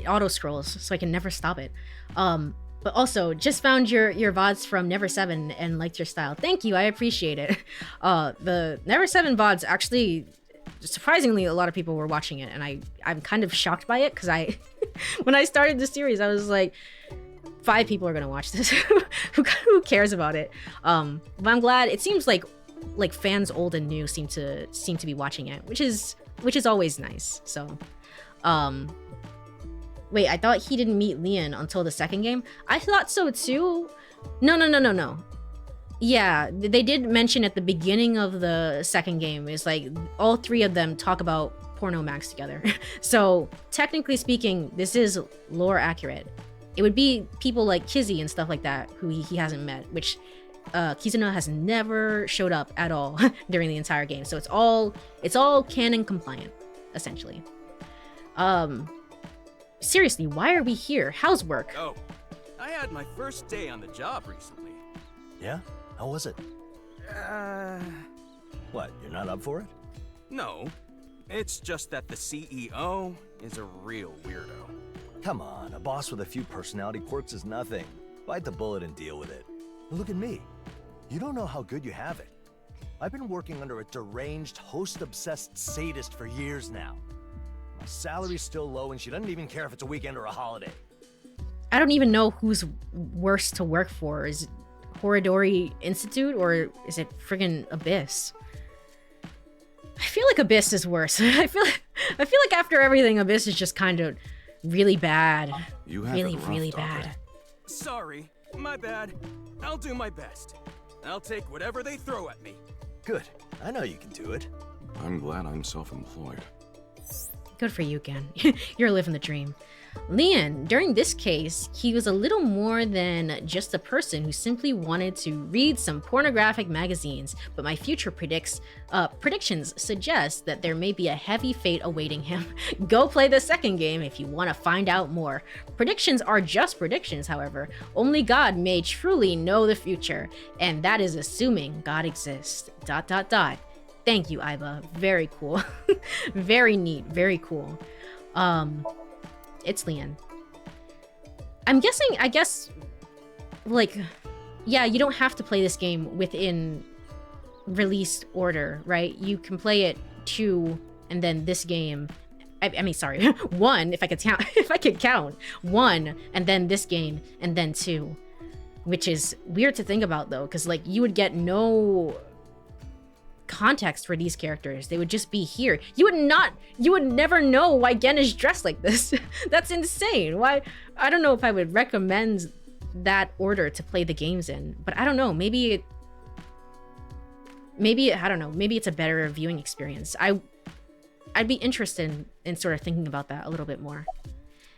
auto scrolls, so I can never stop it. But also just found your VODs from Never 7 and liked your style. Thank you, I appreciate it. The Never 7 VODs actually, surprisingly, a lot of people were watching it, and I'm kind of shocked by it because when I started the series, I was like, 5 people are gonna watch this. Who cares about it? But I'm glad. It seems like fans old and new seem to be watching it, which is always nice. So, wait, I thought he didn't meet Leon until the second game. I thought so too. No. Yeah, they did mention at the beginning of the second game is like all 3 of them talk about porno mags together. So technically speaking, this is lore accurate. It would be people like Kizzy and stuff like that who he hasn't met, which Kizuna has never showed up at all during the entire game. So it's all canon compliant, essentially. Seriously, why are we here? How's work? Oh, I had my first day on the job recently. Yeah? How was it? What, you're not up for it? No. It's just that the CEO is a real weirdo. Come on, a boss with a few personality quirks is nothing. Bite the bullet and deal with it. Look at me. You don't know how good you have it. I've been working under a deranged, host-obsessed sadist for years now. My salary's still low and she doesn't even care if it's a weekend or a holiday. I don't even know who's worse to work for. Is it Horidori Institute or is it friggin' Abyss? I feel like Abyss is worse. I feel like after everything, Abyss is just kind of really bad. You have really, it rough, really Doctor. bad. Sorry, my bad. I'll do my best. I'll take whatever they throw at me. Good. I know you can do it. I'm glad I'm self-employed. Good for you, Gen. You're living the dream. Leon, during this case, he was a little more than just a person who simply wanted to read some pornographic magazines, but my future predictions suggest that there may be a heavy fate awaiting him. Go play the second game if you want to find out more. Predictions are just predictions, however. Only God may truly know the future, and that is assuming God exists. ... Thank you, Iva. Very cool. Very neat. Very cool. It's Leon. I'm guessing, I guess, like, yeah, you don't have to play this game within release order, right? You can play it 2 and then this game. I mean, sorry, 1 if I could count. If I could count 1 and then this game and then 2, which is weird to think about though, because like you would get no context for these characters. They would just be here. You would never know why Gen is dressed like this. That's insane. Why? I don't know if I would recommend that order to play the games in, but I don't know. Maybe I don't know. Maybe it's a better viewing experience. I'd be interested in sort of thinking about that a little bit more.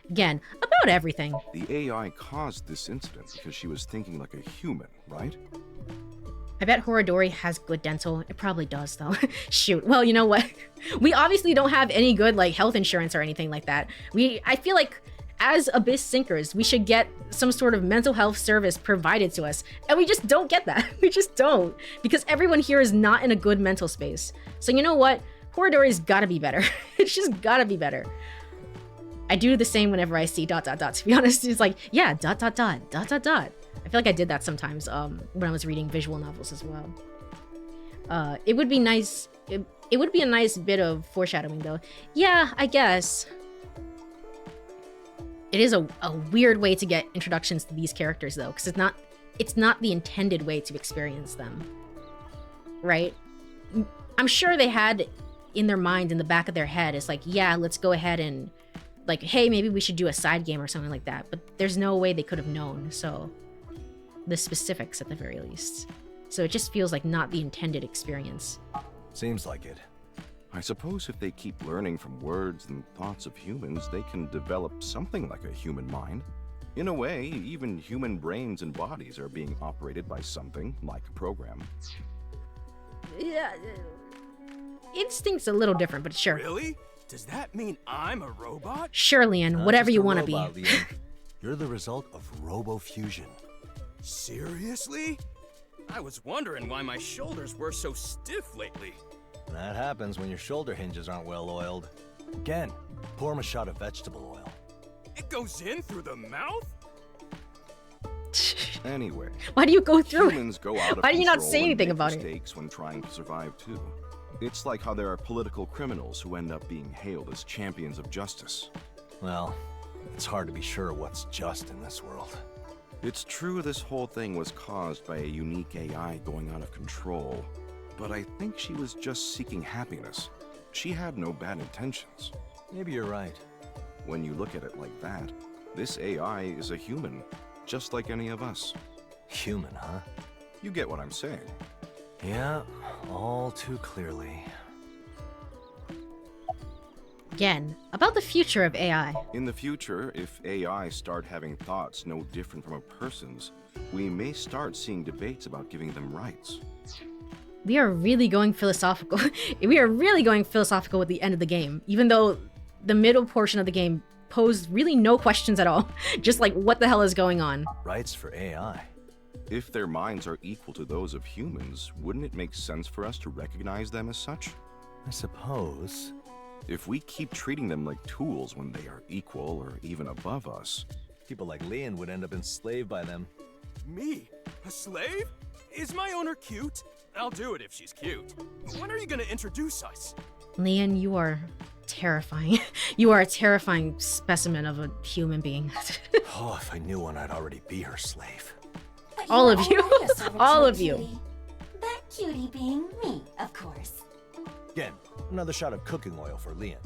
Again, about everything. The AI caused this incident because she was thinking like a human, right? I bet Horodori has good dental. It probably does, though. Shoot. Well, you know what? We obviously don't have any good, like, health insurance or anything like that. I feel like, as Abyss Sinkers, we should get some sort of mental health service provided to us. And we just don't get that. We just don't. Because everyone here is not in a good mental space. So you know what? Horodori's gotta be better. It's just gotta be better. I do the same whenever I see ... to be honest. It's like, yeah, ... I feel like I did that sometimes when I was reading visual novels as well. It would be nice. It would be a nice bit of foreshadowing, though. Yeah, I guess. It is a weird way to get introductions to these characters, though, because it's not the intended way to experience them, right? I'm sure they had in their mind, in the back of their head, it's like, yeah, let's go ahead and like, hey, maybe we should do a side game or something like that. But there's no way they could have known, so the specifics at the very least. So it just feels like not the intended experience. Seems like it. I suppose if they keep learning from words and thoughts of humans, they can develop something like a human mind. In a way, even human brains and bodies are being operated by something like a program. Yeah, instinct's a little different, but sure. Really? Does that mean I'm a robot? Sure, Leon, whatever you want to be. Leon. You're the result of robo-fusion. Seriously? I was wondering why my shoulders were so stiff lately. That happens when your shoulder hinges aren't well oiled. Again, pour him a shot of vegetable oil. It goes in through the mouth? Anyway, why do you go through humans go out of why do you not control say and anything make about mistakes when trying to survive too. It's like how there are political criminals who end up being hailed as champions of justice. Well, it's hard to be sure what's just in this world. It's true this whole thing was caused by a unique AI going out of control, but I think she was just seeking happiness. She had no bad intentions. Maybe you're right. When you look at it like that, this AI is a human, just like any of us. Human, huh? You get what I'm saying. Yeah, all too clearly. Again, about the future of AI. In the future, if AI start having thoughts no different from a person's, we may start seeing debates about giving them rights. We are really going philosophical. We are really going philosophical with the end of the game, even though the middle portion of the game posed really no questions at all. Just like, what the hell is going on? Rights for AI. If their minds are equal to those of humans, wouldn't it make sense for us to recognize them as such? I suppose. If we keep treating them like tools when they are equal or even above us, people like Leon would end up enslaved by them. Me? A slave? Is my owner cute? I'll do it if she's cute. When are you gonna introduce us? Leon, you are terrifying. You are a terrifying specimen of a human being. Oh, if I knew one, I'd already be her slave. All of you. All of you. Cutie. That cutie being me, of course. Again, another shot of cooking oil for Leon.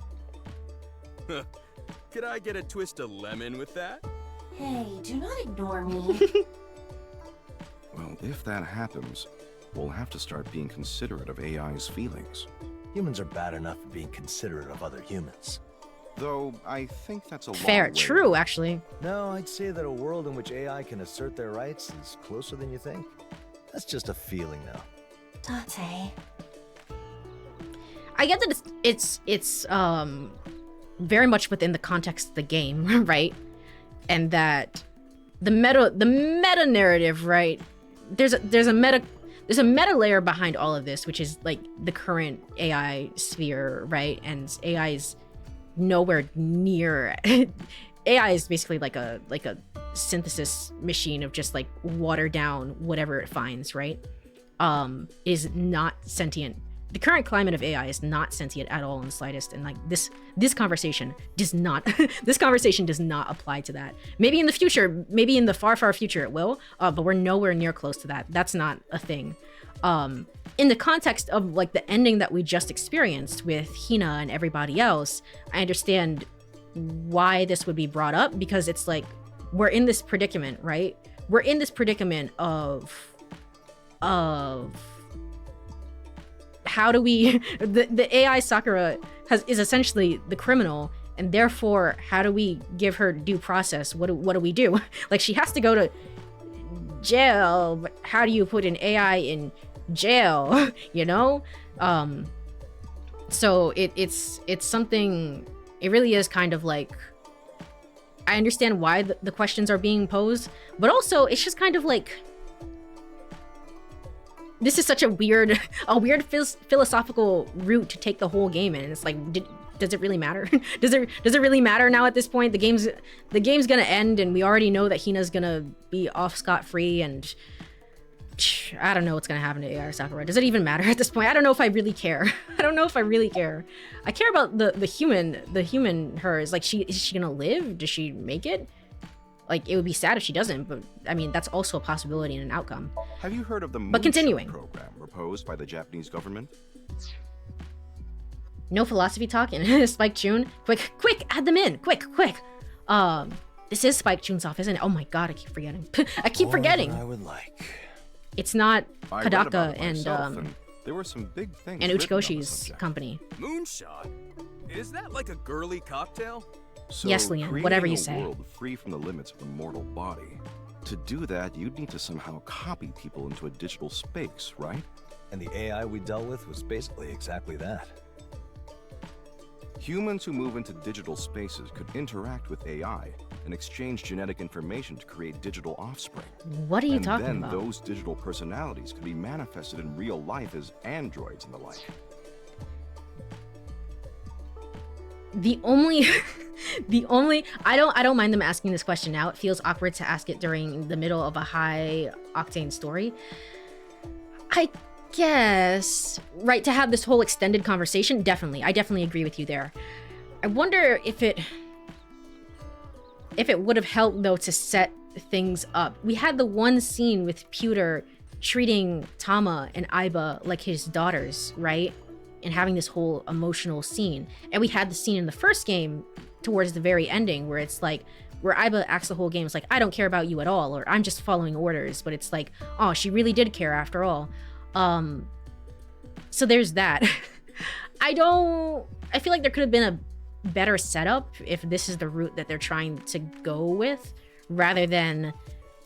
Could I get a twist of lemon with that? Hey, do not ignore me. Well, if that happens, we'll have to start being considerate of AI's feelings. Humans are bad enough at being considerate of other humans. Though, I think that's a fair. Long way. True, actually. No, I'd say that a world in which AI can assert their rights is closer than you think. That's just a feeling, though. Date. I get that it's very much within the context of the game, right? And that the meta narrative, right? There's there's a meta layer behind all of this, which is like the current AI sphere, right? And AI is nowhere near AI is basically like a synthesis machine of just like water down whatever it finds, right? Is not sentient. The current climate of AI is not sentient at all in the slightest, and like this conversation does not this conversation does not apply to that. Maybe in the future, maybe in the far future it will, but we're nowhere near close to that. That's not a thing. In the context of like the ending that we just experienced with Hina and everybody else, I understand why this would be brought up, because it's like we're in this predicament, right? We're in this predicament of how do we the AI Sakura is essentially the criminal, and therefore how do we give her due process? What do we do? Like, she has to go to jail, but how do you put an AI in jail? You know? So it's something, it really is kind of like, I understand why the questions are being posed, but also it's just kind of like, this is such a weird philosophical route to take the whole game in. It's like, does it really matter? does it really matter now at this point? The game's gonna end, and we already know that Hina's gonna be off scot-free, and I don't know what's gonna happen to AI Sakura. Does it even matter at this point? I don't know if I really care. I don't know if I really care. I care about the human her. Is like, is she gonna live? Does she make it? Like, it would be sad if she doesn't, but I mean, that's also a possibility and an outcome. Have you heard of the MOONSHOT program proposed by the Japanese government? No philosophy talk and Spike Chun. Quick, add them in. Quick. This is Spike Chun's office, isn't it? Oh my god, I keep forgetting. I keep forgetting. I would like. It's not I read about Kodaka it and myself, and there were some big things and written on the Uchigoshi's subject. company. Moonshot? Is that like a girly cocktail? So, Yes, Leon, creating whatever you a say. world free from the limits of the mortal body. To do that, you'd need to somehow copy people into a digital space, right? And the AI we dealt with was basically exactly that. Humans who move into digital spaces could interact with AI and exchange genetic information to create digital offspring. What are you talking and about? then those digital personalities could be manifested in real life as androids and the like. The only I don't mind them asking this question now. It feels awkward to ask it during the middle of a high octane story. I guess, right, to have this whole extended conversation, definitely. I definitely agree with you there. I wonder if it would have helped though to set things up. We had the one scene with Pewter treating Tama and Aiba like his daughters, right? And having this whole emotional scene. And we had the scene in the first game towards the very ending where it's like, where Aiba acts the whole game, it's like, I don't care about you at all, or I'm just following orders. But it's like, oh, she really did care after all. So there's that. I feel like there could have been a better setup if this is the route that they're trying to go with, rather than,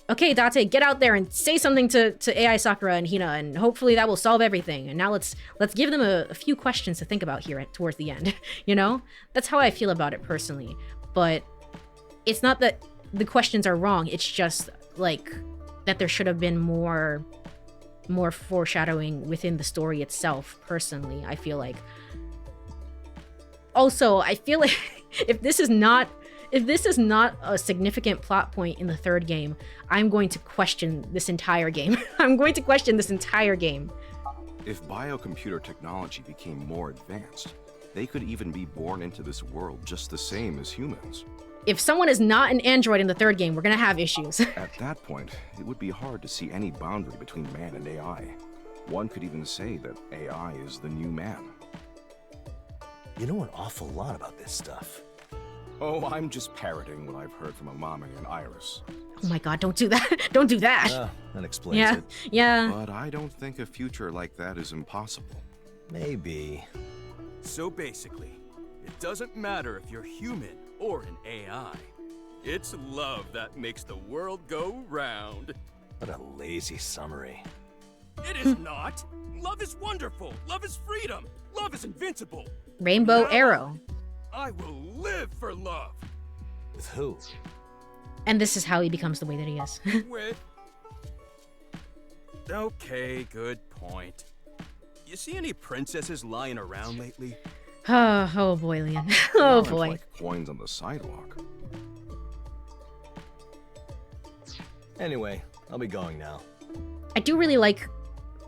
okay, Date, get out there and say something to AI Sakura and Hina, and hopefully that will solve everything. And now let's give them a few questions to think about here towards the end. You know, that's how I feel about it personally. But it's not that the questions are wrong. It's just like that there should have been more foreshadowing within the story itself. Personally, I feel like. Also, I feel like if this is not a significant plot point in the third game, I'm going to question this entire game. I'm going to question this entire game. If biocomputer technology became more advanced, they could even be born into this world just the same as humans. If someone is not an android in the third game, we're gonna have issues. At that point, it would be hard to see any boundary between man and AI. One could even say that AI is the new man. You know an awful lot about this stuff. Oh, I'm just parroting what I've heard from Amame and Iris. Oh my god, don't do that. Don't do that. That explains it. Yeah. But I don't think a future like that is impossible. Maybe. So basically, it doesn't matter if you're human or an AI. It's love that makes the world go round. What a lazy summary. It is not. Love is wonderful. Love is freedom. Love is invincible. Rainbow Arrow. I will live for love. With who? And this is how he becomes the way that he is. With Okay, good point. You see any princesses lying around lately? Oh boy, Leon. Oh Aren't boy. like coins on the sidewalk. Anyway, I'll be going now. I do really like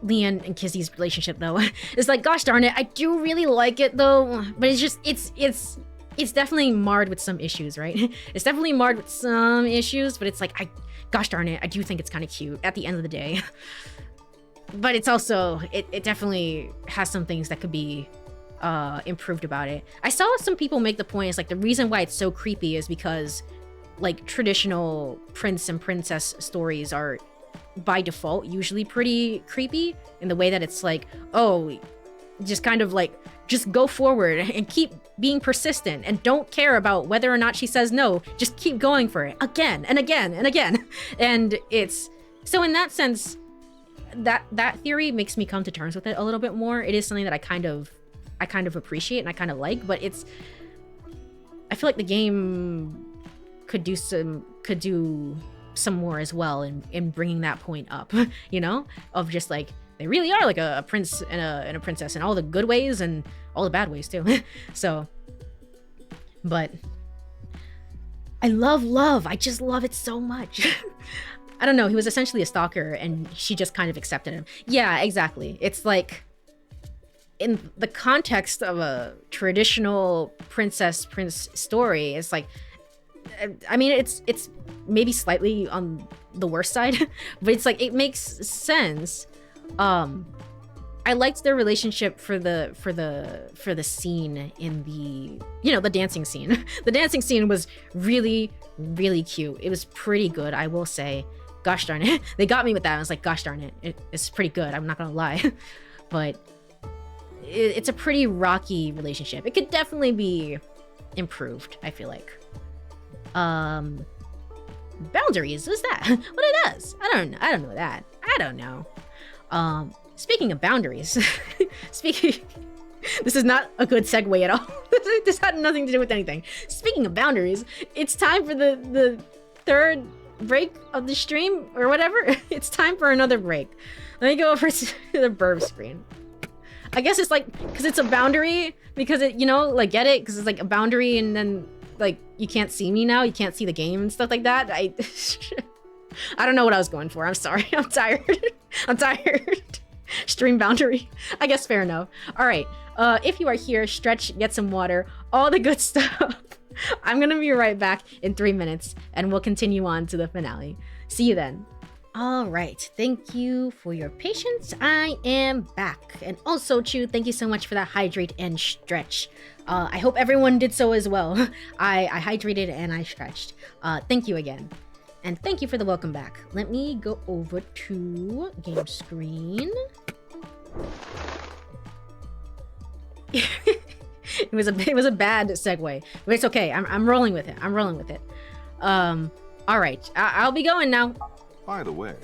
Leon and Kizzy's relationship though. It's like, gosh darn it, I do really like it though. But it's just, it's definitely marred with some issues, right? It's definitely marred with some issues, but it's like, gosh darn it, I do think it's kind of cute at the end of the day. But it's also, it definitely has some things that could be improved about it. I saw some people make the point, it's like the reason why it's so creepy is because like traditional prince and princess stories are by default usually pretty creepy in the way that it's like, oh, just kind of like, just go forward and keep being persistent and don't care about whether or not she says no, just keep going for it again and again and again. And it's, so in that sense, that theory makes me come to terms with it a little bit more. It is something that I kind of appreciate and I kind of like, but it's, I feel like the game could do some more as well in bringing that point up, you know, of just like, they really are like a prince and a princess in all the good ways and all the bad ways too. So, but I love love. I just love it so much. I don't know. He was essentially a stalker and she just kind of accepted him. Yeah, exactly. It's like in the context of a traditional prince story, it's like, I mean, it's maybe slightly on the worst side, but it's like, it makes sense. I liked their relationship for the scene in the, you know, the dancing scene. The dancing scene was really, really cute. It was pretty good, I will say. Gosh darn it. They got me with that. I was like, gosh darn it. It's pretty good. I'm not gonna lie. But it's a pretty rocky relationship. It could definitely be improved, I feel like. Boundaries, what's that? What it does? I don't know that. I don't know. Speaking of boundaries, this is not a good segue at all. This had nothing to do with anything. Speaking of boundaries, it's time for the third break of the stream or whatever. It's time for another break. Let me go over to the burb screen. I guess it's like, because it's a boundary, because it, you know, like, get it? Because it's like a boundary and then like, you can't see me now, you can't see the game and stuff like that. I don't know what I was going for. I'm sorry. I'm tired. I'm tired. Stream boundary. I guess fair enough. All right. If you are here, stretch, get some water, all the good stuff. I'm gonna be right back in 3 minutes and we'll continue on to the finale. See you then. All right. Thank you for your patience. I am back. And also, Chu, thank you so much for that hydrate and stretch. I hope everyone did so as well. I hydrated and I stretched. Thank you again. And thank you for the welcome back. Let me go over to game screen. It was a bad segue, but it's okay. I'm rolling with it. I'm rolling with it. All right. I'll be going now. By the way,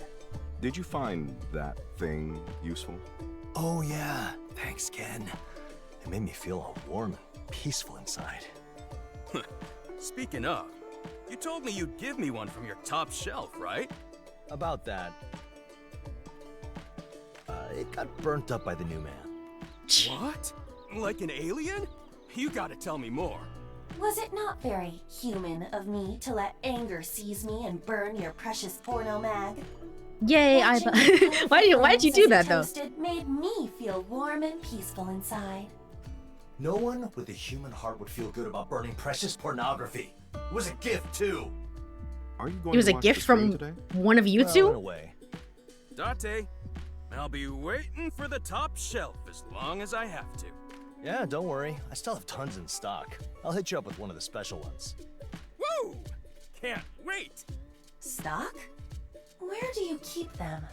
did you find that thing useful? Oh yeah, thanks, Ken. It made me feel all warm and peaceful inside. Speaking of, you told me you'd give me one from your top shelf, right? About that, it got burnt up by the new man. What? Like an alien? You gotta tell me more. Was it not very human of me to let anger seize me and burn your precious porno mag? Yay, why did you do that though? Toasted made me feel warm and peaceful inside. No one with a human heart would feel good about burning precious pornography. It was a gift too. Are you going It was to a watch gift the stream from today? one of you Well, two? in a way. Date, I'll be waiting for the top shelf as long as I have to. Yeah, don't worry. I still have tons in stock. I'll hit you up with one of the special ones. Woo! Can't wait! Stock? Where do you keep them?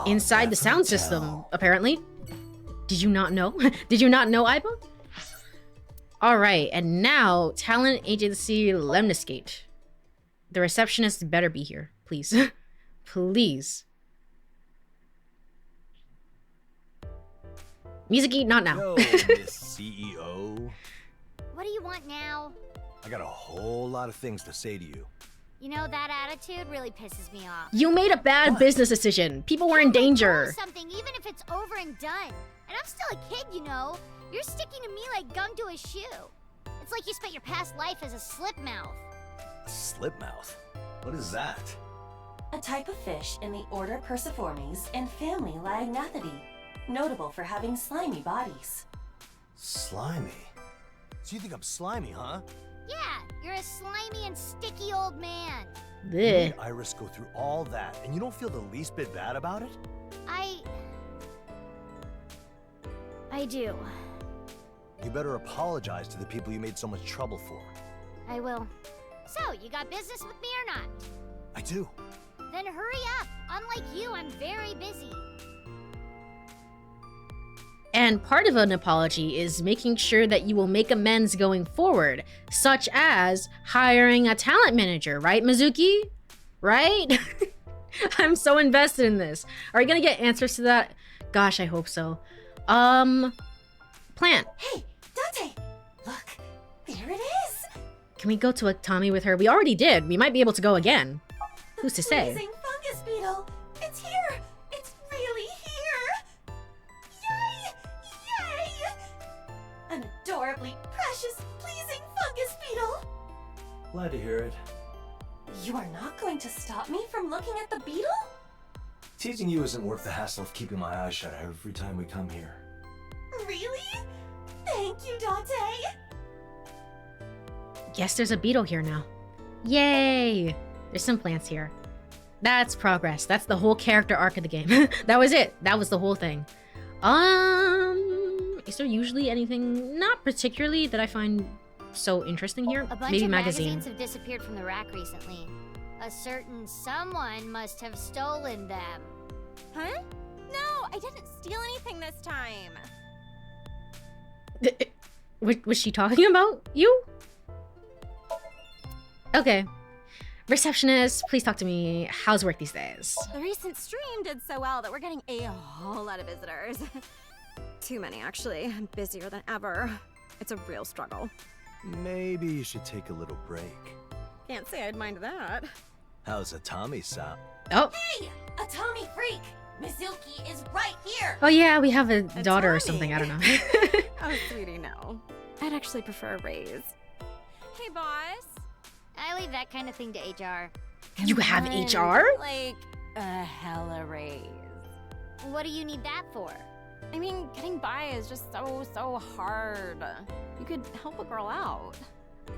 Inside the sound system, apparently. Did you not know? Did you not know, Aiba? Alright, and now, talent agency Lemniscate. The receptionist better be here, please. Please. Music not now. Yo, Miss CEO. What do you want now? I got a whole lot of things to say to you. You know, that attitude really pisses me off. You made a bad business decision. People were in danger. Something, even if it's over and done. And I'm still a kid, you know. You're sticking to me like gum to a shoe. It's like you spent your past life as a slipmouth. Slipmouth? What is that? A type of fish in the order Perciformes and family Liognathidae, notable for having slimy bodies. Slimy? So you think I'm slimy, huh? Yeah, you're a slimy and sticky old man. You made Iris go through all that, and you don't feel the least bit bad about it? I do. You better apologize to the people you made so much trouble for. I will. So, you got business with me or not? I do. Then hurry up. Unlike you, I'm very busy. And part of an apology is making sure that you will make amends going forward, such as hiring a talent manager, right, Mizuki? Right? I'm so invested in this. Are you gonna get answers to that? Gosh, I hope so. Plant. Hey, Dante! Look, there it is! Can we go to a Tommy with her? We already did. We might be able to go again. Who's to say? Amazing fungus beetle! It's here! It's really here! Yay! Yay! An adorably precious, pleasing fungus beetle! Glad to hear it. You are not going to stop me from looking at the beetle? Teasing you isn't worth the hassle of keeping my eyes shut every time we come here. Really? Thank you, Dante! Guess there's a beetle here now. Yay! There's some plants here. That's progress. That's the whole character arc of the game. That was it. That was the whole thing. Is there usually anything, not particularly, that I find so interesting here? A bunch Maybe of magazine. magazines have disappeared from the rack recently. A certain someone must have stolen them. Huh? No, I didn't steal anything this time. Was she talking about you? Okay. Receptionist, please talk to me. How's work these days? The recent stream did so well that we're getting a whole lot of visitors. Too many, actually. I'm busier than ever. It's a real struggle. Maybe you should take a little break. Can't say I'd mind that. How's a Tommy sound? Oh. Hey! A Tommy freak! Mizuki is right here! Oh yeah, we have a daughter or something. I don't know. Oh, sweetie, no. I'd actually prefer a raise. Hey, boss. I leave that kind of thing to HR. You have HR? Like, a hella raise. What do you need that for? I mean, getting by is just so hard. You could help a girl out.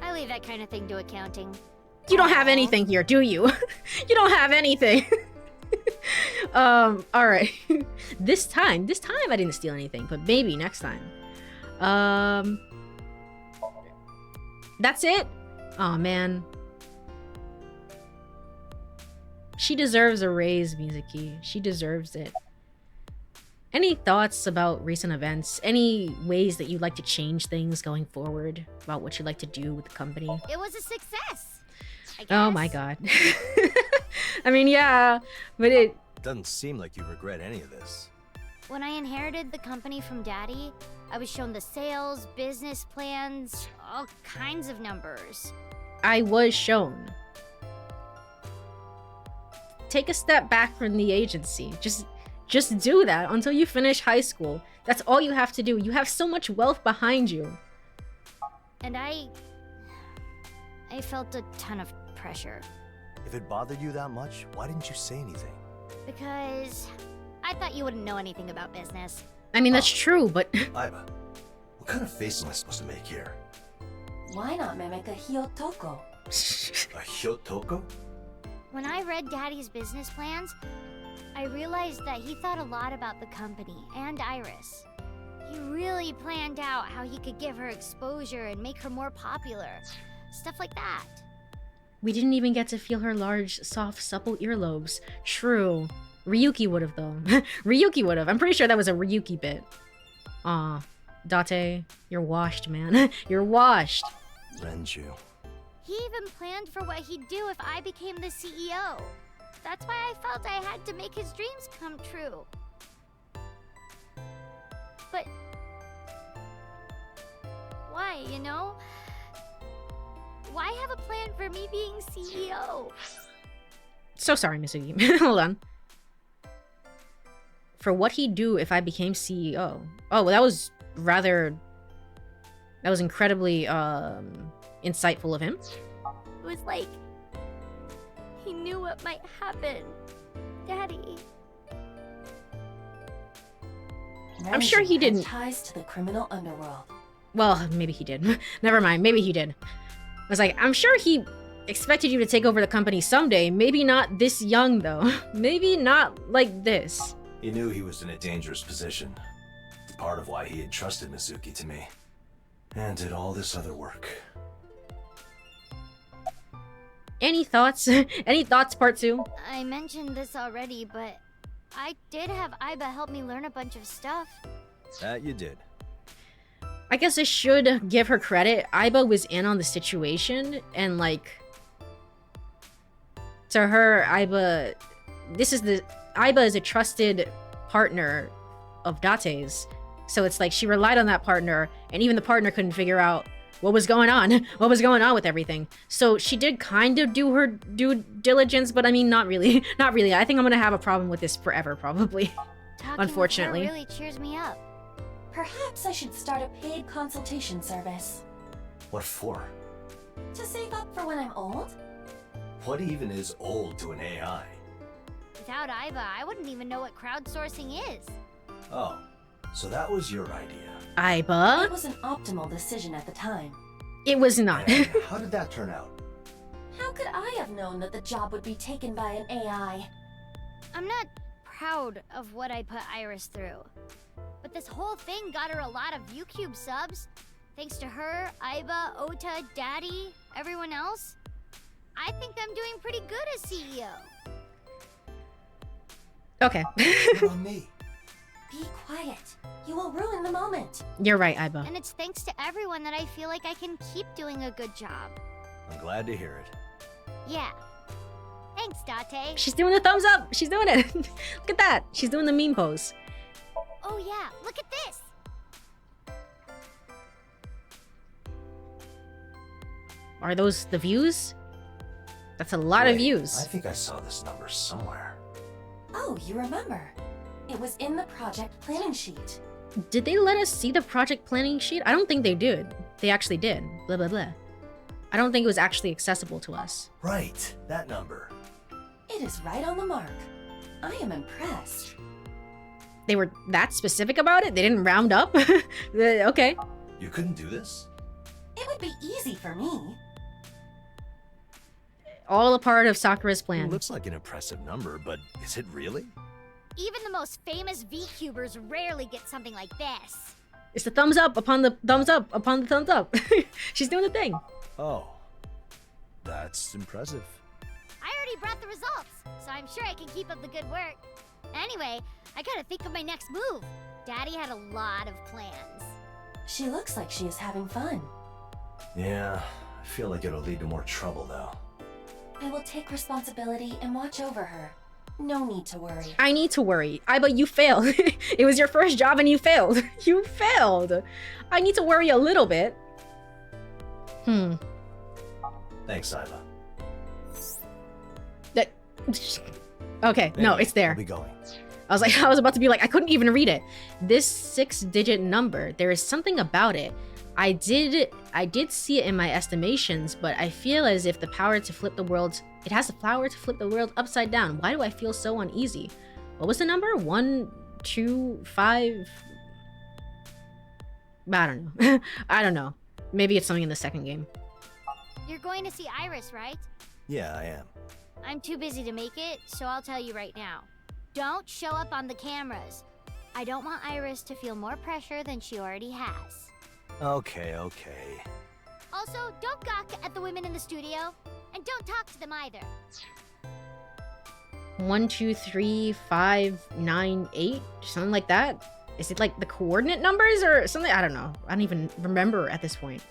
I leave that kind of thing to accounting. You don't have anything here, do you? You don't have anything. All right. This time I didn't steal anything, but maybe next time. That's it? Oh man. She deserves a raise, Mizuki. She deserves it. Any thoughts about recent events? Any ways that you'd like to change things going forward? About what you'd like to do with the company? It was a success, I guess. Oh my god. I mean, yeah, but it doesn't seem like you regret any of this. When I inherited the company from Daddy, I was shown the sales, business plans, all kinds of numbers. I was shown. Take a step back from the agency. Just do that until you finish high school. That's all you have to do. You have so much wealth behind you. And I felt a ton of pressure. If it bothered you that much, why didn't you say anything? Because I thought you wouldn't know anything about business. I mean, that's true, but... Aiba, what kind of face am I supposed to make here? Why not mimic a Hyotoko? A Hyotoko? When I read Daddy's business plans, I realized that he thought a lot about the company and Iris. He really planned out how he could give her exposure and make her more popular. Stuff like that. We didn't even get to feel her large, soft, supple earlobes. True. Ryuki would have, though. Ryuki would have. I'm pretty sure that was a Ryuki bit. Aw. Date, you're washed, man. You're washed. Renju. He even planned for what he'd do if I became the CEO. That's why I felt I had to make his dreams come true. But... why, you know? Why I have a plan for me being CEO. So sorry, Misugi. Hold on. For what he'd do if I became CEO. Oh, well, that was incredibly insightful of him. It was like he knew what might happen. Daddy. I'm sure he didn't. Ties to the criminal underworld. Well, maybe he did. Never mind, maybe he did. I was like, I'm sure he expected you to take over the company someday. Maybe not this young, though. Maybe not like this. He knew he was in a dangerous position. Part of why he had trusted Mizuki to me. And did all this other work. Any thoughts? Any thoughts, part 2? I mentioned this already, but I did have Aiba help me learn a bunch of stuff. That you did. I guess I should give her credit. Aiba was in on the situation, and like, to her, Aiba is a trusted partner of Date's. So it's like she relied on that partner, and even the partner couldn't figure out what was going on. What was going on with everything. So she did kind of do her due diligence, but I mean, not really. Not really. I think I'm gonna have a problem with this forever, probably. Unfortunately. Talking with her really cheers me up. Perhaps I should start a paid consultation service. What for? To save up for when I'm old? What even is old to an AI? Without Aiba, I wouldn't even know what crowdsourcing is. Oh, so that was your idea. Aiba? It was an optimal decision at the time. It was not. And how did that turn out? How could I have known that the job would be taken by an AI? I'm not proud of what I put Iris through. But this whole thing got her a lot of ViewCube subs. Thanks to her, Aiba, Ota, Daddy, everyone else. I think I'm doing pretty good as CEO. Okay. You're on me. Be quiet. You will ruin the moment. You're right, Aiba. And it's thanks to everyone that I feel like I can keep doing a good job. I'm glad to hear it. Yeah. Thanks, Date. She's doing the thumbs up. She's doing it. Look at that. She's doing the meme pose. Oh yeah, look at this. Are those the views? That's a lot of views. I think I saw this number somewhere. Oh, you remember. It was in the project planning sheet. Did they let us see the project planning sheet? I don't think they did. They actually did. Blah, blah, blah. I don't think it was actually accessible to us. Right, that number. It is right on the mark. I am impressed. They were that specific about it? They didn't round up? Okay. You couldn't do this? It would be easy for me. All a part of Sakura's plan. It looks like an impressive number, but is it really? Even the most famous VCubers rarely get something like this. It's the thumbs up upon the thumbs up upon the thumbs up. She's doing the thing. Oh, that's impressive. I already brought the results, so I'm sure I can keep up the good work. Anyway, I gotta think of my next move. Daddy had a lot of plans. She looks like she is having fun. Yeah, I feel like it'll lead to more trouble, though. I will take responsibility and watch over her. No need to worry. I need to worry. But you failed. It was your first job and you failed. You failed. I need to worry a little bit. Thanks, Iva. Okay, no, it's there. I'll be going. I was about to be like, I couldn't even read it. This 6-digit number, there is something about it. I did see it in my estimations, but I feel as if the power to flip the world, it has the power to flip the world upside down. Why do I feel so uneasy? What was the number? 1, 2, 5? I don't know. I don't know. Maybe it's something in the second game. You're going to see Iris, right? Yeah, I am. I'm too busy to make it, so I'll tell you right now. Don't show up on the cameras. I don't want Iris to feel more pressure than she already has. Okay. Also, don't gawk at the women in the studio, and don't talk to them either. 1, 2, 3, 5, 9, 8, something like that. Is it like the coordinate numbers or something? I don't know. I don't even remember at this point.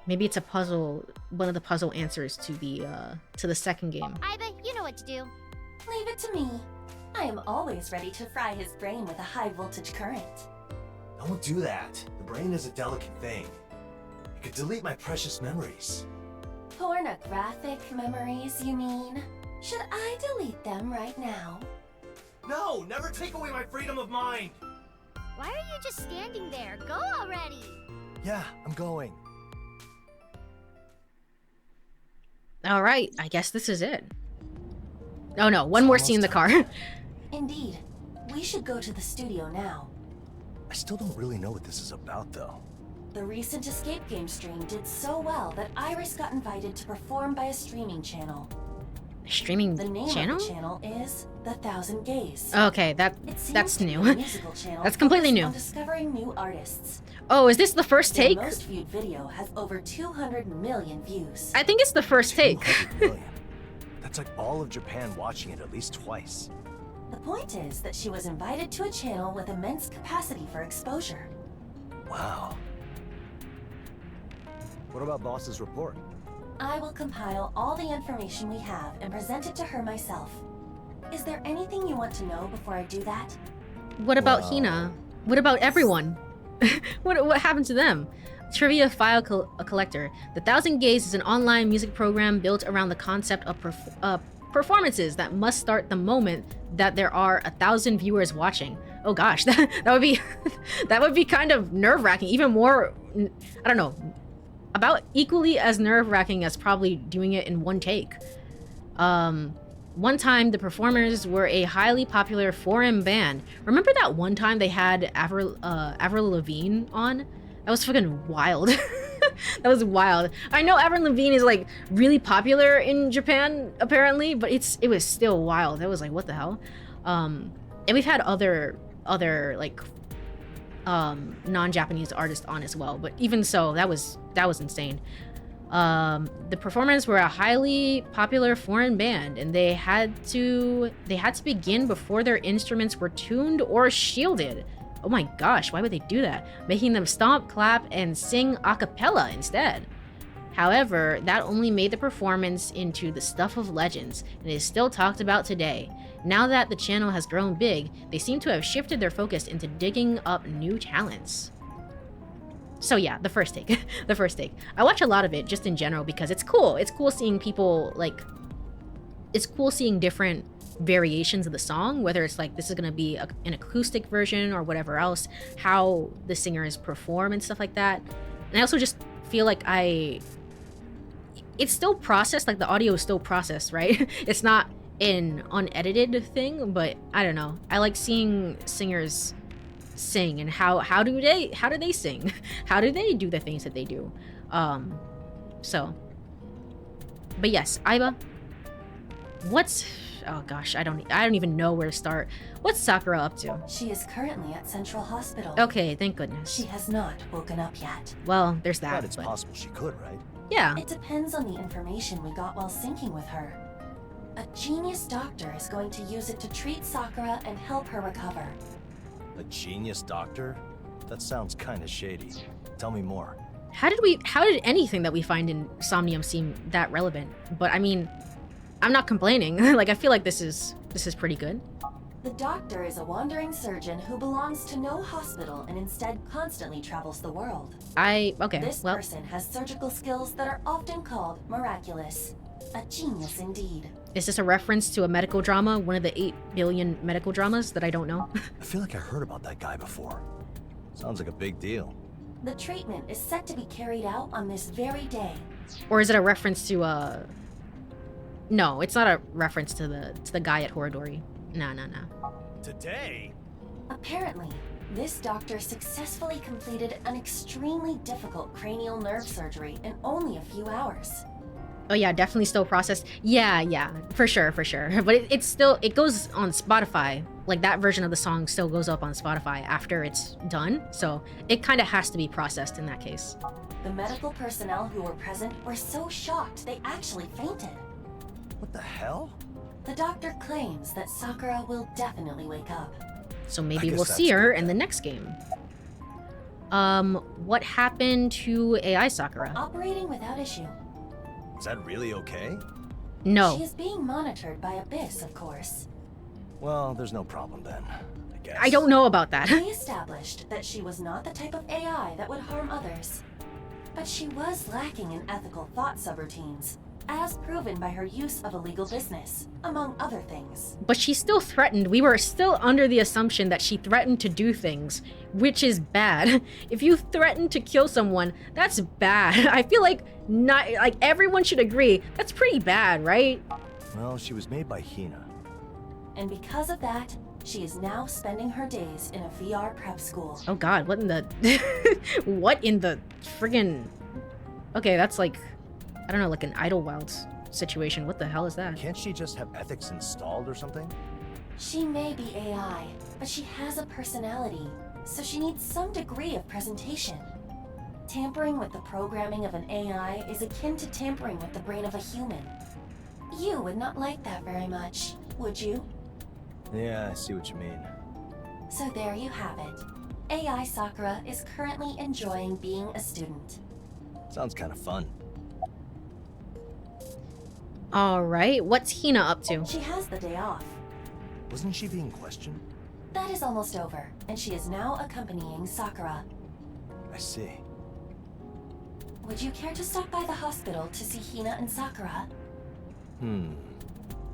Maybe it's a puzzle, one of the puzzle answers to the second game. Iva, you know what to do. Leave it to me. I am always ready to fry his brain with a high voltage current. Don't do that. The brain is a delicate thing. It could delete my precious memories. Pornographic memories, you mean? Should I delete them right now? No, never take away my freedom of mind! Why are you just standing there? Go already! Yeah, I'm going. Alright, I guess this is it. Oh no, one more scene in the car. Indeed. We should go to the studio now. I still don't really know what this is about, though. The recent escape game stream did so well that Iris got invited to perform by a streaming channel. Streaming The name channel? of the channel is The Thousand Gays. Okay, It seems that's to be new. a musical channel That's completely focused new. on discovering new artists. Oh, is this the first Their take? most viewed video has over 200 million views. I think it's the first take. That's like all of Japan watching it at least twice. The point is that she was invited to a channel with immense capacity for exposure. Wow. What about Boss's report? I will compile all the information we have and present it to her myself. Is there anything you want to know before I do that? What about Hina? What about everyone? what happened to them? Trivia file collector. The Thousand Gays is an online music program built around the concept of performances that must start the moment that there are 1,000 viewers watching. Oh gosh, that would be that would be kind of nerve-wracking. Even more, I don't know, about equally as nerve-wracking as probably doing it in one take. One time, the performers were a highly popular foreign band. Remember that one time they had Avril Lavigne on? That was fucking wild. That was wild. I know Avril Lavigne is like really popular in Japan apparently, but it was still wild. That was like, what the hell? And we've had other like non-Japanese artists on as well, but even so, that was insane. The performers were a highly popular foreign band, and they had to begin before their instruments were tuned or shielded. Oh my gosh, why would they do that? Making them stomp, clap, and sing a cappella instead. However, that only made the performance into the stuff of legends, and is still talked about today. Now that the channel has grown big, they seem to have shifted their focus into digging up new talents. So yeah, the first take. The first take. I watch a lot of it just in general because it's cool. It's cool seeing people, like... It's cool seeing different variations of the song, whether it's like this is gonna be an acoustic version or whatever else, how the singers perform and stuff like that. And I also just feel like it's still processed, like the audio is still processed, right? It's not an unedited thing, but I don't know. I like seeing singers sing and how do they sing? How do they do the things that they do? So, but yes, Aiba, oh gosh, I don't even know where to start. What's Sakura up to? She is currently at Central Hospital. Okay, thank goodness. She has not woken up yet. Well, there's that. But it's possible she could, right? Yeah. It depends on the information we got while syncing with her. A genius doctor is going to use it to treat Sakura and help her recover. A genius doctor? That sounds kind of shady. Tell me more. How did anything that we find in Somnium seem that relevant? But I mean, I'm not complaining. Like, I feel like this is pretty good. The doctor is a wandering surgeon who belongs to no hospital and instead constantly travels the world. This person has surgical skills that are often called miraculous. A genius indeed. Is this a reference to a medical drama? One of the 8 billion medical dramas that I don't know? I feel like I heard about that guy before. Sounds like a big deal. The treatment is set to be carried out on this very day. Or is it a reference to No, it's not a reference to the guy at Horodori. No. Today? Apparently, this doctor successfully completed an extremely difficult cranial nerve surgery in only a few hours. Oh yeah, definitely still processed. Yeah, for sure. But it goes on Spotify. Like, that version of the song still goes up on Spotify after it's done. So it kind of has to be processed in that case. The medical personnel who were present were so shocked they actually fainted. What the hell? The doctor claims that Sakura will definitely wake up. So maybe we'll see her in the next game. What happened to AI Sakura? Operating without issue. Is that really okay? No. She is being monitored by Abyss, of course. Well, there's no problem then, I guess. I don't know about that. We established that she was not the type of AI that would harm others. But she was lacking in ethical thought subroutines, as proven by her use of illegal business, among other things. But she still threatened. We were still under the assumption that she threatened to do things, which is bad. If you threaten to kill someone, that's bad. I feel like not like everyone should agree that's pretty bad, right? Well, she was made by Hina. And because of that, she is now spending her days in a VR prep school. Oh god, what in the what in the friggin' Okay, that's like I don't know, like an Idlewild situation. What the hell is that? Can't she just have ethics installed or something? She may be AI, but she has a personality, so she needs some degree of presentation. Tampering with the programming of an AI is akin to tampering with the brain of a human. You would not like that very much, would you? Yeah, I see what you mean. So there you have it. AI Sakura is currently enjoying being a student. Sounds kind of fun. Alright, what's Hina up to? She has the day off. Wasn't she being questioned? That is almost over, and she is now accompanying Sakura. I see. Would you care to stop by the hospital to see Hina and Sakura?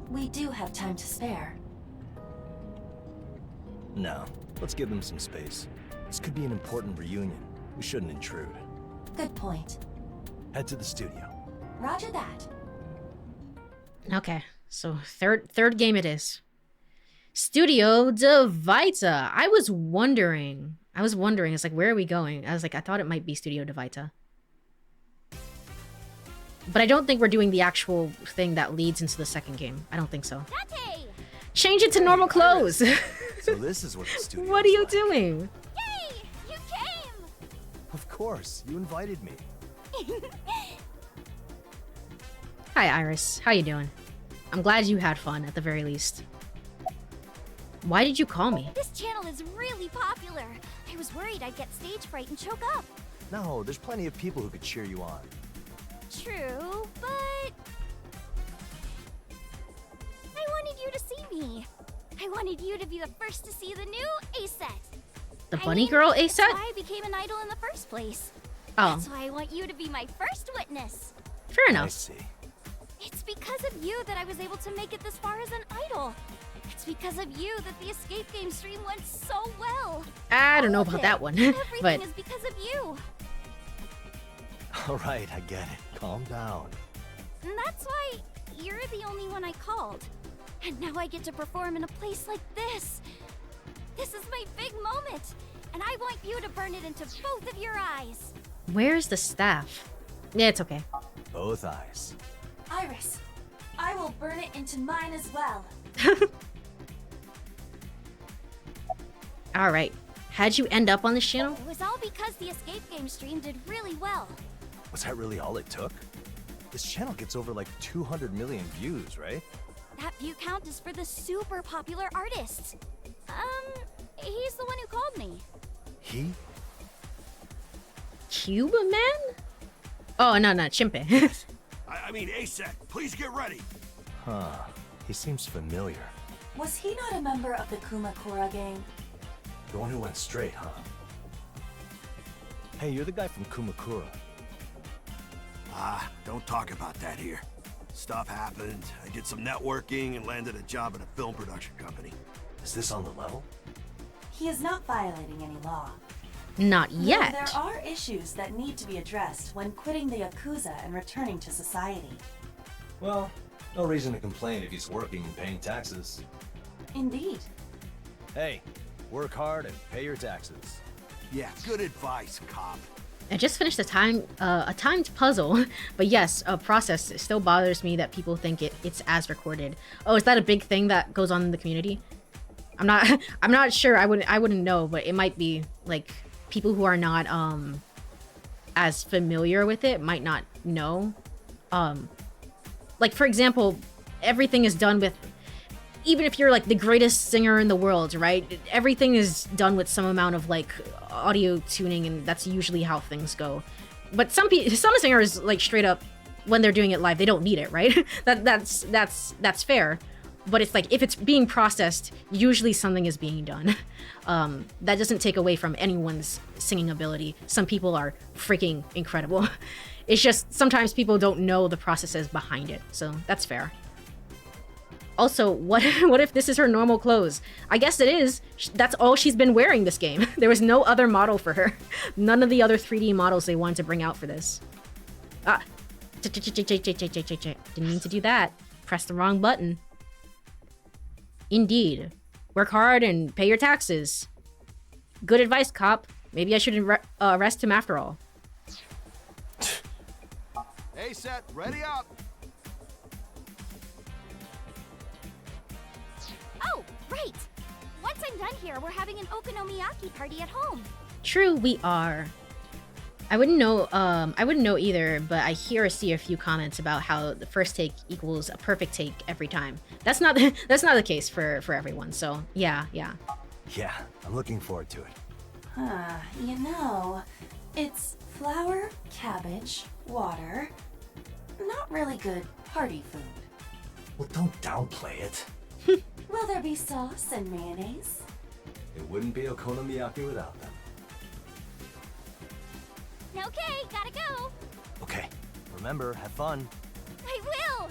We do have time to spare. No, let's give them some space. This could be an important reunion. We shouldn't intrude. Good point. Head to the studio. Roger that. Okay, so third game it is. Studio de Vita. I was wondering, it's like, where are we going? I was like, I thought it might be Studio de Vita. But I don't think we're doing the actual thing that leads into the second game. I don't think so. Change it to normal clothes. So this is what the studio What are you doing? Yay! You came! Of course, you invited me. Hi, Iris. How you doing? I'm glad you had fun, at the very least. Why did you call me? This channel is really popular. I was worried I'd get stage fright and choke up. No, there's plenty of people who could cheer you on. True, but... I wanted you to see me. I wanted you to be the first to see the new A-set. The bunny girl That's A-set? why I became an idol in the first place. Oh. That's why I want you to be my first witness. Fair enough. I see. It's because of you that I was able to make it this far as an idol. It's because of you that the escape game stream went so well. I don't know about that one, Everything but is because of you. All right, I get it. Calm down. And that's why you're the only one I called. And now I get to perform in a place like this. This is my big moment. And I want you to burn it into both of your eyes. where's the staff? Yeah, it's okay. Both eyes. Iris, I will burn it into mine as well. Alright. How'd you end up on this channel? It was all because the escape game stream did really well. Was that really all it took? This channel gets over like 200 million views, right? That view count is for the super popular artists. He's the one who called me. He? Cuba Man? Oh, no, Chimpe. I mean, ASAP, please get ready. Huh. He seems familiar. Was he not a member of the Kumakura gang? The one who went straight, huh? Hey, you're the guy from Kumakura. Don't talk about that here. Stuff happened. I did some networking and landed a job at a film production company. Is this on the level? He is not violating any law. Not Though yet. there are issues that need to be addressed when quitting the Yakuza and returning to society. Well, no reason to complain if he's working and paying taxes. Indeed. Hey, work hard and pay your taxes. Yeah, good advice, cop. I just finished a timed puzzle, but yes, a process. It still bothers me that people think it's as recorded. Oh, is that a big thing that goes on in the community? I'm not sure. I wouldn't know, but it might be. Like, people who are not as familiar with it might not know. Like, for example, everything is done with, even if you're like the greatest singer in the world, right? Everything is done with some amount of like audio tuning, and that's usually how things go. But some singers, like, straight up, when they're doing it live, they don't need it, right? that's fair. But it's like, if it's being processed, usually something is being done. That doesn't take away from anyone's singing ability. Some people are freaking incredible. It's just sometimes people don't know the processes behind it, so that's fair. Also, what if this is her normal clothes? I guess it is. That's all she's been wearing this game. There was no other model for her. None of the other 3D models they wanted to bring out for this. Ah. Didn't mean to do that. Press the wrong button. Indeed. Work hard and pay your taxes. Good advice, cop. Maybe I shouldn't arrest him after all. Hey, set, ready up. Oh, right. Once I'm done here, we're having an okonomiyaki party at home. True, we are. I wouldn't know either, but I hear or see a few comments about how the first take equals a perfect take every time. That's not the case for everyone. So, yeah. Yeah, I'm looking forward to it. You know, it's flour, cabbage, water. Not really good party food. Well, don't downplay it. Will there be sauce and mayonnaise? It wouldn't be okonomiyaki without them. Okay, gotta go. Okay, remember, have fun. I will.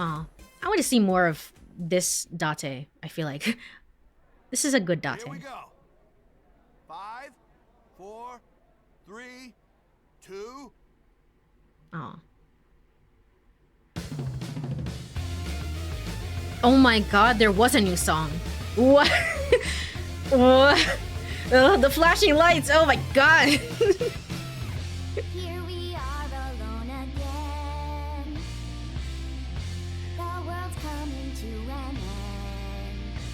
Aw, I want to see more of this Date. I feel like this is a good Date. Here we go. 5, 4, 3, 2. Aw. Oh my god, there was a new song. What? What? The flashing lights, oh my god. Here we are alone again. The world's coming to an end.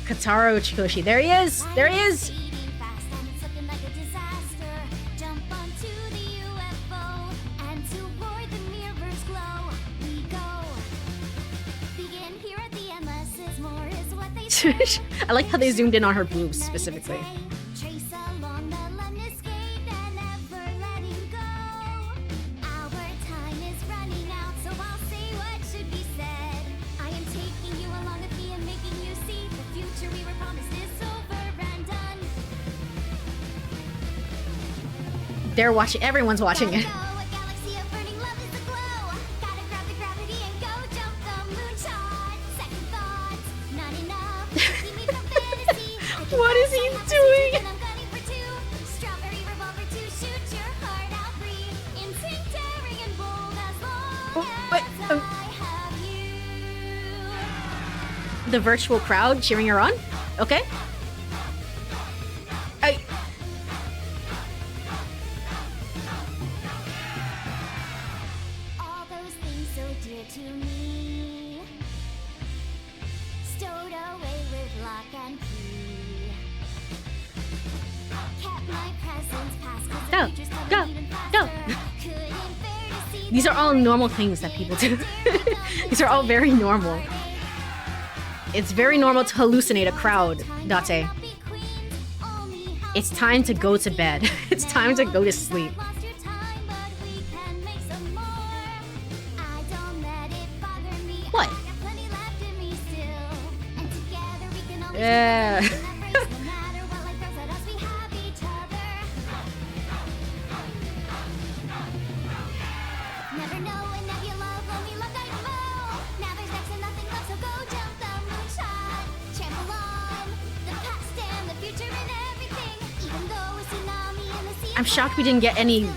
Kataro Chikoshi, there he is! There he is! Fast and it's looking like a disaster. Jump onto the UFO and toward the mirror's glow we go. Begin here at the MS is more is what they say. I like how they zoomed in on her boobs specifically. Trace along the lemniscate and never letting go. Our time is running out, so I'll say what should be said. I am taking you along with me and making you see the future we were promised is over and done. They're watching, everyone's watching it. A galaxy of burning love is aglow. Gotta grab the gravity and go jump the moonshot. Second thoughts, not enough. Keep me from fantasy. What is he doing? And I'm gunning for 2. Strawberry revolver to shoot your heart out free. Instinct, daring, and bold as long as I have you. The virtual crowd cheering her on? Okay. All those things so dear to me, stowed away with lock and key. Kept my presence past 'cause the Go, future's go, coming even go. faster. Couldn't bear to see These are all normal things that people do. These are all very normal. It's very normal to hallucinate a crowd, Date. It's time to go to bed. It's time to go to sleep. lost your time, but we can make some more. I don't let it bother me. What? I got plenty left in me still. And together we can always Yeah. no matter what life throws at us, we have each other. Never know when that you love, lonely love died low. Now there's next to nothing left, so go jump the moonshot. Trample on the past and the future and everything. Even though a tsunami in the sea. I'm shocked we didn't get any.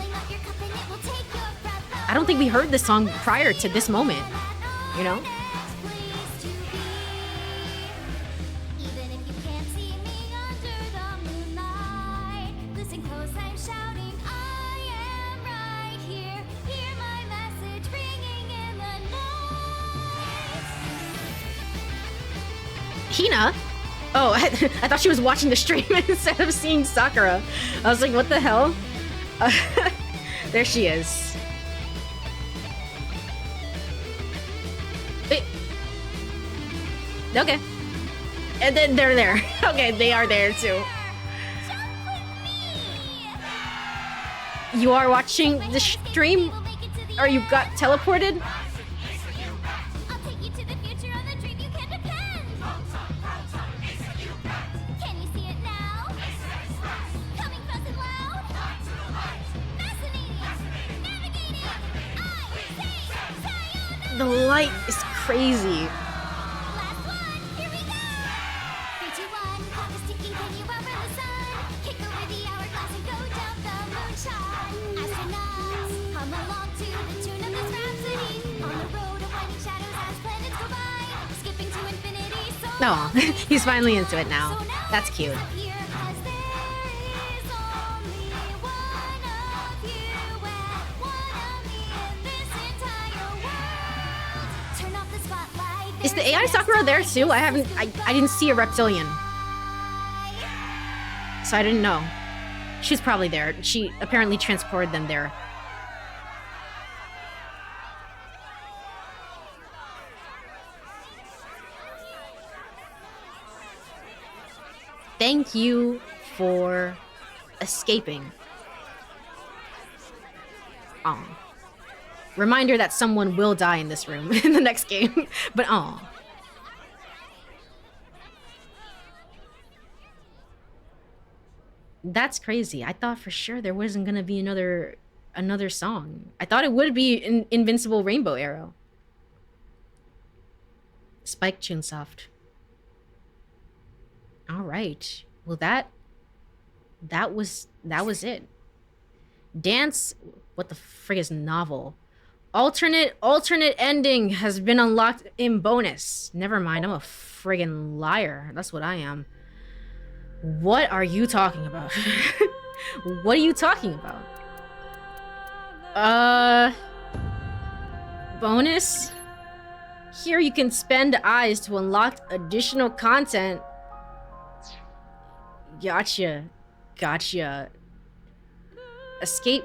I don't think we heard this song prior to this moment. You know? Even if you can't see me under the moonlight, listen close, I'm shouting, I am right here. Hear my message ringing in the night. Hina? Oh, I thought she was watching the stream instead of seeing Sakura. I was like, what the hell? There she is. Wait. Okay. And then they're there. Okay, they are there too. You are watching the stream? Or you got teleported? I'll take you to the future on the dream you can't depend. The light is crazy. No, he's finally into it now. That's cute. Is the AI Sakura there too? I didn't see a reptilian. So I didn't know. She's probably there. She apparently transported them there. Thank you for escaping. Reminder that someone will die in this room in the next game. But that's crazy. I thought for sure there wasn't gonna be another song. I thought it would be an Invincible Rainbow Arrow. Spike Chunsoft. All right. Well, that was it. Dance. What the frig is novel? Alternate ending has been unlocked in bonus. Never mind. I'm a friggin' liar. That's what I am. What are you talking about? What are you talking about? Bonus. Here you can spend eyes to unlock additional content. Gotcha. Escape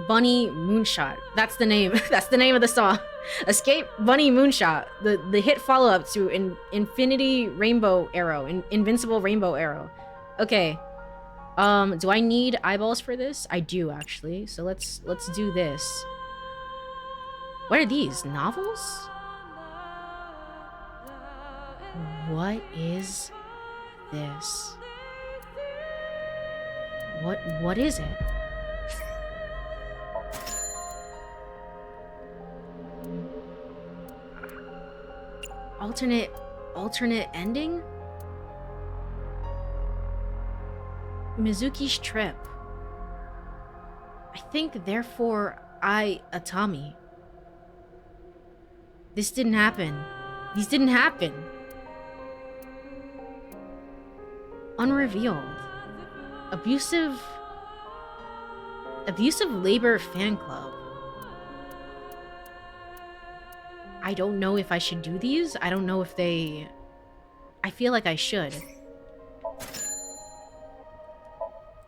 Bunny Moonshot. That's the name. That's the name of the song. Escape Bunny Moonshot. The hit follow-up to Infinity Rainbow Arrow. Invincible Rainbow Arrow. Okay. Do I need eyeballs for this? I do, actually. So let's do this. What are these? Novels? What is this? What is it? Alternate ending? Mizuki's trip. I think, therefore, Atami. This didn't happen. These didn't happen. Unrevealed. Abusive labor fan club. I don't know if I should do these. I don't know if they... I feel like I should.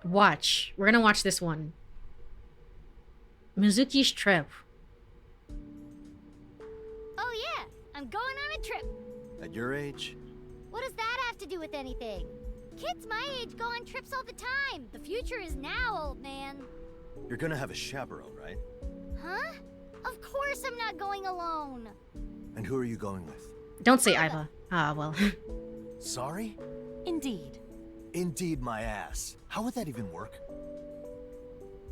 Watch. We're gonna watch this one. Mizuki's trip. Oh yeah, I'm going on a trip. At your age? What does that have to do with anything? Kids my age go on trips all the time. The future is now, old man. You're gonna have a chaperone, right? Huh? Of course I'm not going alone. And who are you going with? Don't say Iva. Ah, well. Sorry? Indeed. Indeed, my ass. How would that even work?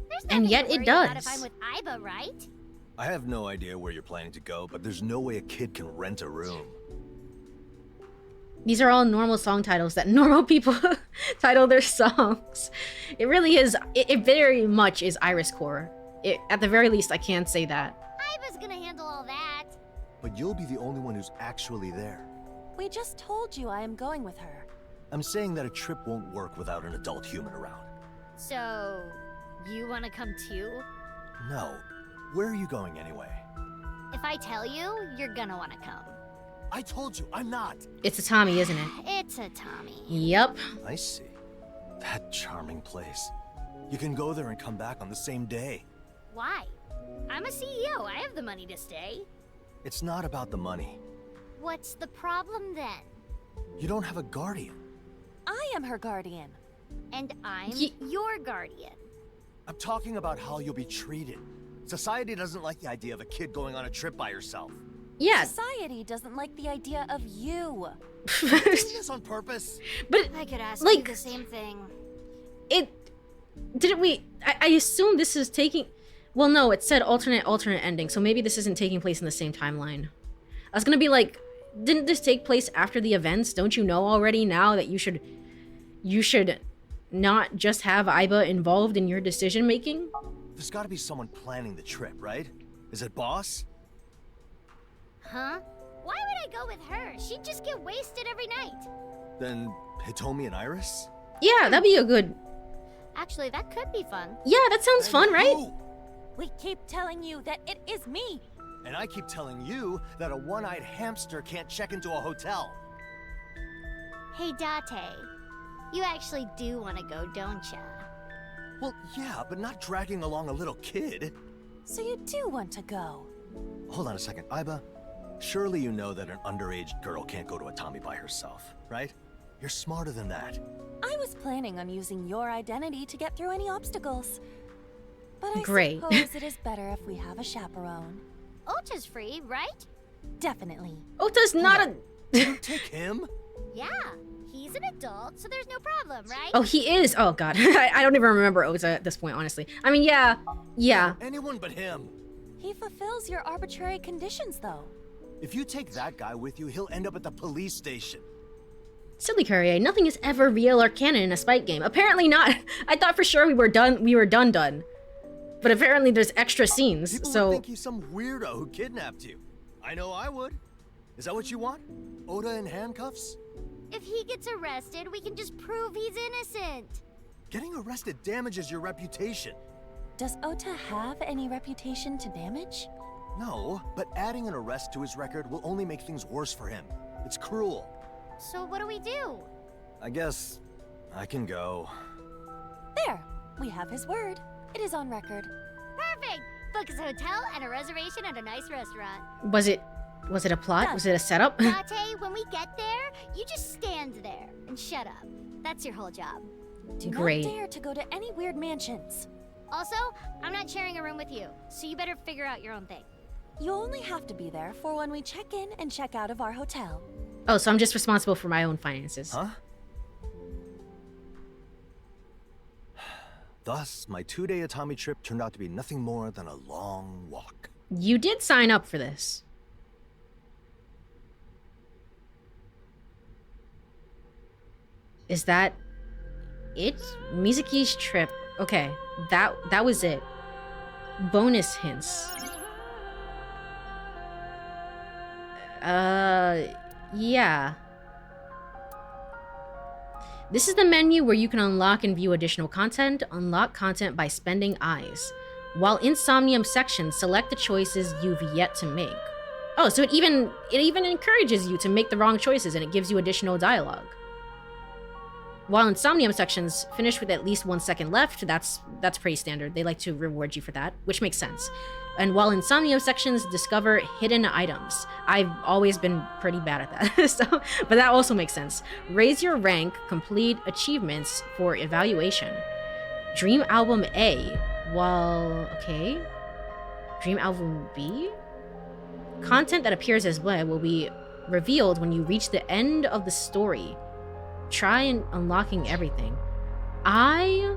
There's And yet to it worry does. about if I'm with Iva, right? I have no idea where you're planning to go, but there's no way a kid can rent a room. These are all normal song titles that normal people title their songs. It really is. It very much is Iris Core. At the very least, I can say that. Iva's gonna handle all that. But you'll be the only one who's actually there. We just told you I am going with her. I'm saying that a trip won't work without an adult human around. So, you wanna come too? No. Where are you going anyway? If I tell you, you're gonna wanna come. I told you, I'm not. It's a Tommy, isn't it? It's a Tommy. Yep. I see. That charming place. You can go there and come back on the same day. Why? I'm a CEO. I have the money to stay. It's not about the money. What's the problem then? You don't have a guardian. I am her guardian. And I'm your guardian. I'm talking about how you'll be treated. Society doesn't like the idea of a kid going on a trip by herself. Yeah. Society doesn't like the idea of you. Doing this on purpose? But I could ask like, you the same thing. I assume this is taking... Well, no, it said alternate ending, so maybe this isn't taking place in the same timeline. I was gonna be like, didn't this take place after the events? Don't you know already now that you should not just have Aiba involved in your decision making? There's gotta be someone planning the trip, right? Is it Boss? Huh? Why would I go with her? She'd just get wasted every night. Then Hitomi and Iris? Yeah, that'd be a good... Actually, that could be fun. Yeah, that sounds fun, right? We keep telling you that it is me. And I keep telling you that a one-eyed hamster can't check into a hotel. Hey, Date. You actually do want to go, don't ya? Well, yeah, but not dragging along a little kid. So you do want to go? Hold on a second, Aiba. Surely you know that an underage girl can't go to a Tommy by herself, right? You're smarter than that. I was planning on using your identity to get through any obstacles. But I Great. suppose it is better if we have a chaperone. Ota's free, right? Definitely. Ota's not a... Take him? Yeah, he's an adult, so there's no problem, right? Oh, he is? Oh, God. I don't even remember Ota at this point, honestly. I mean, yeah. Anyone but him. He fulfills your arbitrary conditions, though. If you take that guy with you, he'll end up at the police station. Silly Courie, nothing is ever real or canon in a Spike game. Apparently not. I thought for sure we were done. But apparently there's extra scenes, People so... would think he's some weirdo who kidnapped you. I know I would. Is that what you want? Oda in handcuffs? If he gets arrested, we can just prove he's innocent. Getting arrested damages your reputation. Does Ota have any reputation to damage? No, but adding an arrest to his record will only make things worse for him. It's cruel. So what do we do? I guess I can go. There, we have his word. It is on record. Perfect! Book us a hotel and a reservation at a nice restaurant. Was it a plot? Was it a setup? Date, when we get there, you just stand there and shut up. That's your whole job. Do Great. not dare to go to any weird mansions. Also, I'm not sharing a room with you, so you better figure out your own thing. You only have to be there for when we check in and check out of our hotel. Oh, so I'm just responsible for my own finances. Huh? Thus, my 2-day Atami trip turned out to be nothing more than a long walk. You did sign up for this. Is that it? Mizuki's trip. Okay, that was it. Bonus hints. Yeah. This is the menu where you can unlock and view additional content. Unlock content by spending eyes. While in Somnium section, select the choices you've yet to make. Oh, so it even encourages you to make the wrong choices, and it gives you additional dialogue. While in Somnium sections, finish with at least 1 second left. That's pretty standard. They like to reward you for that, which makes sense. And while in Somnium sections, discover hidden items. I've always been pretty bad at that, but that also makes sense. Raise your rank, complete achievements for evaluation. Dream Album A, okay. Dream Album B? Content that appears as well will be revealed when you reach the end of the story. Try unlocking everything. I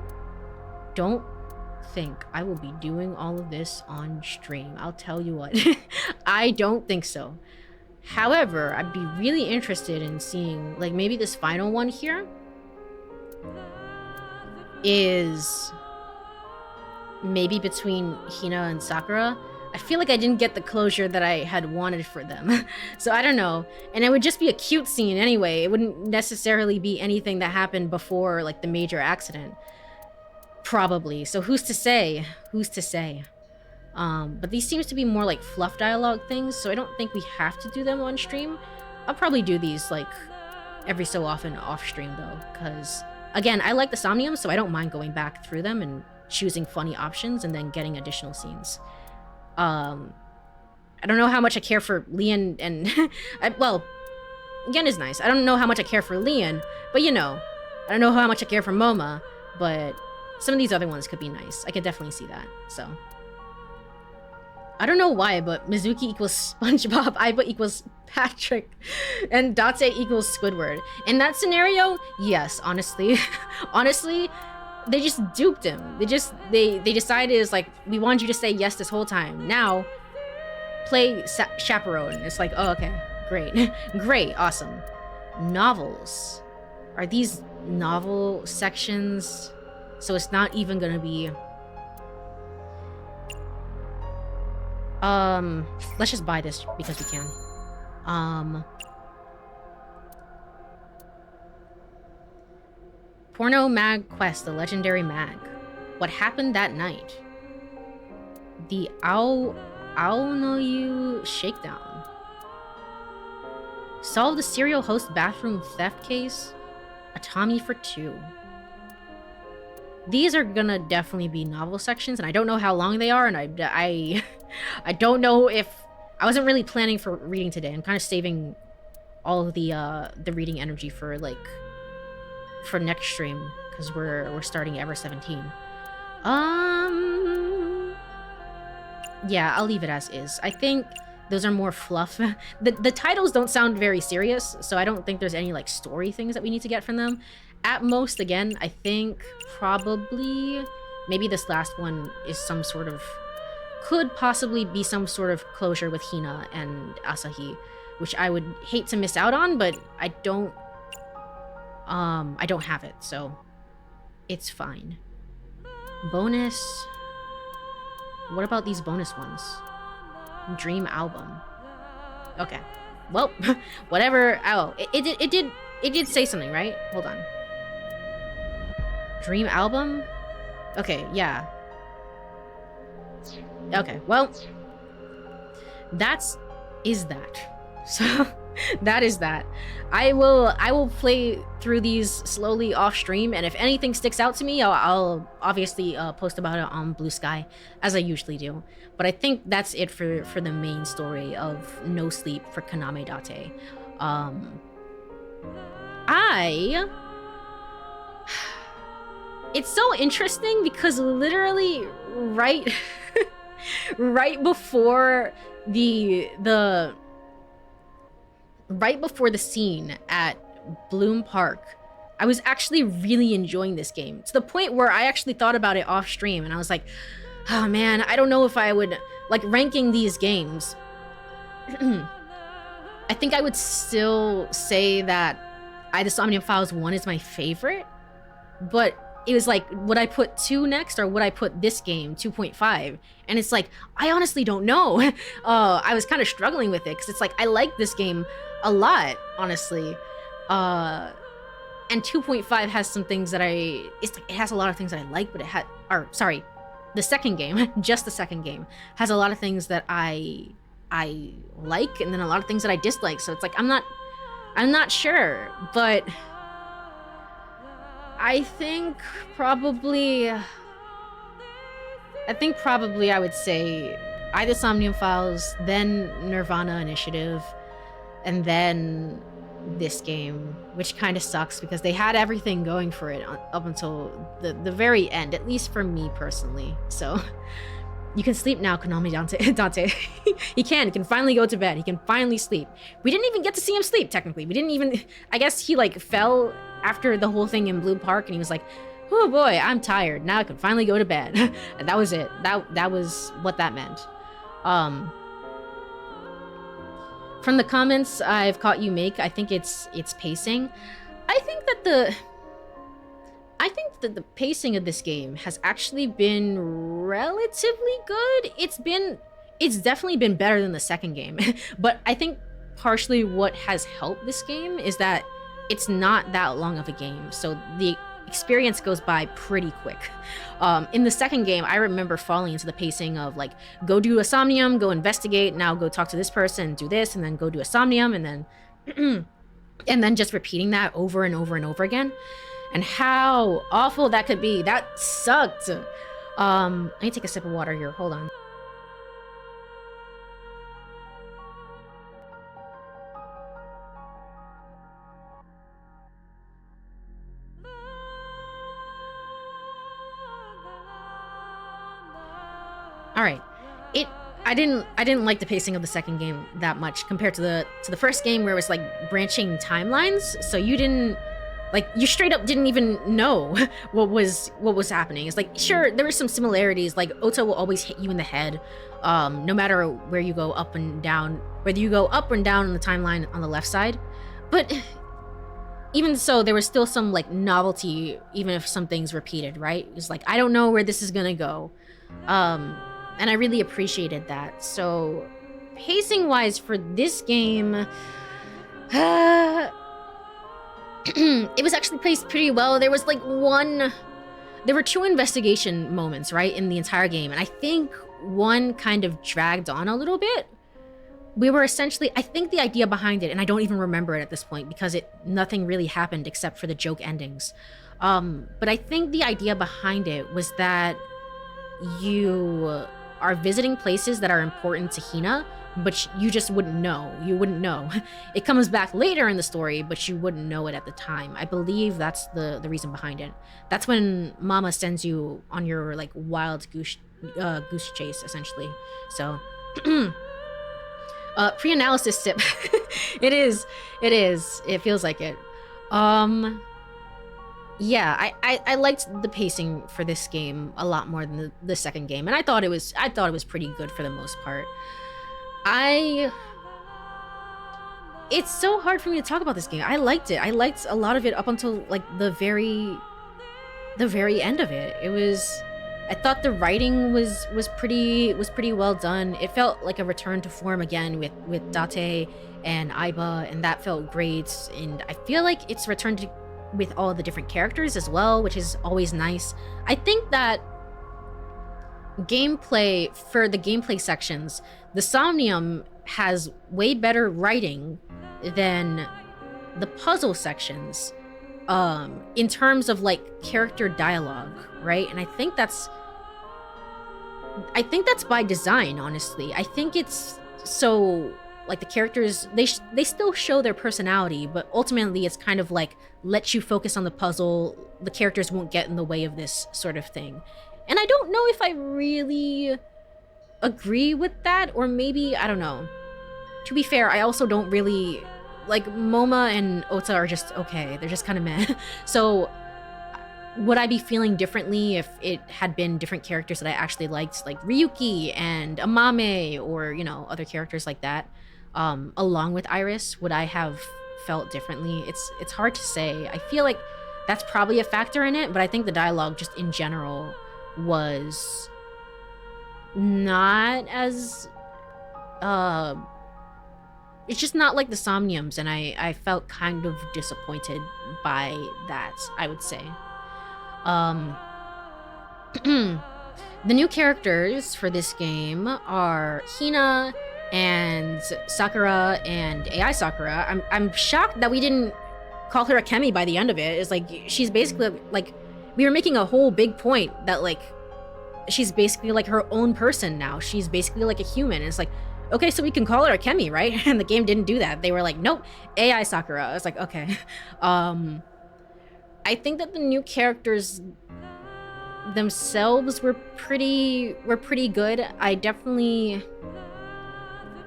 don't think I will be doing all of this on stream. I'll tell you what. I don't think so. However, I'd be really interested in seeing, like, maybe this final one here is maybe between Hina and Sakura. I feel like I didn't get the closure that I had wanted for them. So I don't know. And it would just be a cute scene anyway. It wouldn't necessarily be anything that happened before, like, the major accident. Probably. So who's to say? Who's to say? But these seems to be more like fluff dialogue things, so I don't think we have to do them on stream. I'll probably do these, like, every so often off stream, though, because, again, I like the Somnium, so I don't mind going back through them and choosing funny options and then getting additional scenes. I don't know how much I care for Leon and... well, again is nice. I don't know how much I care for Leon, but you know. I don't know how much I care for Moma, but some of these other ones could be nice. I could definitely see that, so... I don't know why, but Mizuki equals SpongeBob, Aiba equals Patrick, and Date equals Squidward. In that scenario, yes, honestly. Honestly, they just duped him. They decided it's like, we wanted you to say yes this whole time. Now, play chaperone. It's like, oh, okay, great, great, awesome. Novels. Are these novel sections? So it's not even gonna be. Let's just buy this because we can. Porno Mag Quest, the legendary mag. What happened that night? The Aonoyu Shakedown. Solve the serial host bathroom theft case. A Tommy for 2. These are gonna definitely be novel sections, and I don't know how long they are, and I don't know if... I wasn't really planning for reading today. I'm kind of saving all of the reading energy for, like, for next stream, because we're starting Ever 17. Yeah, I'll leave it as is. I think those are more fluff. The titles don't sound very serious, so I don't think there's any, like, story things that we need to get from them. At most, again, I think probably maybe this last one is some sort of... could possibly be some sort of closure with Hina and Asahi, which I would hate to miss out on, but I don't have it, so it's fine. Bonus. What about these bonus ones? Dream album. Okay. Well, whatever. Oh, it did say something, right? Hold on. Dream album? Okay, yeah. Okay, well, is that. So that is that. I will play through these slowly off stream, and if anything sticks out to me, I'll obviously post about it on Blue Sky, as I usually do. But I think that's it for the main story of No Sleep for Kaname Date. It's so interesting because literally right before the scene at Bloom Park, I was actually really enjoying this game, to the point where I actually thought about it off stream, and I was like, oh man, I don't know if I would, like, ranking these games. I think I would still say that The Somnium Files 1 is my favorite, but it was like, would I put 2 next, or would I put this game, 2.5? And it's like, I honestly don't know. I was kind of struggling with it, because it's like, I like this game a lot, honestly. And 2.5 has some things that it has a lot of things that I like, but the second game, just the second game, has a lot of things that I like, and then a lot of things that I dislike. So it's like, I'm not sure, but I think probably I would say either Somnium Files, then Nirvana Initiative, and then this game, which kind of sucks because they had everything going for it up until the very end, at least for me personally. So you can sleep now, Kaname Dante. He can finally go to bed. He can finally sleep. We didn't even get to see him sleep, technically. We didn't even, I guess he like fell after the whole thing in Blue Park, and he was like, oh boy, I'm tired. Now I can finally go to bed. And that was it. That was what that meant. From the comments I've caught you make, I think it's pacing. I think that the pacing of this game has actually been relatively good. It's definitely been better than the second game. But I think partially what has helped this game is that it's not that long of a game, so the experience goes by pretty quick. In the second game, I remember falling into the pacing of like, go do a somnium, go investigate, now go talk to this person, do this, and then go do a somnium, and then and then just repeating that over and over and over again. And how awful that could be. That sucked. I need to take a sip of water here. Hold on. All right. I didn't like the pacing of the second game that much compared to the first game, where it was like branching timelines. So you didn't Like, you straight up didn't even know what was happening. It's like, sure, there were some similarities. Like, Ota will always hit you in the head, no matter where you go up and down, whether you go up and down on the timeline on the left side. But even so, there was still some like novelty, even if some things repeated, right? It's like, I don't know where this is gonna go. And I really appreciated that. So pacing wise for this game, it was actually paced pretty well. There was like there were 2 investigation moments, right, in the entire game. And I think one kind of dragged on a little bit. We were essentially, I think the idea behind it, and I don't even remember it at this point because nothing really happened except for the joke endings. But I think the idea behind it was that you are visiting places that are important to Hina, but you just wouldn't know. You wouldn't know. It comes back later in the story, but you wouldn't know it at the time. I believe that's the reason behind it. That's when Mama sends you on your like wild goose chase, essentially. So, pre-analysis tip. It is. It feels like it. Yeah, I liked the pacing for this game a lot more than the second game, and I thought it was pretty good for the most part. It's so hard for me to talk about this game. I liked it. I liked a lot of it up until like the very end of it. I thought the writing was pretty well done. It felt like a return to form again with Date and Aiba, and that felt great. And I feel like it's returned to with all the different characters as well, which is always nice. I think that for the gameplay sections, the Somnium has way better writing than the puzzle sections, in terms of like character dialogue, right? And I think that's by design, honestly. I think it's so like the characters, they still show their personality, but ultimately it's kind of like let you focus on the puzzle. The characters won't get in the way of this sort of thing. And I don't know if I really agree with that, or maybe, I don't know. To be fair, I also don't really, like, Moma and Ota are just okay. They're just kind of meh. So would I be feeling differently if it had been different characters that I actually liked, like Ryuki and Amame, or, you know, other characters like that, along with Iris? Would I have felt differently? It's hard to say. I feel like that's probably a factor in it, but I think the dialogue just in general was not as it's just not like the Somniums, and I felt kind of disappointed by that, I would say. The new characters for this game are Hina and Sakura and AI Sakura. I'm shocked that we didn't call her a Kemi by the end of it. It's like she's basically like, we were making a whole big point that like she's basically like her own person now. She's basically like a human. And it's like, okay, so we can call her a Kemi, right? And the game didn't do that. They were like, nope, AI Sakura. I was like, okay. I think that the new characters themselves were pretty good. I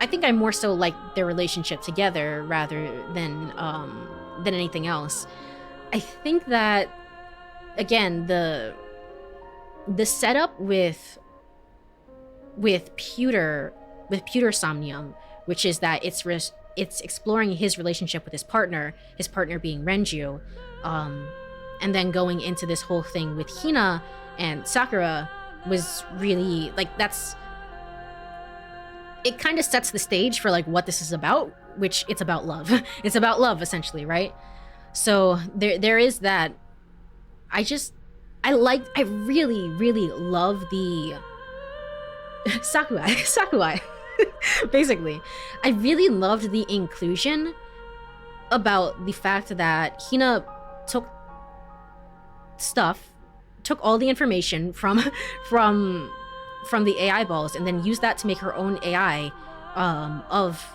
think I more so like their relationship together rather than anything else. I think that, again, the setup with Pewter Somnium, which is that it's exploring his relationship with his partner being Renju, and then going into this whole thing with Hina and Sakura was really like, it kind of sets the stage for like what this is about, which it's about love. It's about love, essentially, right? So there is that. I really love the Sakuai. Basically, I really loved the inclusion about the fact that Hina took all the information from the AI balls and then used that to make her own AI of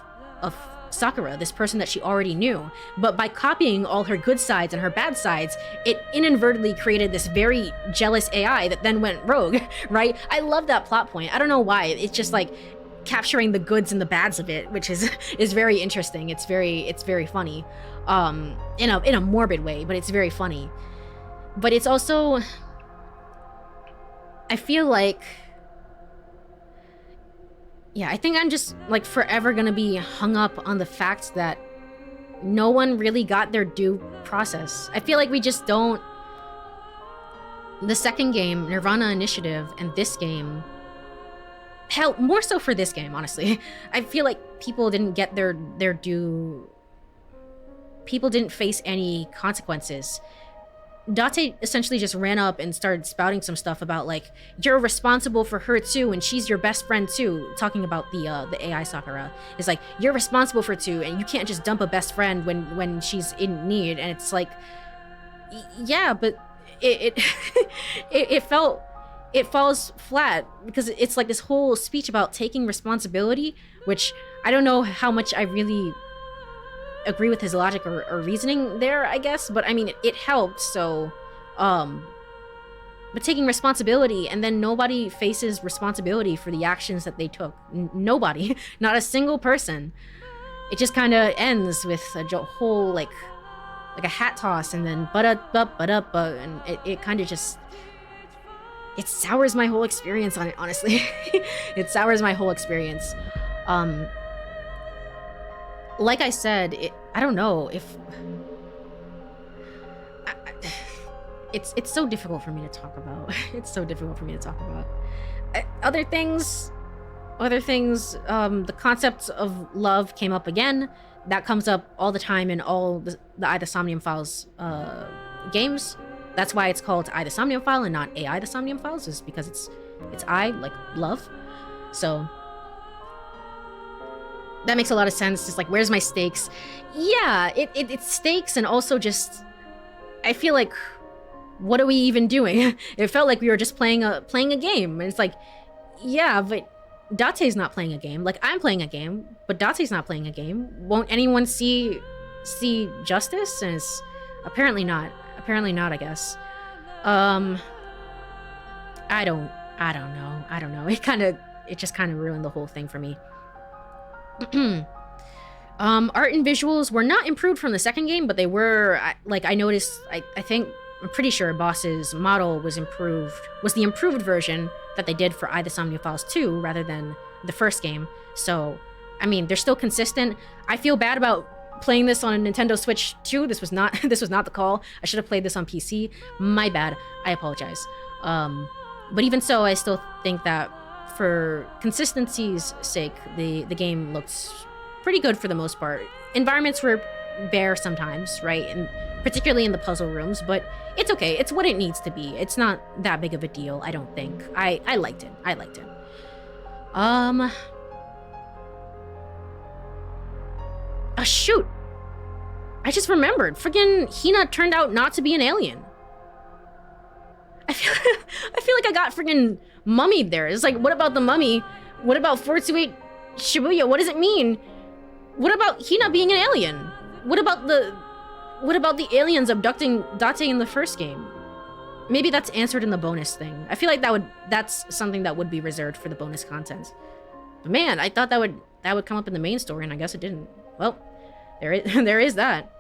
Sakura, this person that she already knew. But by copying all her good sides and her bad sides, it inadvertently created this very jealous AI that then went rogue, right? I love that plot point. I don't know why. It's just like, capturing the goods and the bads of it, which is very interesting. It's very funny, in a morbid way, but it's very funny. But it's also, I feel like, yeah, I think I'm just like forever gonna be hung up on the fact that no one really got their due process. I feel like we just don't. The second game, Nirvana Initiative, and this game, hell, more so for this game, honestly. I feel like people didn't get their due. People didn't face any consequences. Date essentially just ran up and started spouting some stuff about like, you're responsible for her too, and she's your best friend too. Talking about the AI Sakura. It's like, you're responsible for two, and you can't just dump a best friend when she's in need. And it's like, yeah, but it falls flat because it's like this whole speech about taking responsibility, which I don't know how much I really agree with his logic or reasoning there, I guess, but I mean it helped. So but taking responsibility, and then nobody faces responsibility for the actions that they took. Nobody. Not a single person. It just kind of ends with a whole like a hat toss, and then and it kind of just, it sours my whole experience on it, honestly. It sours my whole experience. Like I said, I don't know if... It's so difficult for me to talk about. It's so difficult for me to talk about. Other things, the concept of love came up again. That comes up all the time in all the I the Somnium Files games. That's why it's called I the Somnium File and not AI the Somnium Files, is because it's I, like love. So that makes a lot of sense. Just like, where's my stakes? Yeah, it's stakes, and also just, I feel like, what are we even doing? It felt like we were just playing a game, and it's like, yeah, but Date's not playing a game. Like, I'm playing a game, but Date's not playing a game. Won't anyone see justice? And it's apparently not. Apparently not, I guess. I don't know. It just kind of ruined the whole thing for me. Art and visuals were not improved from the second game, but they were, I noticed, I'm pretty sure Boss's model was the improved version that they did for I the Somnium Files 2 rather than the first game. So, I mean, they're still consistent. I feel bad about playing this on a Nintendo Switch 2. This was not the call. I should have played this on PC. My bad. I apologize. But even so, I still think that for consistency's sake, the game looks pretty good for the most part. Environments were bare sometimes, right? And particularly in the puzzle rooms, but it's okay. It's what it needs to be. It's not that big of a deal, I don't think. I liked it. I liked it. Oh, shoot. I just remembered. Friggin' Hina turned out not to be an alien. I feel like I got friggin' mummied there. It's like, what about the mummy? What about 428 Shibuya? What does it mean? What about Hina being an alien? What about the aliens abducting Date in the first game? Maybe that's answered in the bonus thing. I feel like that's something that would be reserved for the bonus content. But man, I thought that would come up in the main story, and I guess it didn't. Well, there is that.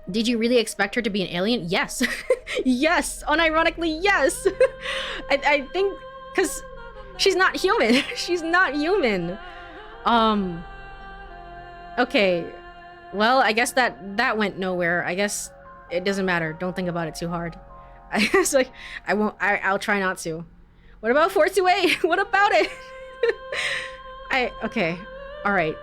Did you really expect her to be an alien? Yes. Yes. Unironically, yes. I think because she's not human. She's not human. Okay. Well, I guess that went nowhere. I guess it doesn't matter. Don't think about it too hard. I guess like I'll try not to. What about 428? What about it? Okay. All right.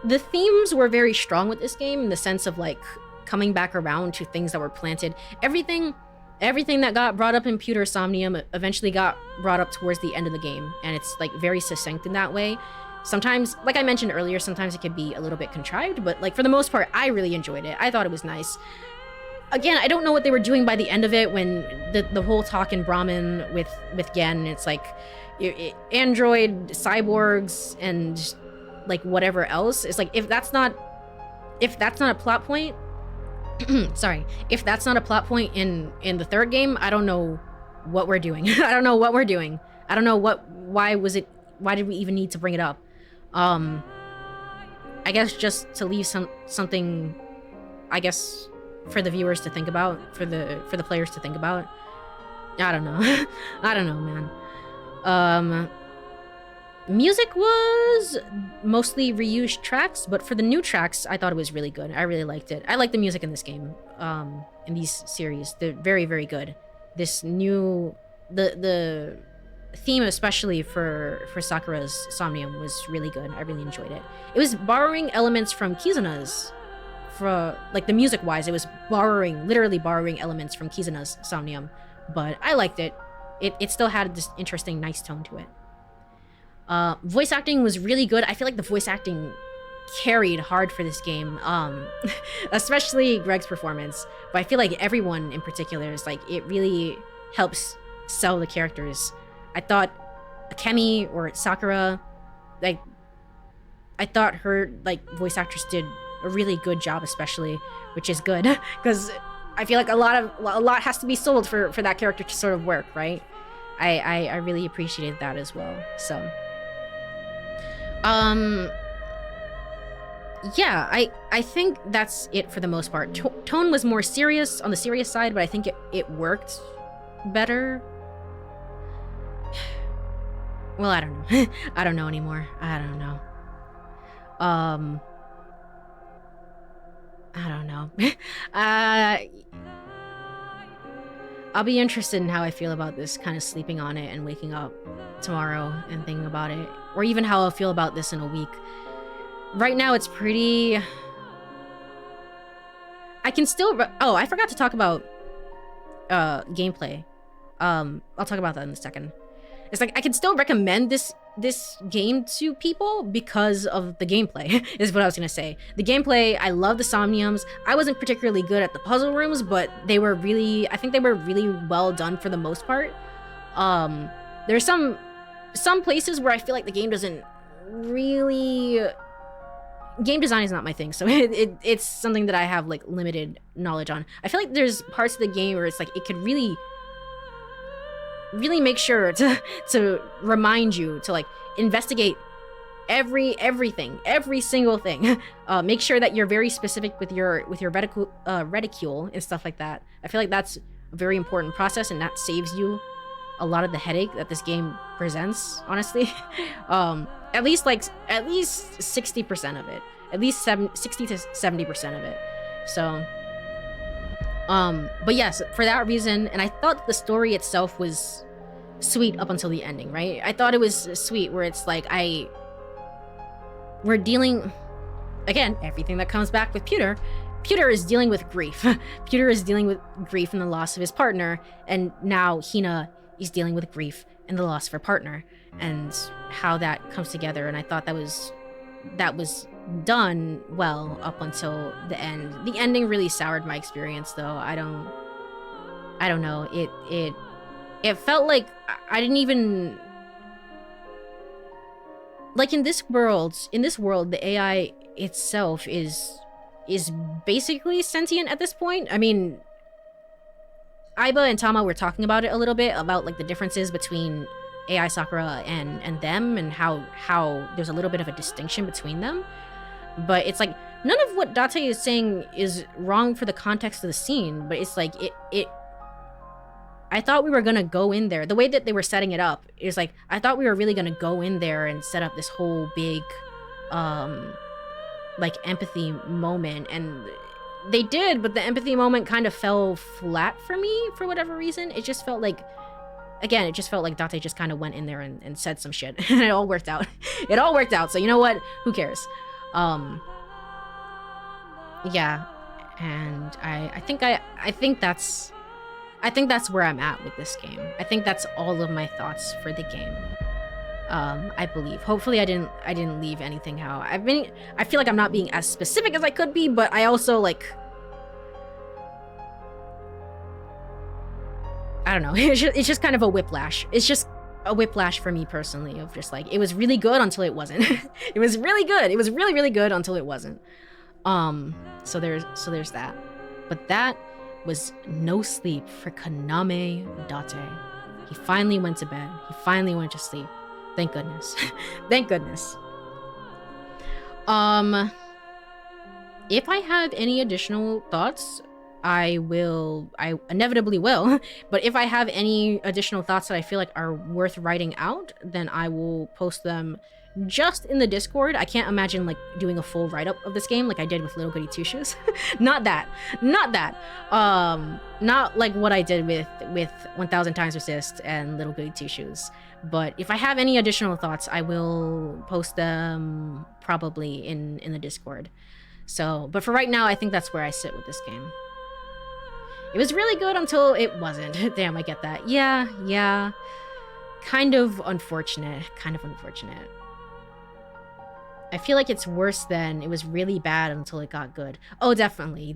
The themes were very strong with this game in the sense of like coming back around to things that were planted. Everything that got brought up in Pewter Somnium eventually got brought up towards the end of the game, and it's like very succinct in that way. Sometimes, like I mentioned earlier, sometimes it could be a little bit contrived, but like for the most part, I really enjoyed it. I thought it was nice. Again, I don't know what they were doing by the end of it when the whole talk in Brahmin with Gen, it's like android, cyborgs, and like whatever else. It's like if that's not a plot point, sorry, if that's not a plot point in the third game, I don't know what we're doing. I don't know what we're doing. I don't know why did we even need to bring it up? I guess just to leave something, I guess, for the viewers to think about, for the players to think about. I don't know. I don't know, man. Music was mostly reused tracks, but for the new tracks, I thought it was really good. I really liked it. I like the music in this game, in these series. They're very, very good. This new, the theme, especially for Sakura's Somnium, was really good. I really enjoyed it. It was borrowing elements from Kizuna's, for like the music-wise, it was literally borrowing elements from Kizuna's Somnium, but I liked it. It still had this interesting, nice tone to it. Voice acting was really good. I feel like the voice acting carried hard for this game, especially Greg's performance, but I feel like everyone in particular is like, it really helps sell the characters. I thought Akemi or Sakura, like, I thought her like voice actress did a really good job, especially, which is good because I feel like a lot has to be sold for that character to sort of work, right? I really appreciated that as well. So, yeah, I think that's it for the most part. Tone was more serious, on the serious side, but I think it worked better. Well, I don't know. I don't know anymore. I don't know. I don't know. I'll be interested in how I feel about this, kind of sleeping on it and waking up tomorrow and thinking about it, or even how I'll feel about this in a week. Right now, it's pretty... I can still... Oh, I forgot to talk about gameplay. I'll talk about that in a second. It's like, I can still recommend this game to people because of the gameplay, is what I was gonna say. The gameplay, I love the Somniums. I wasn't particularly good at the puzzle rooms, but they were really... I think they were really well done for the most part. There's some places where I feel like the game doesn't really... Game design is not my thing, so it's something that I have like limited knowledge on. I feel like there's parts of the game where it's like it could really make sure to remind you to like investigate everything, every single thing. Make sure that you're very specific with your reticule and stuff like that. I feel like that's a very important process, and that saves you a lot of the headache that this game presents, honestly. At least 60% of it. At least 60 to 70% of it. So, but yes, for that reason, and I thought the story itself was sweet up until the ending, right? I thought it was sweet where it's like, we're dealing, again, everything that comes back with Pewter. Pewter is dealing with grief. Pewter is dealing with grief and the loss of his partner, and now Hina is dealing with grief and the loss of her partner, and how that comes together. And I thought that was done well up until the end. The ending really soured my experience, though. I don't know. It felt like I didn't even, like, in this world, the AI itself is basically sentient at this point. I mean, Aiba and Tama were talking about it a little bit, about like the differences between AI Sakura and them, and how there's a little bit of a distinction between them. But it's like, none of what Date is saying is wrong for the context of the scene, but it's like, I thought we were gonna go in there. The way that they were setting it up is like, I thought we were really gonna go in there and set up this whole big, like, empathy moment, and they did, but the empathy moment kind of fell flat for me for whatever reason. It just felt like, again, it just felt like Date just kind of went in there and said some shit, and it all worked out. It all worked out, so you know what? Who cares? Yeah, and I think that's where I'm at with this game. I think that's all of my thoughts for the game. I believe. Hopefully I didn't leave anything out. I feel like I'm not being as specific as I could be, but I also, like, I don't know. It's just kind of a whiplash. It's just a whiplash for me personally, of just like, it was really good until it wasn't. It was really good. It was really, really good until it wasn't. So there's that. But that was no sleep for Kaname Date. He finally went to bed. He finally went to sleep. Thank goodness. Thank goodness. If I have any additional thoughts, I inevitably will, but if I have any additional thoughts that I feel like are worth writing out, then I will post them just in the Discord. I can't imagine like doing a full write-up of this game like I did with Little Goody Two Shoes. Not that. Not like what I did with 1000 Times Resist and Little Goody Two Shoes. But if I have any additional thoughts, I will post them probably in the Discord. So, but for right now, I think that's where I sit with this game. It was really good until it wasn't. Damn, I get that. Yeah. Kind of unfortunate. I feel like it's worse than it was really bad until it got good. Oh, definitely.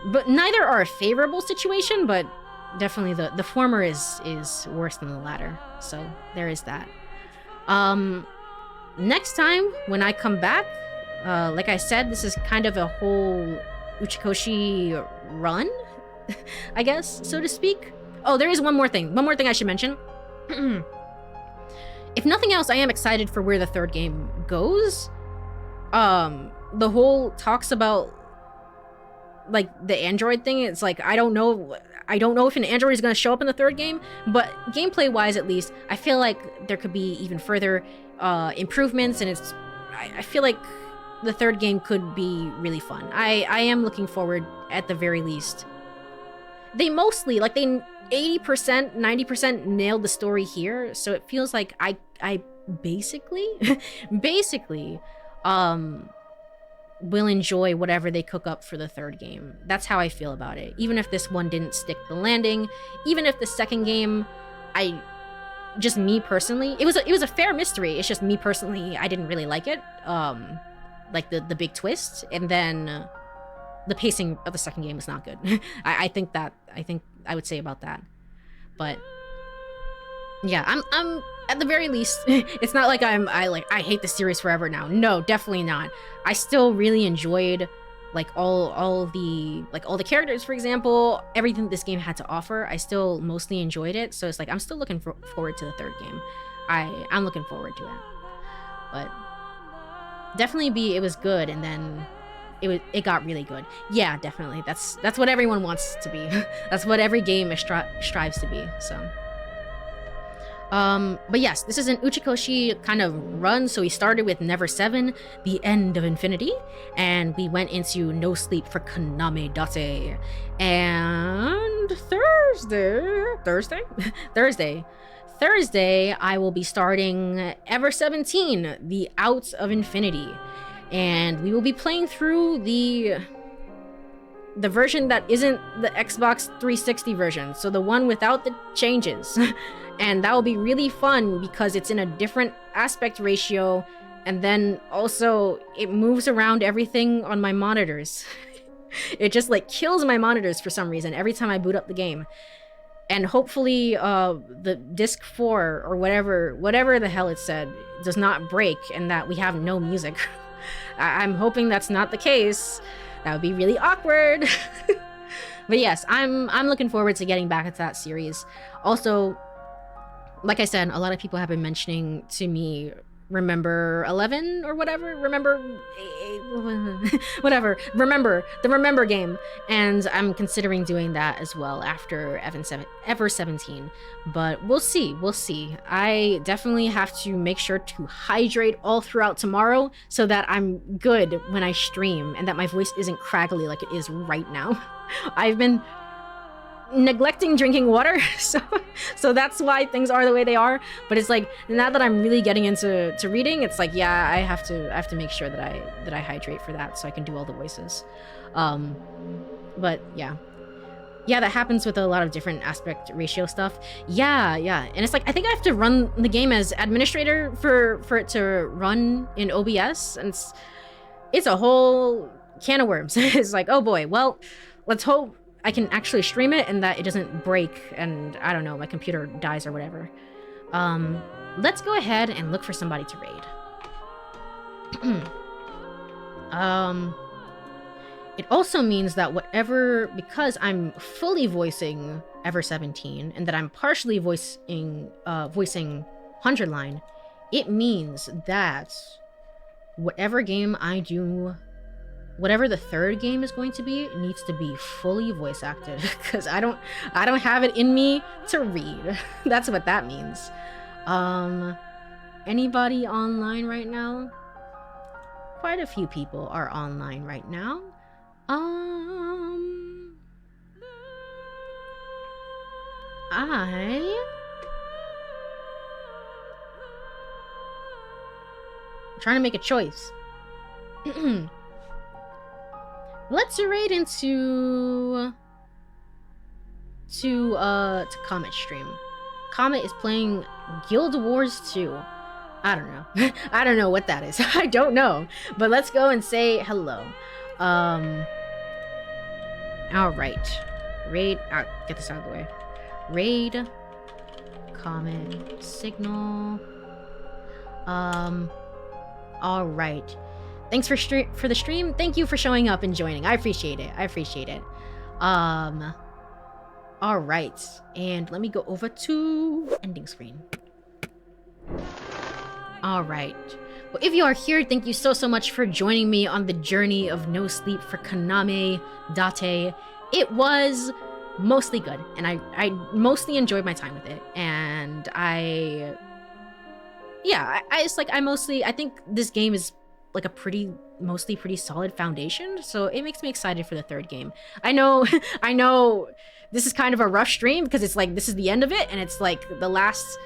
But neither are a favorable situation, but definitely the former is worse than the latter. So there is that. Next time when I come back, like I said, this is kind of a whole Uchikoshi run, I guess, so to speak. Oh, there is one more thing I should mention. If nothing else, I am excited for where the third game goes. The whole talks about like the android thing. It's like I don't know if an android is going to show up in the third game, but gameplay wise at least, I feel like there could be even further improvements, and I feel like the third game could be really fun. I am looking forward at the very least. They mostly, like, they 80%, 90% nailed the story here, so it feels like I basically will enjoy whatever they cook up for the third game. That's how I feel about it. Even if this one didn't stick the landing, even if the second game, just me personally, it was a fair mystery. It's just me personally, I didn't really like it. Like the big twist, and then the pacing of the second game was not good. I think I would say about that. But yeah, I'm at the very least, it's not like I hate the series forever now. No, definitely not. I still really enjoyed like all the characters, for example, everything this game had to offer. I still mostly enjoyed it, so it's like I'm still looking forward to the third game. I'm looking forward to it. But definitely it was good, and then it got really good. Yeah, definitely. That's what everyone wants to be. That's what every game strives to be. So, but yes, this is an Uchikoshi kind of run. So we started with Never 7, the end of infinity, and we went into No Sleep for Kaname Date, and Thursday, I will be starting Ever 17, the Out of Infinity. And we will be playing through the version that isn't the Xbox 360 version. So the one without the changes. And that will be really fun because it's in a different aspect ratio. And then also it moves around everything on my monitors. It just like kills my monitors for some reason every time I boot up the game. And hopefully the disc 4 or whatever the hell it said does not break and that we have no music. I'm hoping that's not the case. That would be really awkward. But yes, I'm looking forward to getting back into that series. Also, like I said, a lot of people have been mentioning to me Remember 11 or whatever. Remember the Remember game, and I'm considering doing that as well after Ever 17. But we'll see. I definitely have to make sure to hydrate all throughout tomorrow so that I'm good when I stream and that my voice isn't craggly like it is right now. I've been neglecting drinking water, so that's why things are the way they are. But it's like now that I'm really getting into reading, it's like yeah, I have to make sure that I hydrate for that so I can do all the voices. But yeah, that happens with a lot of different aspect ratio stuff. Yeah, and it's like I think I have to run the game as administrator for it to run in OBS, and it's a whole can of worms. It's like, oh boy, well, let's hope I can actually stream it and that it doesn't break and I don't know, my computer dies or whatever. Let's go ahead and look for somebody to raid. it also means that because I'm fully voicing Ever 17 and that I'm partially voicing 100 Line, it means that whatever game I do, whatever the third game is going to be, it needs to be fully voice acted because I don't have it in me to read. That's what that means. Anybody online right now? Quite a few people are online right now. I'm trying to make a choice. Let's raid into Comet stream. Comet is playing Guild Wars 2. I don't know. I don't know what that is. I don't know. But let's go and say hello. Alright. Raid. Get this out of the way. Raid. Comet. Signal. Alright. Thanks for the stream. Thank you for showing up and joining. I appreciate it. Alright. And let me go over to ending screen. Alright. Well, if you are here, thank you so much for joining me on the journey of no sleep for Kaname Date. It was mostly good, and I mostly enjoyed my time with it. And I think this game is like a mostly pretty solid foundation, so it makes me excited for the third game. I know this is kind of a rough stream because it's like this is the end of it, and it's like the last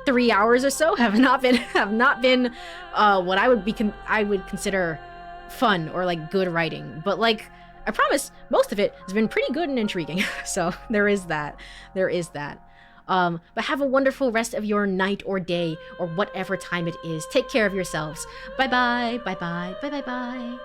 3 hours or so have not been what I would consider fun or like good writing. But like I promise, most of it has been pretty good and intriguing. So there is that. But have a wonderful rest of your night or day or whatever time it is. Take care of yourselves. Bye bye. Bye bye. Bye bye bye.